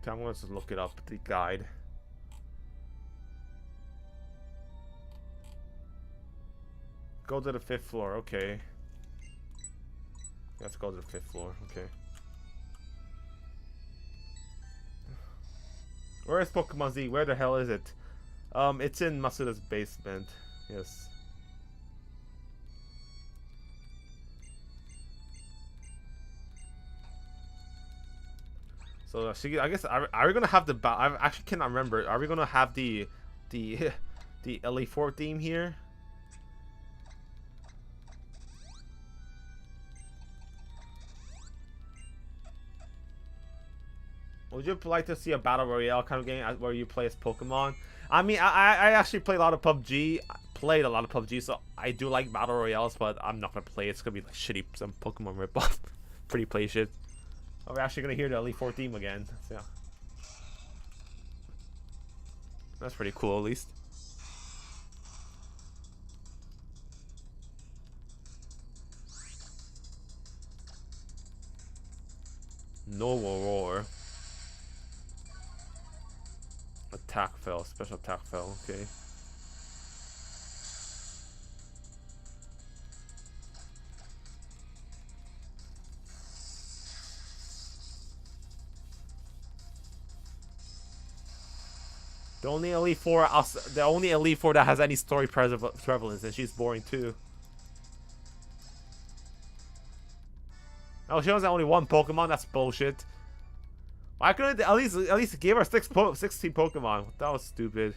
I'm gonna just look it up, the guide. Go to the 5th floor, okay. Let's go to the 5th floor, okay. Where is Pokemon Z? Where the hell is it? It's in Masuda's basement. Yes. So I guess are we gonna have the I actually cannot remember. Are we gonna have the the LE4 theme here? Would you like to see a battle royale kind of game where you play as Pokemon? I mean, I actually play a lot of PUBG. Played a lot of PUBG, so I do like battle royales, but I'm not gonna play it. It's gonna be like shitty, some Pokemon ripoff, pretty play shit. Oh, we're actually gonna hear the LE4 theme again. So, yeah, that's pretty cool, at least. Noble Roar. Attack fell, special attack fell, okay. The only Elite Four that has any story prevalence, and she's boring too. Oh, she has only one Pokemon. That's bullshit. Why couldn't they at least give her 16 Pokemon? That was stupid.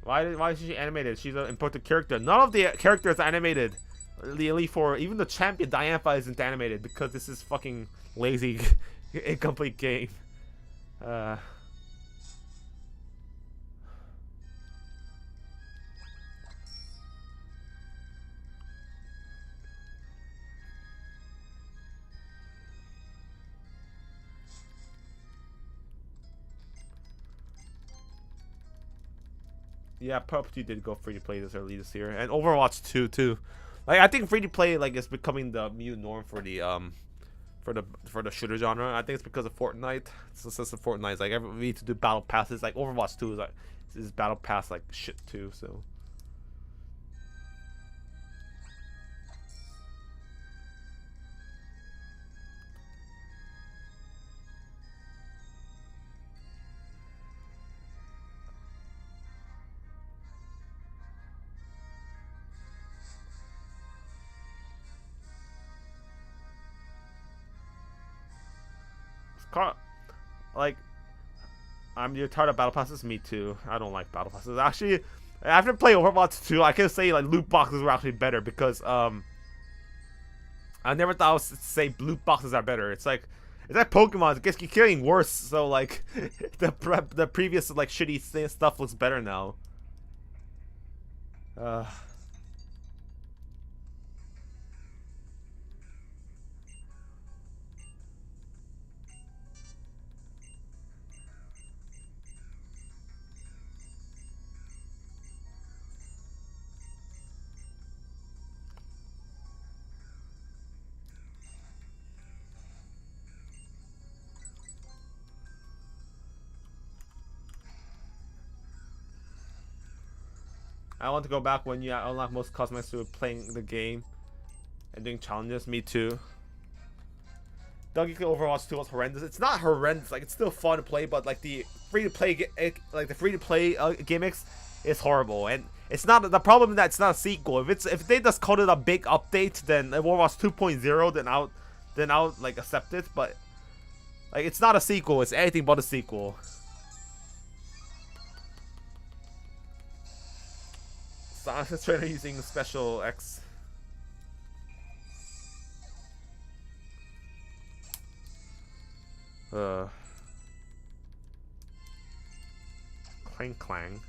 Why is she animated? She's an important character. None of the characters are animated. The Elite Four, even the champion Diantha isn't animated because this is fucking lazy, incomplete game. Yeah, PUBG did go free to play this early this year, and Overwatch 2 too. Like, I think free to play like is becoming the new norm for the for the shooter genre. I think it's because of Fortnite. It's just Fortnite's like we need to do battle passes. Like Overwatch 2 is like is battle pass like shit too. So. Like, you're tired of battle passes? Me too. I don't like battle passes. Actually, after playing Overwatch 2, I can say like loot boxes were actually better because I never thought I would say loot boxes are better. It's like It's like Pokemon. It keeps getting worse. So like, the previous like shitty stuff looks better now. Uh. I want to go back when you unlock most cosmetics through playing the game and doing challenges. Me too. Donkey Kong Overwatch 2 was horrendous. It's not horrendous. Like, it's still fun to play, but like the free-to-play gimmicks is horrible. And it's not the problem that it's not a sequel. If they just called it a big update, then Overwatch 2.0, then I'll like accept it. But like, it's not a sequel. It's anything but a sequel. Sonic's trainer using special X. Clang clang.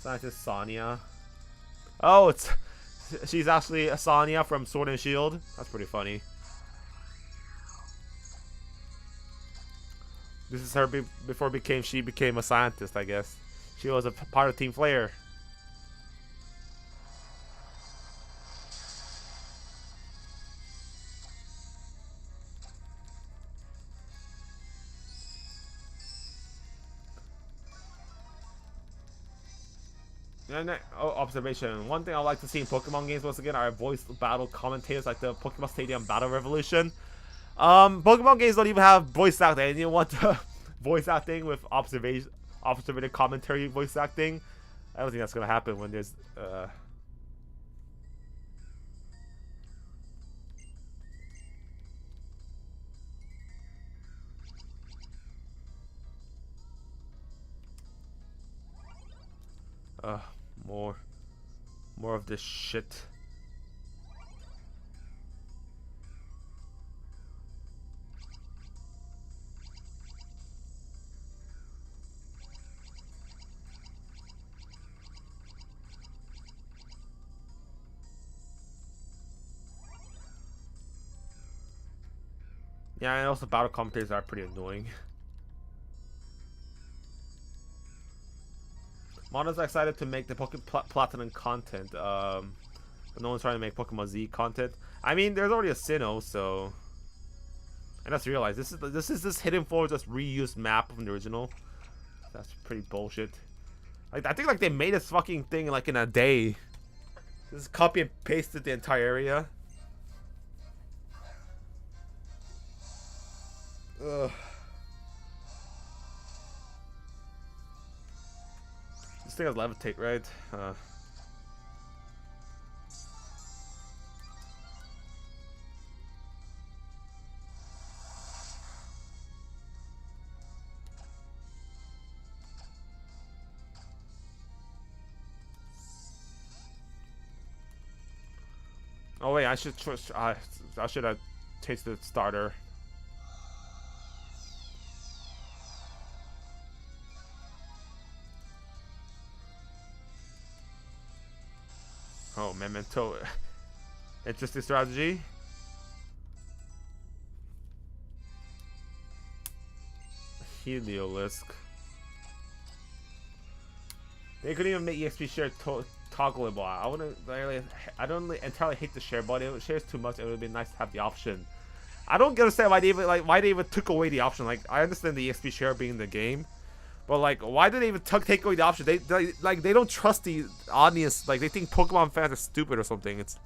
Scientist Sonya. Oh, she's actually a Sonya from Sword and Shield. That's pretty funny. This is her before she became a scientist, I guess. She was a part of Team Flare. Observation. One thing I like to see in Pokemon games once again are voice battle commentators like the Pokemon Stadium Battle Revolution. Pokemon games don't even have voice acting. And you want the voice acting with observative commentary voice acting? I don't think that's gonna happen when there's more of this shit. Yeah, and also battle commentators are pretty annoying. Mono's excited to make the Pokemon Platinum content, but no one's trying to make Pokemon Z content. I mean, there's already a Sinnoh, so. And I just realized this is this hidden floor just reused map from the original. That's pretty bullshit. Like, I think like they made this fucking thing like in a day. Just copy and pasted the entire area. Ugh. This thing has levitate, right? Oh wait, I should trust. I should have tasted starter. Oh, Memento. Interesting strategy. Heliolisk. They couldn't even make EXP share toggleable. I don't entirely hate the share, but it shares too much. It would be nice to have the option. I don't understand why they even took away the option. Like, I understand the EXP share being in the game, but like, why did they even take away the option? They don't trust the audience. Like, they think Pokemon fans are stupid or something. It's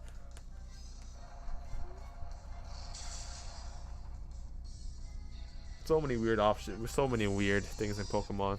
so many weird options. So many weird things in Pokemon.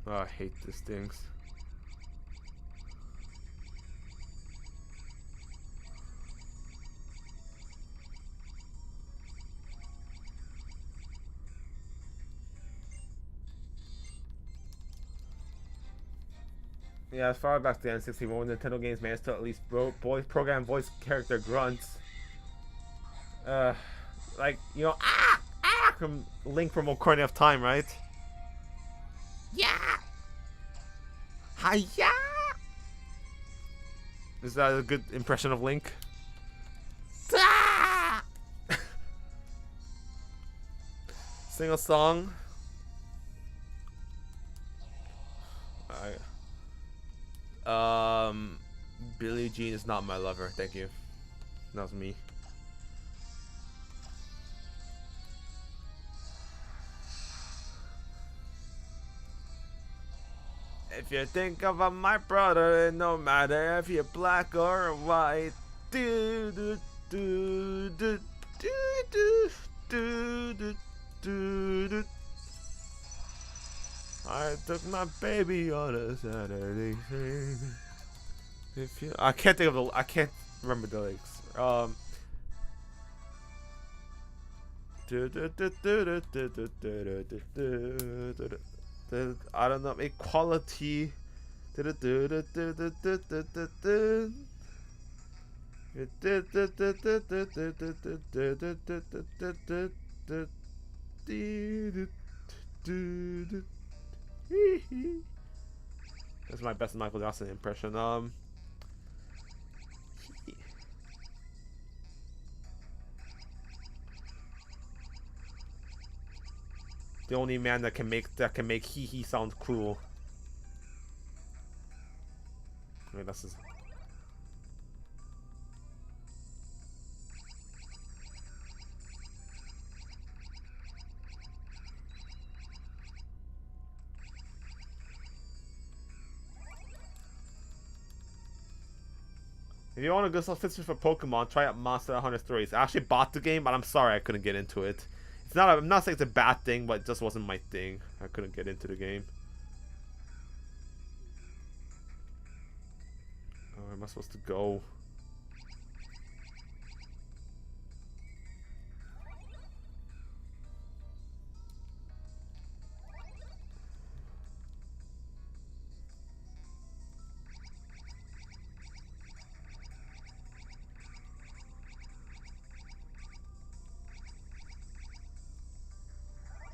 Oh, I hate these things. Yeah, as far back to the N64, when Nintendo games managed to at least program voice character grunts. Like, you know, from Link from Ocarina of Time, right? Yeah! Hiya! Is that a good impression of Link? Sing a song. Billie Jean is not my lover. Thank you. That was me. If you think about my brother, no matter if you're black or white, do do do do do do do do do do. I took my baby on a Saturday thing. If you, I can't remember the lyrics. I don't know, equality. That's my best Michael Jackson impression. The only man that can make hee hee sound cruel. I mean, that's his. If you want to go sell fixtures for Pokemon, try out Monster Hunter Stories. I actually bought the game, but I'm sorry I couldn't get into it. It's not. I'm not saying it's a bad thing, but it just wasn't my thing. I couldn't get into the game. Oh, where am I supposed to go?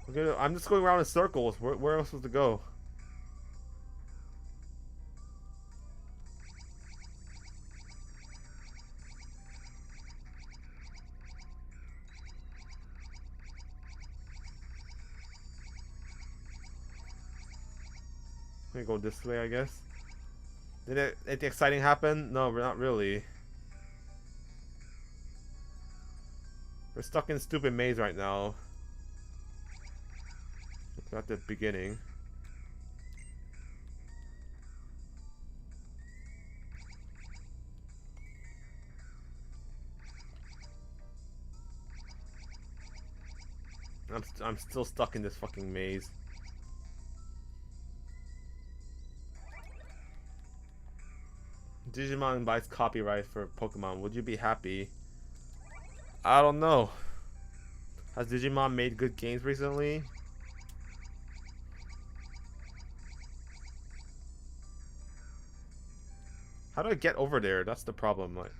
Okay, I'm just going around in circles. Where am I supposed to go? I'm gonna go this way, I guess. Did anything exciting happen? No, not really. We're stuck in a stupid maze right now. At the beginning. I'm still stuck in this fucking maze. Digimon buys copyright for Pokemon. Would you be happy? I don't know. Has Digimon made good games recently? How do I get over there? That's the problem. Like,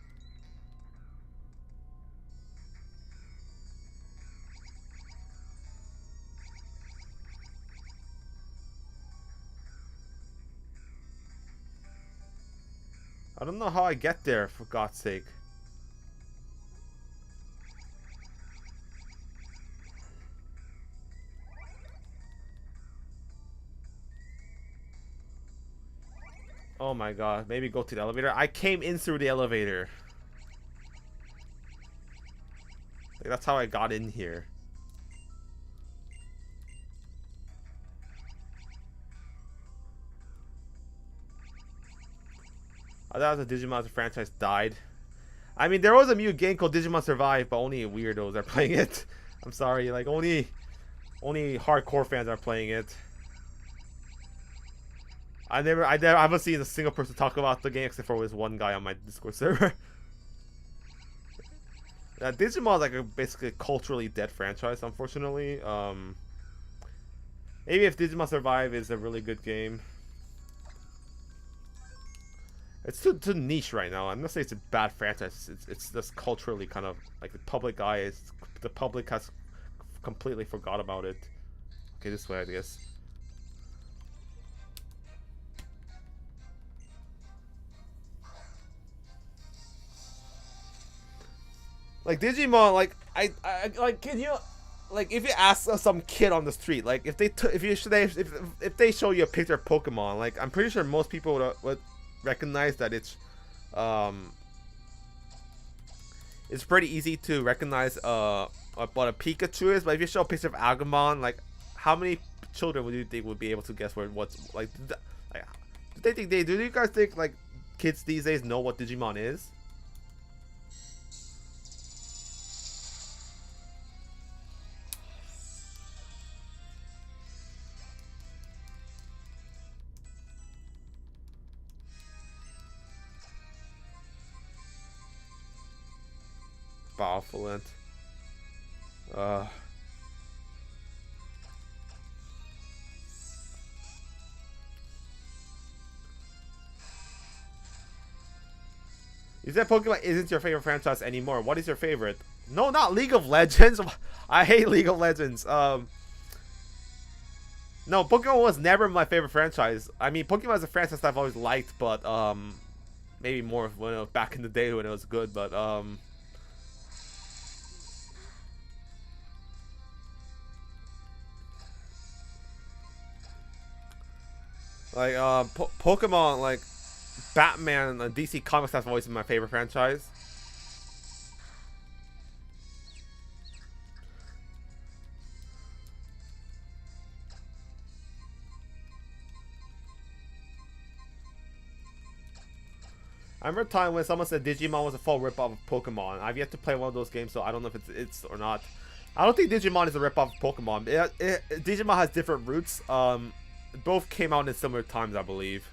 I don't know how I get there, for God's sake. Oh my god, maybe go to the elevator. I came in through the elevator. Like, that's how I got in here. I thought the Digimon franchise died. I mean, there was a new game called Digimon Survive, but only weirdos are playing it. I'm sorry, like only hardcore fans are playing it. I haven't seen a single person talk about the game except for this one guy on my Discord server. Digimon is like basically a culturally dead franchise, unfortunately. Maybe if Digimon Survive is a really good game. It's too niche right now. I'm not saying it's a bad franchise. It's just culturally kind of like the public has completely forgot about it. Okay, this way I guess. Like Digimon, like I like, can you, like, if you ask some kid on the street, like if they show you a picture of Pokemon, like I'm pretty sure most people would recognize that it's pretty easy to recognize what a Pikachu is. But if you show a picture of Agumon, like how many children would you think would be able to guess what's like? Do you guys think like kids these days know what Digimon is? Bafflant. You said Pokemon isn't your favorite franchise anymore. What is your favorite? No, not League of Legends. I hate League of Legends. No, Pokemon was never my favorite franchise. I mean, Pokemon is a franchise I've always liked, but maybe more when it was back in the day when it was good, but like Pokemon, like Batman and DC Comics have always been my favorite franchise. I remember a time when someone said Digimon was a full ripoff of Pokemon. I've yet to play one of those games, so I don't know if it's or not. I don't think Digimon is a ripoff of Pokemon. Digimon has different roots. Both came out in similar times, I believe.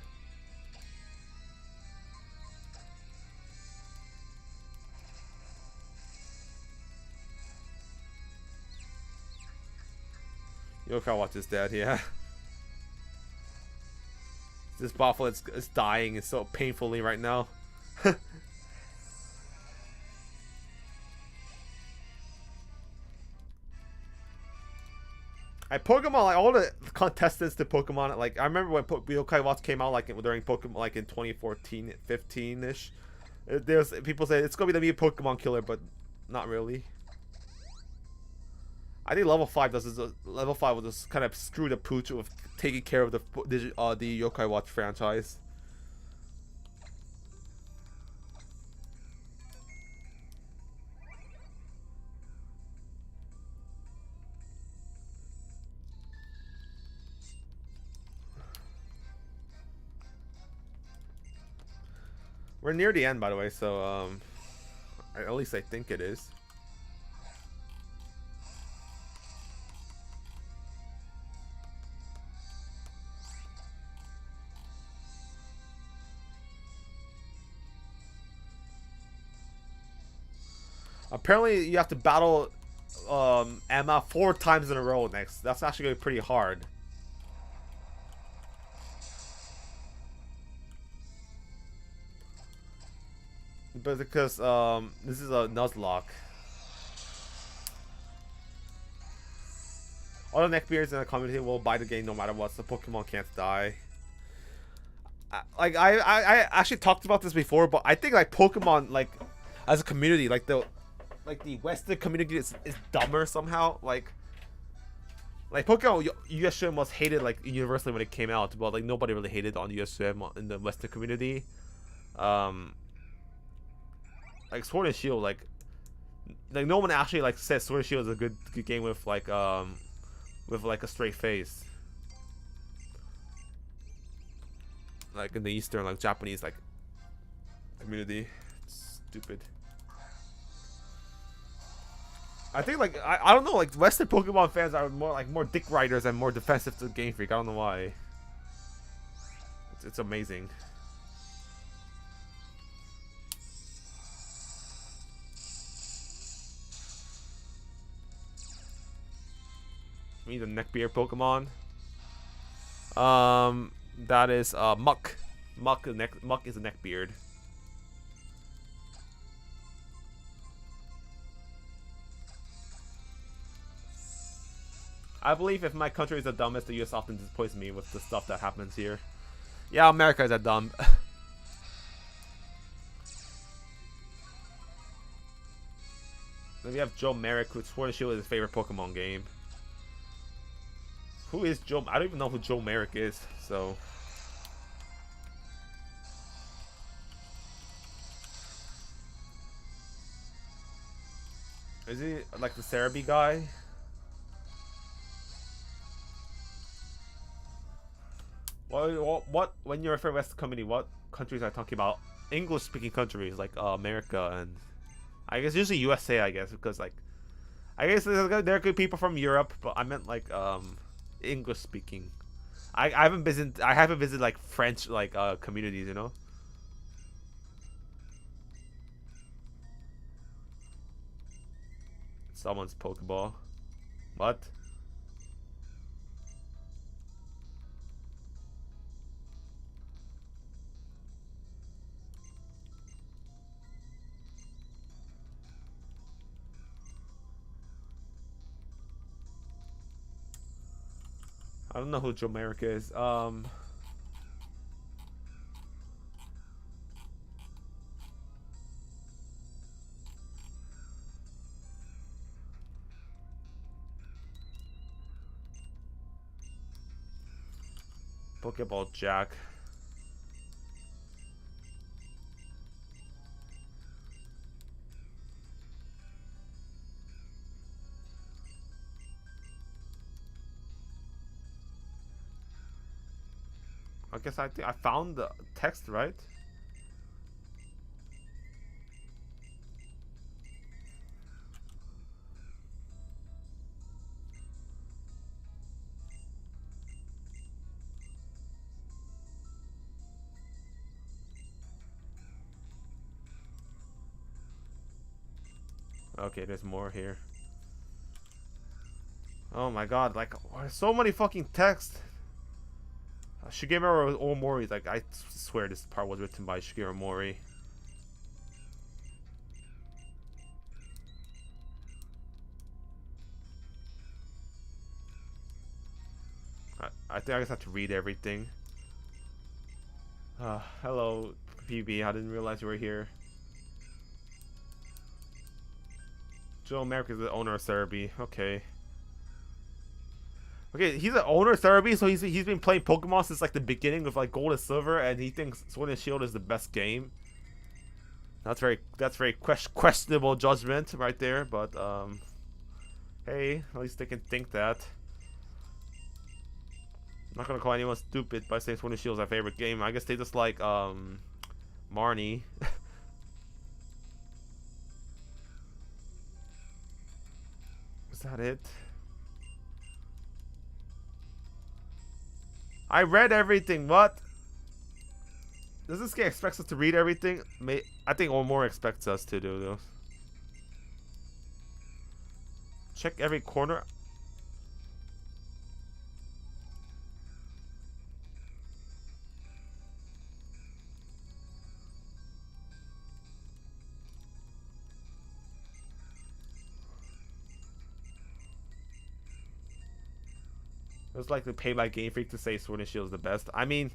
Yokai Watch is dead, yeah. This Buffalo is dying so painfully right now. Pokemon, like all the contestants to Pokemon, like I remember when Yokai Watch came out, like during Pokemon, like in 2014, 15-ish. There's people say it's gonna be the new Pokemon killer, but not really. I think level 5 level 5 will just kind of screw the pooch with taking care of the Yokai Watch franchise. We're near the end, by the way, so at least I think it is. Apparently, you have to battle Emma 4 times in a row next. That's actually going to be pretty hard. But because this is a Nuzlocke. All the neckbeards in the community will buy the game no matter what, so Pokemon can't die. I actually talked about this before, but I think like Pokemon, like as a community, like the Western community is dumber somehow. Like Pokemon USM was hated like universally when it came out, but like nobody really hated on USM in the Western community. Like Sword and Shield, like no one actually like says Sword and Shield is a good game with like a straight face. Like in the Eastern, like Japanese like community. It's stupid. I think like I don't know, like Western Pokemon fans are more dick riders and more defensive to Game Freak. I don't know why. It's amazing. Me the neckbeard Pokemon. That is Muck. Muck is a neckbeard. I believe if my country is the dumbest, the US often disappoints me with the stuff that happens here. Yeah, America is that dumb. Then we have Joe Merrick, who's Sword and Shield is his favorite Pokemon game. Who is Joe? I don't even know who Joe Merrick is, so. Is he like the Cerebi guy? What? When you refer to West community, what countries are you talking about? English-speaking countries like America and I guess usually USA. I guess because like I guess there are good people from Europe, but I meant like English-speaking. I haven't visited like French like communities, you know. Someone's Pokeball. What? I don't know who Joe Merrick is. Pokeball Jack. I guess I think I found the text, right? Okay, there's more here. Oh my god, like so many fucking text. Shigeru Omori, like I swear this part was written by Shigeru Omori. I think I just have to read everything. Hello, PB. I didn't realize you were here. Joe Merrick is the owner of Cerebi. Okay. Okay, he's the owner of Cerebi, so he's been playing Pokemon since like the beginning of like Gold and Silver, and he thinks Sword and Shield is the best game. That's very questionable judgment right there, but hey, at least they can think that. I'm not gonna call anyone stupid by saying Sword and Shield is my favorite game. I guess they just like Marnie. Is that it? I read everything. What? Does this game expect us to read everything? I think Omori expects us to do those. Check every corner. It was like to pay by Game Freak to say Sword and Shield is the best. I mean,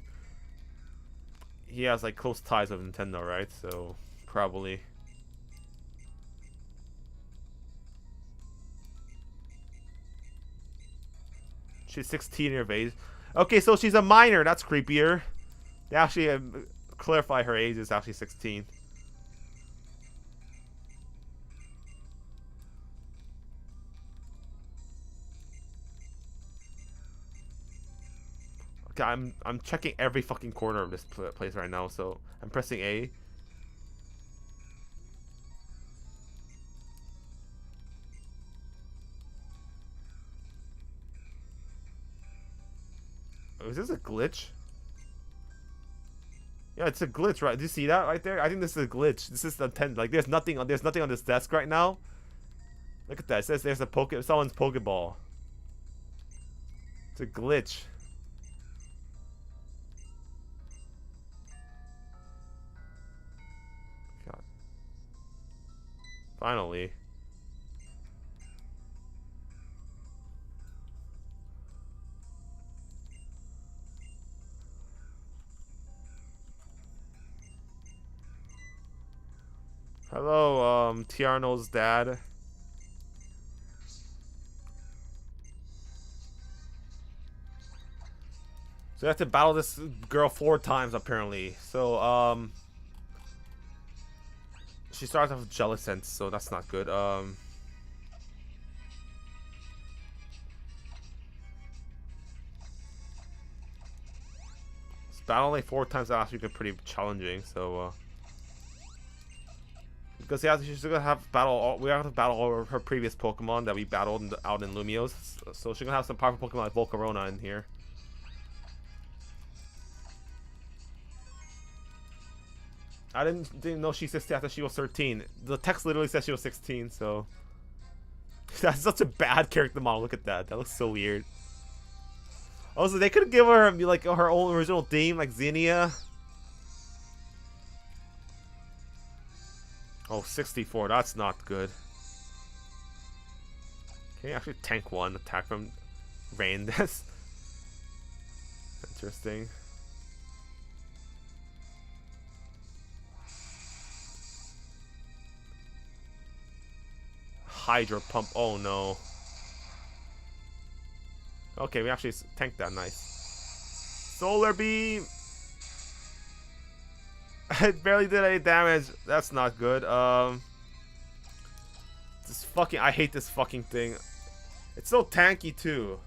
he has like close ties with Nintendo, right? So probably. She's 16 of age. Okay, so she's a minor. That's creepier. They actually clarify her age is actually 16. Okay, I'm checking every fucking corner of this place right now, so I'm pressing A. Oh, is this a glitch? Yeah, it's a glitch, right? Do you see that right there? I think this is a glitch. This is the intent. Like, there's nothing on this desk right now. Look at that. It says there's a someone's Pokeball. It's a glitch. God. Finally. Hello, Tiarno's dad. So you have to battle this girl 4 times apparently. So she starts off with jealous sense, so that's not good. Battling 4 times that actually been pretty challenging. So because yeah, she's gonna have we have to battle all her previous Pokemon that we battled out in Lumiose. So she's gonna have some powerful Pokemon like Volcarona in here. I didn't know she's 16 after she was 13. The text literally says she was 16, so that's such a bad character model. Look at that. That looks so weird. Also, they could give her like her own original theme, like Xenia. Oh, 64. That's not good. Can you actually tank one attack from Rain? That's interesting. Hydro Pump. Oh no. Okay, we actually tanked that. Nice. Solar Beam. It barely did any damage. That's not good. This fucking. I hate this fucking thing. It's so tanky too.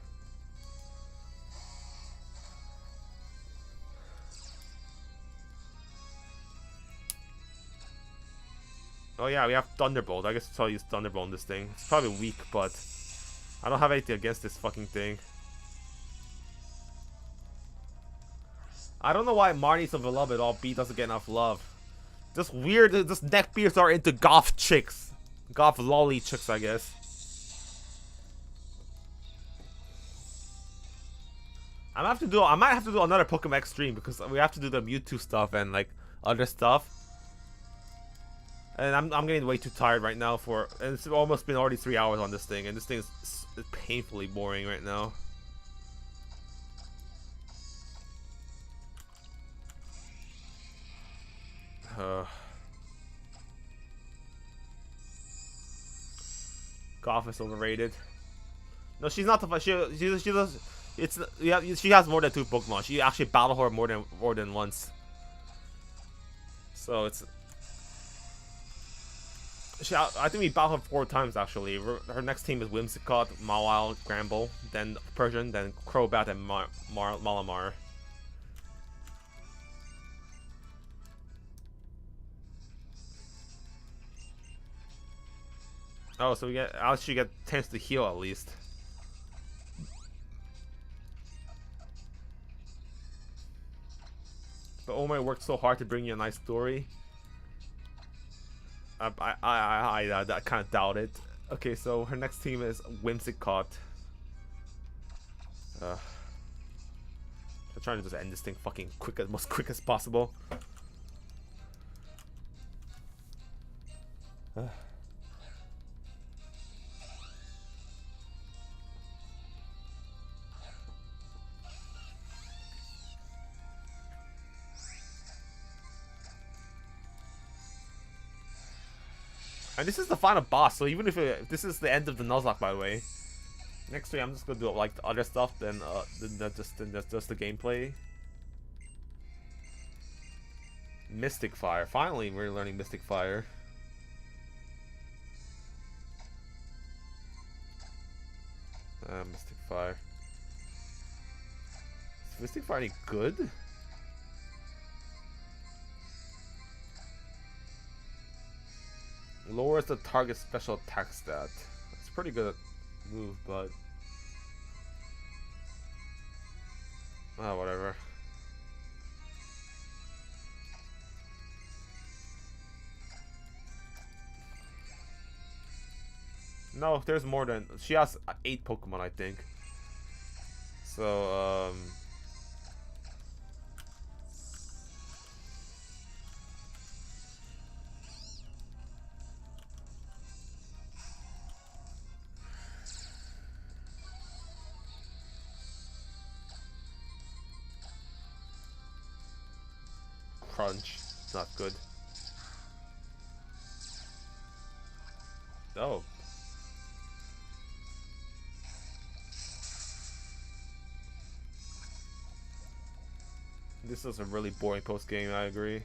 Oh yeah, we have Thunderbolt. I guess I'll use Thunderbolt on this thing. It's probably weak, but I don't have anything against this fucking thing. I don't know why Marnie's so beloved, all B doesn't get enough love. Just weird, just neckbeards are into goth chicks. Goth lolly chicks, I guess. I might have to do another Pokemon X stream because we have to do the Mewtwo stuff and like other stuff. And I'm getting way too tired right now and it's almost been already 3 hours on this thing, and this thing is painfully boring right now. Goth is overrated. No, she's not the she does. It's yeah. She has more than 2 Pokemon. She actually battled her more than once. So it's. I think we battled her 4 times actually. Her next team is Whimsicott, Mawile, Gramble, then Persian, then Crobat, and Malamar. Oh, so we actually get chance to heal at least. But Omar worked so hard to bring you a nice story. I kind of doubt it. Okay, so her next team is Whimsicott. I'm trying to just end this thing fucking most quick as possible. And this is the final boss, so even if this is the end of the Nuzlocke, by the way. Next week I'm just gonna do like the other stuff than just the gameplay. Mystic Fire. Finally, we're learning Mystic Fire. Mystic Fire. Is Mystic Fire any good? Lowers the target special attack stat. It's pretty good move, but whatever. No, there's more than... She has 8 Pokemon, I think. So, Crunch. It's not good. Oh. This is a really boring post game, I agree.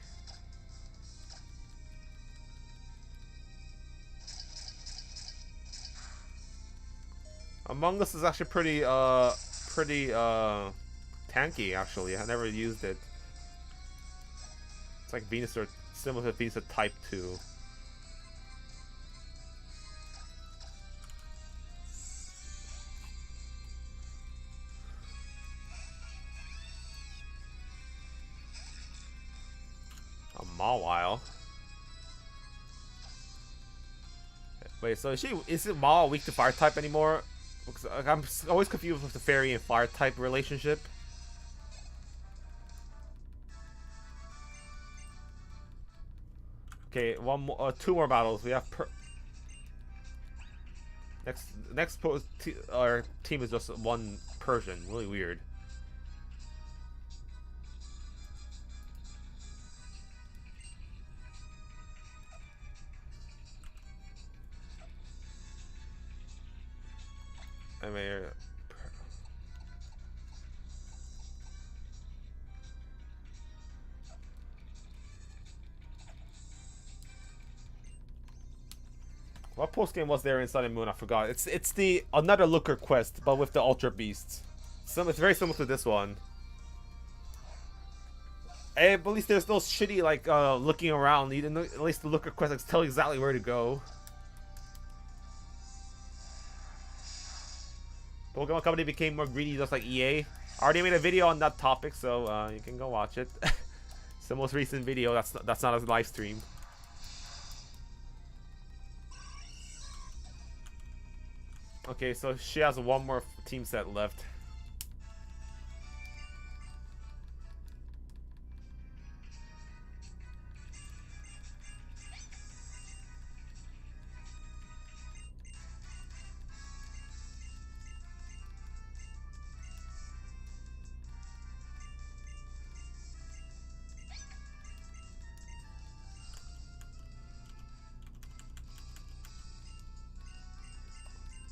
Among Us is actually pretty tanky, actually. I never used it. It's like Venusaur, similar to Venusaur Type 2. A Mawile. Wait, so is it Mawile weak to Fire type anymore? Because I'm always confused with the Fairy and Fire type relationship. Okay, two more battles. We have our team is just one Persian. Really weird. I mean, what post game was there in Sun and Moon? I forgot. It's the another Looker quest, but with the Ultra Beasts. It's very similar to this one. Hey, but at least there's no shitty like looking around. At least the Looker quest like tell you exactly where to go. Pokemon Company became more greedy, just like EA. I already made a video on that topic, so you can go watch it. It's the most recent video. That's not a live stream. Okay, so she has one more team set left.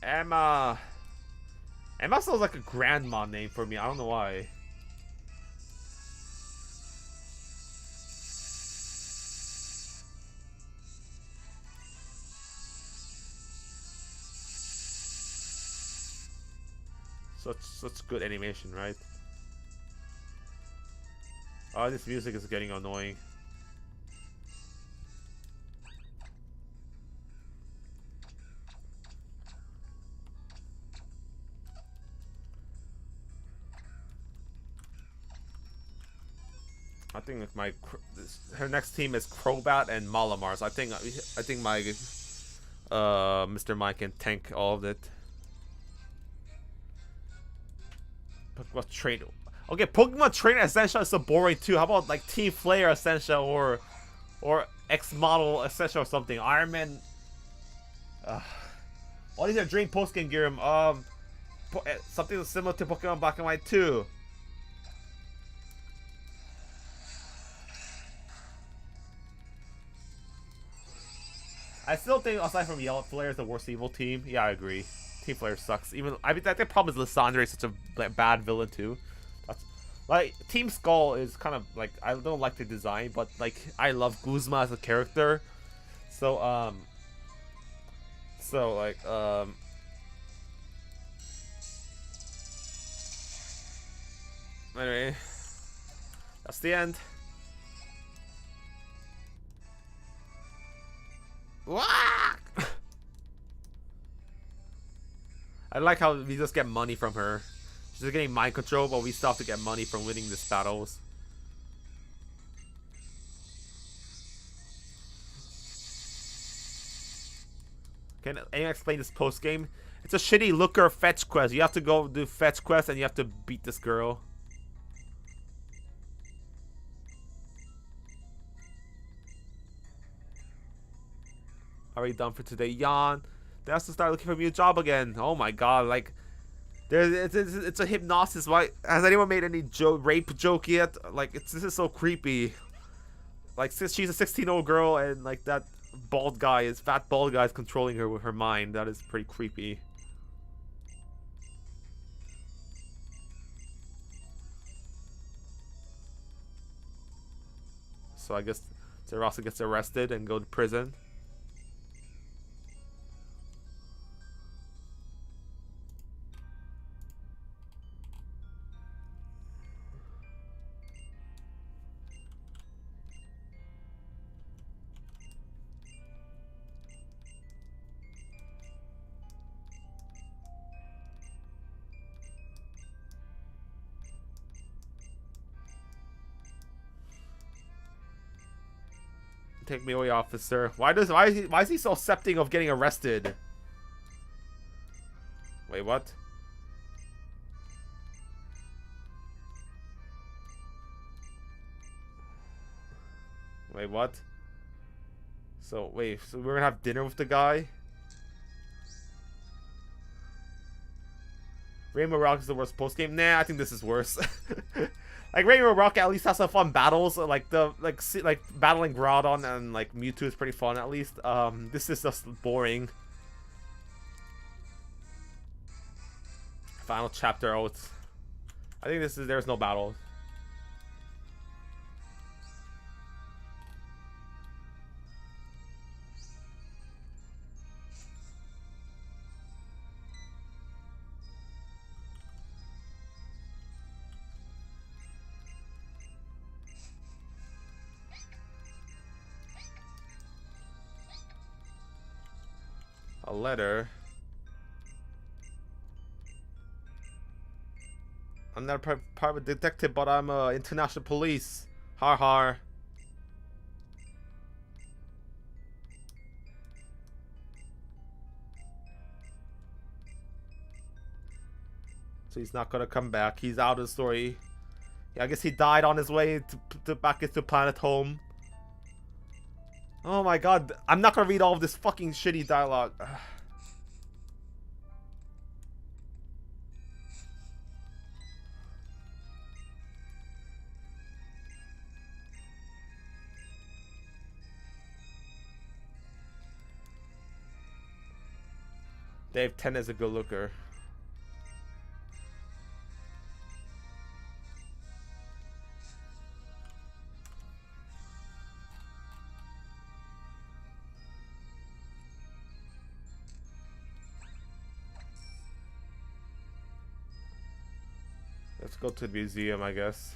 Emma. Emma sounds like a grandma name for me. I don't know why. Such good animation, right? Oh, this music is getting annoying. I think her next team is Crobat and Malamar. So I think my Mr. Mike can tank all of it. Pokemon Trainer. Okay, Pokemon Trainer Essential is so boring too. How about like Team Flare Essential or X Model Essential or something? Iron Man. All these are Dream Post Game gear. Something similar to Pokemon Black and White 2. I still think, aside from Yellow, Flare is the worst evil team. Yeah, I agree. Team Flare sucks. Even I mean, the problem is Lissandre is such a bad villain too. That's like Team Skull is kind of like I don't like the design, but like I love Guzma as a character. So anyway, that's the end. I like how we just get money from her. She's just getting mind control, but we still have to get money from winning these battles. Can anyone explain this post game? It's a shitty looker fetch quest. You have to go do fetch quest and you have to beat this girl. Already done for today. Yawn. They have to start looking for a new job again. Oh my god, like, it's a hypnosis. Why has anyone made any rape joke yet? Like, this is so creepy. Like, since she's a 16-year-old girl and like that fat bald guy is controlling her with her mind. That is pretty creepy. So I guess Zerasa gets arrested and go to prison. Take me away, officer. Why is he so accepting of getting arrested? Wait, what? Wait, what? So wait, so we're gonna have dinner with the guy? Rainbow Rock is the worst post game. Nah, I think this is worse. Like Rainbow Rock at least has some fun battles. Like battling Groudon and like Mewtwo is pretty fun at least. This is just boring. Final chapter out. I think there's no battle. A letter. I'm not a private detective, but I'm international police. Har har. So he's not gonna come back. He's out of the story. Yeah, I guess he died on his way to back into planet home. Oh my god, I'm not gonna read all of this fucking shitty dialogue. Dave 10 is a good looker. Let's go to the museum, I guess.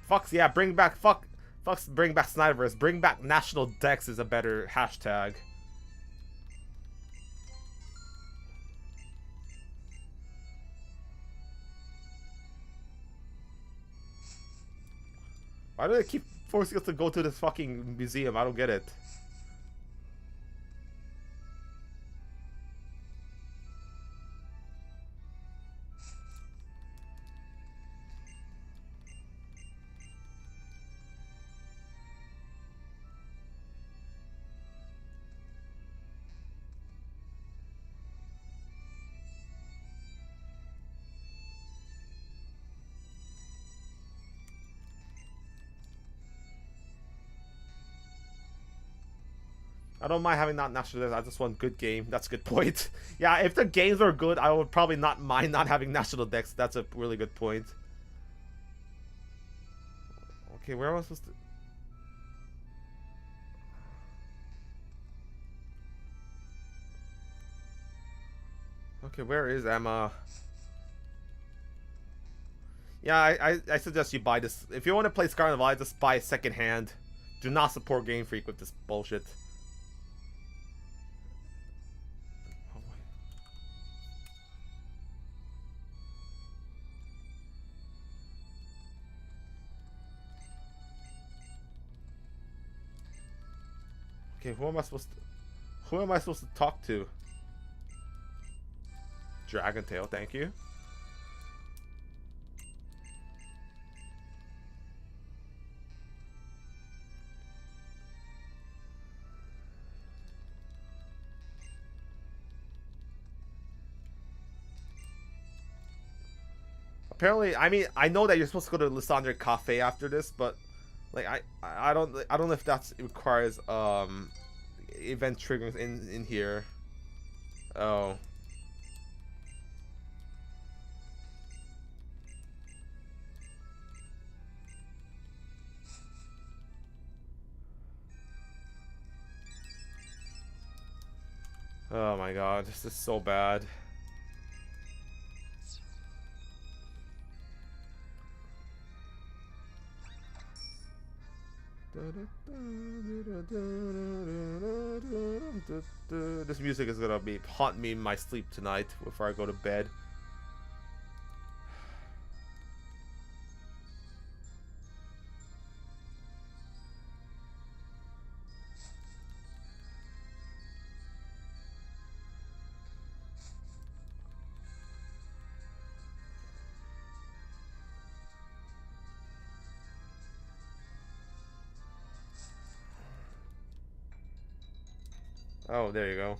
Fucks, yeah, bring back Snyderverse. Bring back National Dex is a better hashtag. Why do they keep forcing us to go to this fucking museum? I don't get it. I don't mind having not National Dex. I just want good game. That's a good point. Yeah, if the games were good, I would probably not mind not having National Dex. That's a really good point. Okay, where am I supposed to... Okay, where is Emma? Yeah, I suggest you buy this. If you want to play Scarlet Violet, just buy it secondhand. Do not support Game Freak with this bullshit. Okay, who am I supposed to? Who am I supposed to talk to? Dragon Tail, thank you. Apparently, I mean, I know that you're supposed to go to Lysandre Cafe after this, but like I don't know if that requires event triggers in here. Oh. Oh my god, this is so bad. This music is gonna haunt me in my sleep tonight before I go to bed. Oh, there you go.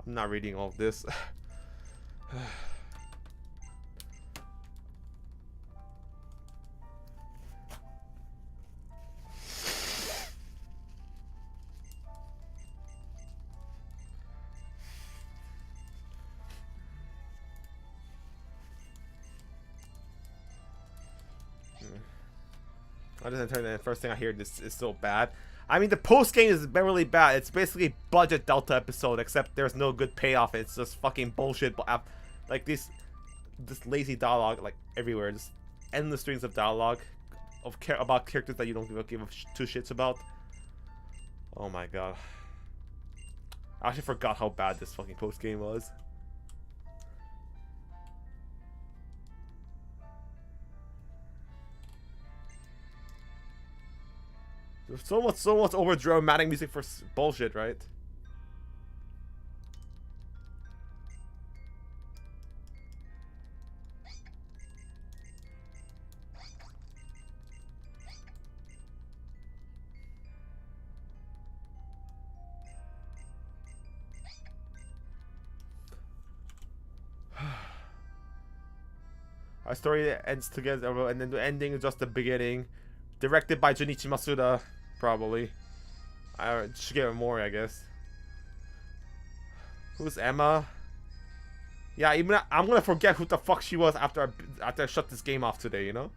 I'm not reading all of this. I just entered the first thing I hear this is so bad. I mean, the post game is really bad. It's basically budget Delta episode, except there's no good payoff. It's just fucking bullshit. Like this lazy dialogue like everywhere. Just endless strings of dialogue about characters that you don't give two shits about. Oh my god. I actually forgot how bad this fucking post game was. There's so much over dramatic music for bullshit, right? Our story ends together, and then the ending is just the beginning. Directed by Junichi Masuda, probably. I should get more, I guess. Who's Emma? Yeah, even I'm gonna forget who the fuck she was after I shut this game off today, you know?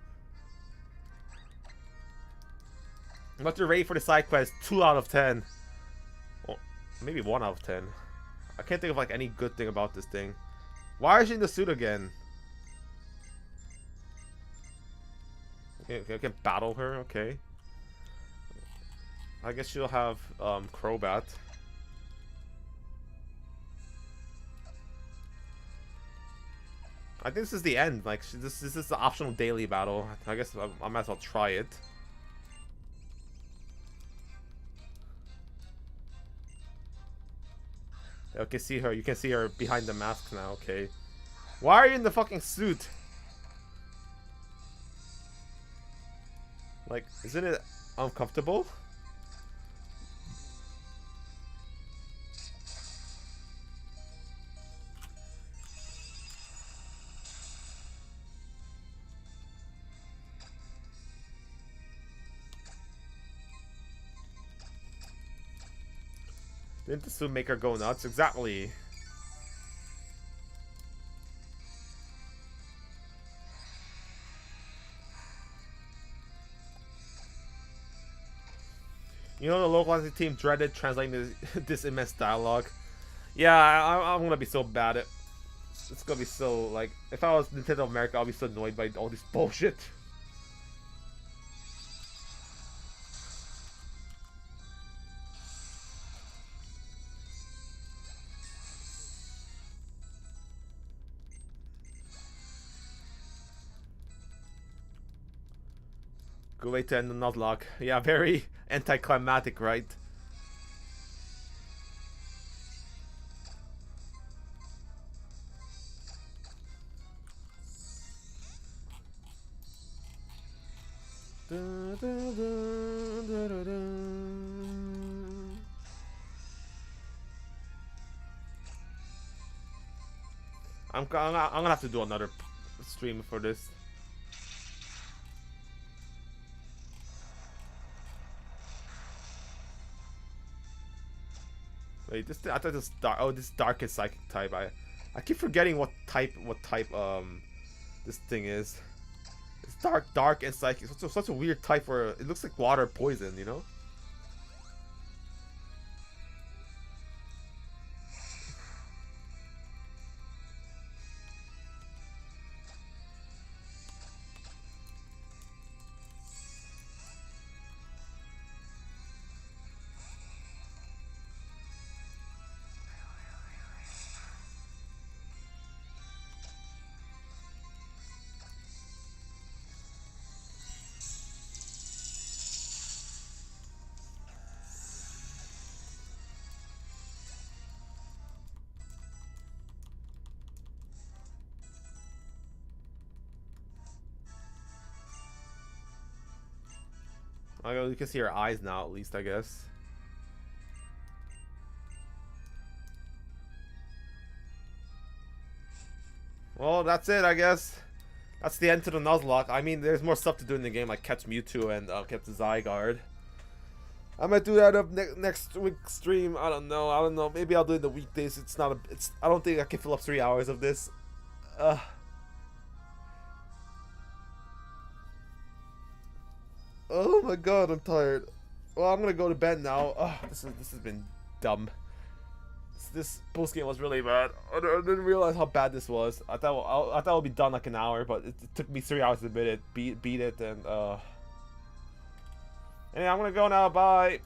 What's your rate for the side quest? 2 out of 10. Well, maybe 1 out of 10. I can't think of like any good thing about this thing. Why is she in the suit again? I can battle her, okay. I guess she'll have Crobat. I think this is the end. Like this is the optional daily battle. I guess I might as well try it. Okay, see her. You can see her behind the mask now. Okay. Why are you in the fucking suit? Like, isn't it uncomfortable? Didn't the suit make her go nuts? Exactly. You know, the localizing team dreaded translating this immense dialogue. Yeah, I'm gonna be so bad at. It's gonna be so like, if I was Nintendo America, I'll be so annoyed by all this bullshit. Good way to end the Nuzlocke. Yeah, very anticlimactic, right? I'm gonna have to do another stream for this. Wait, I thought this dark. Oh, this dark is psychic type. I keep forgetting what type this thing is. It's dark and psychic. Such a weird type where it looks like water poison, you know? You can see her eyes now, at least, I guess. Well, that's it, I guess. That's the end to the Nuzlocke. I mean, there's more stuff to do in the game, like catch Mewtwo and catch the Zygarde. I might do that up next week's stream. I don't know. Maybe I'll do it in the weekdays. I don't think I can fill up 3 hours of this. Oh my god, I'm tired. Well, I'm gonna go to bed now. This has been dumb. This post game was really bad. I didn't realize how bad this was. I thought it would be done like an hour, but it took me 3 hours to beat it, and anyway, I'm gonna go now. Bye.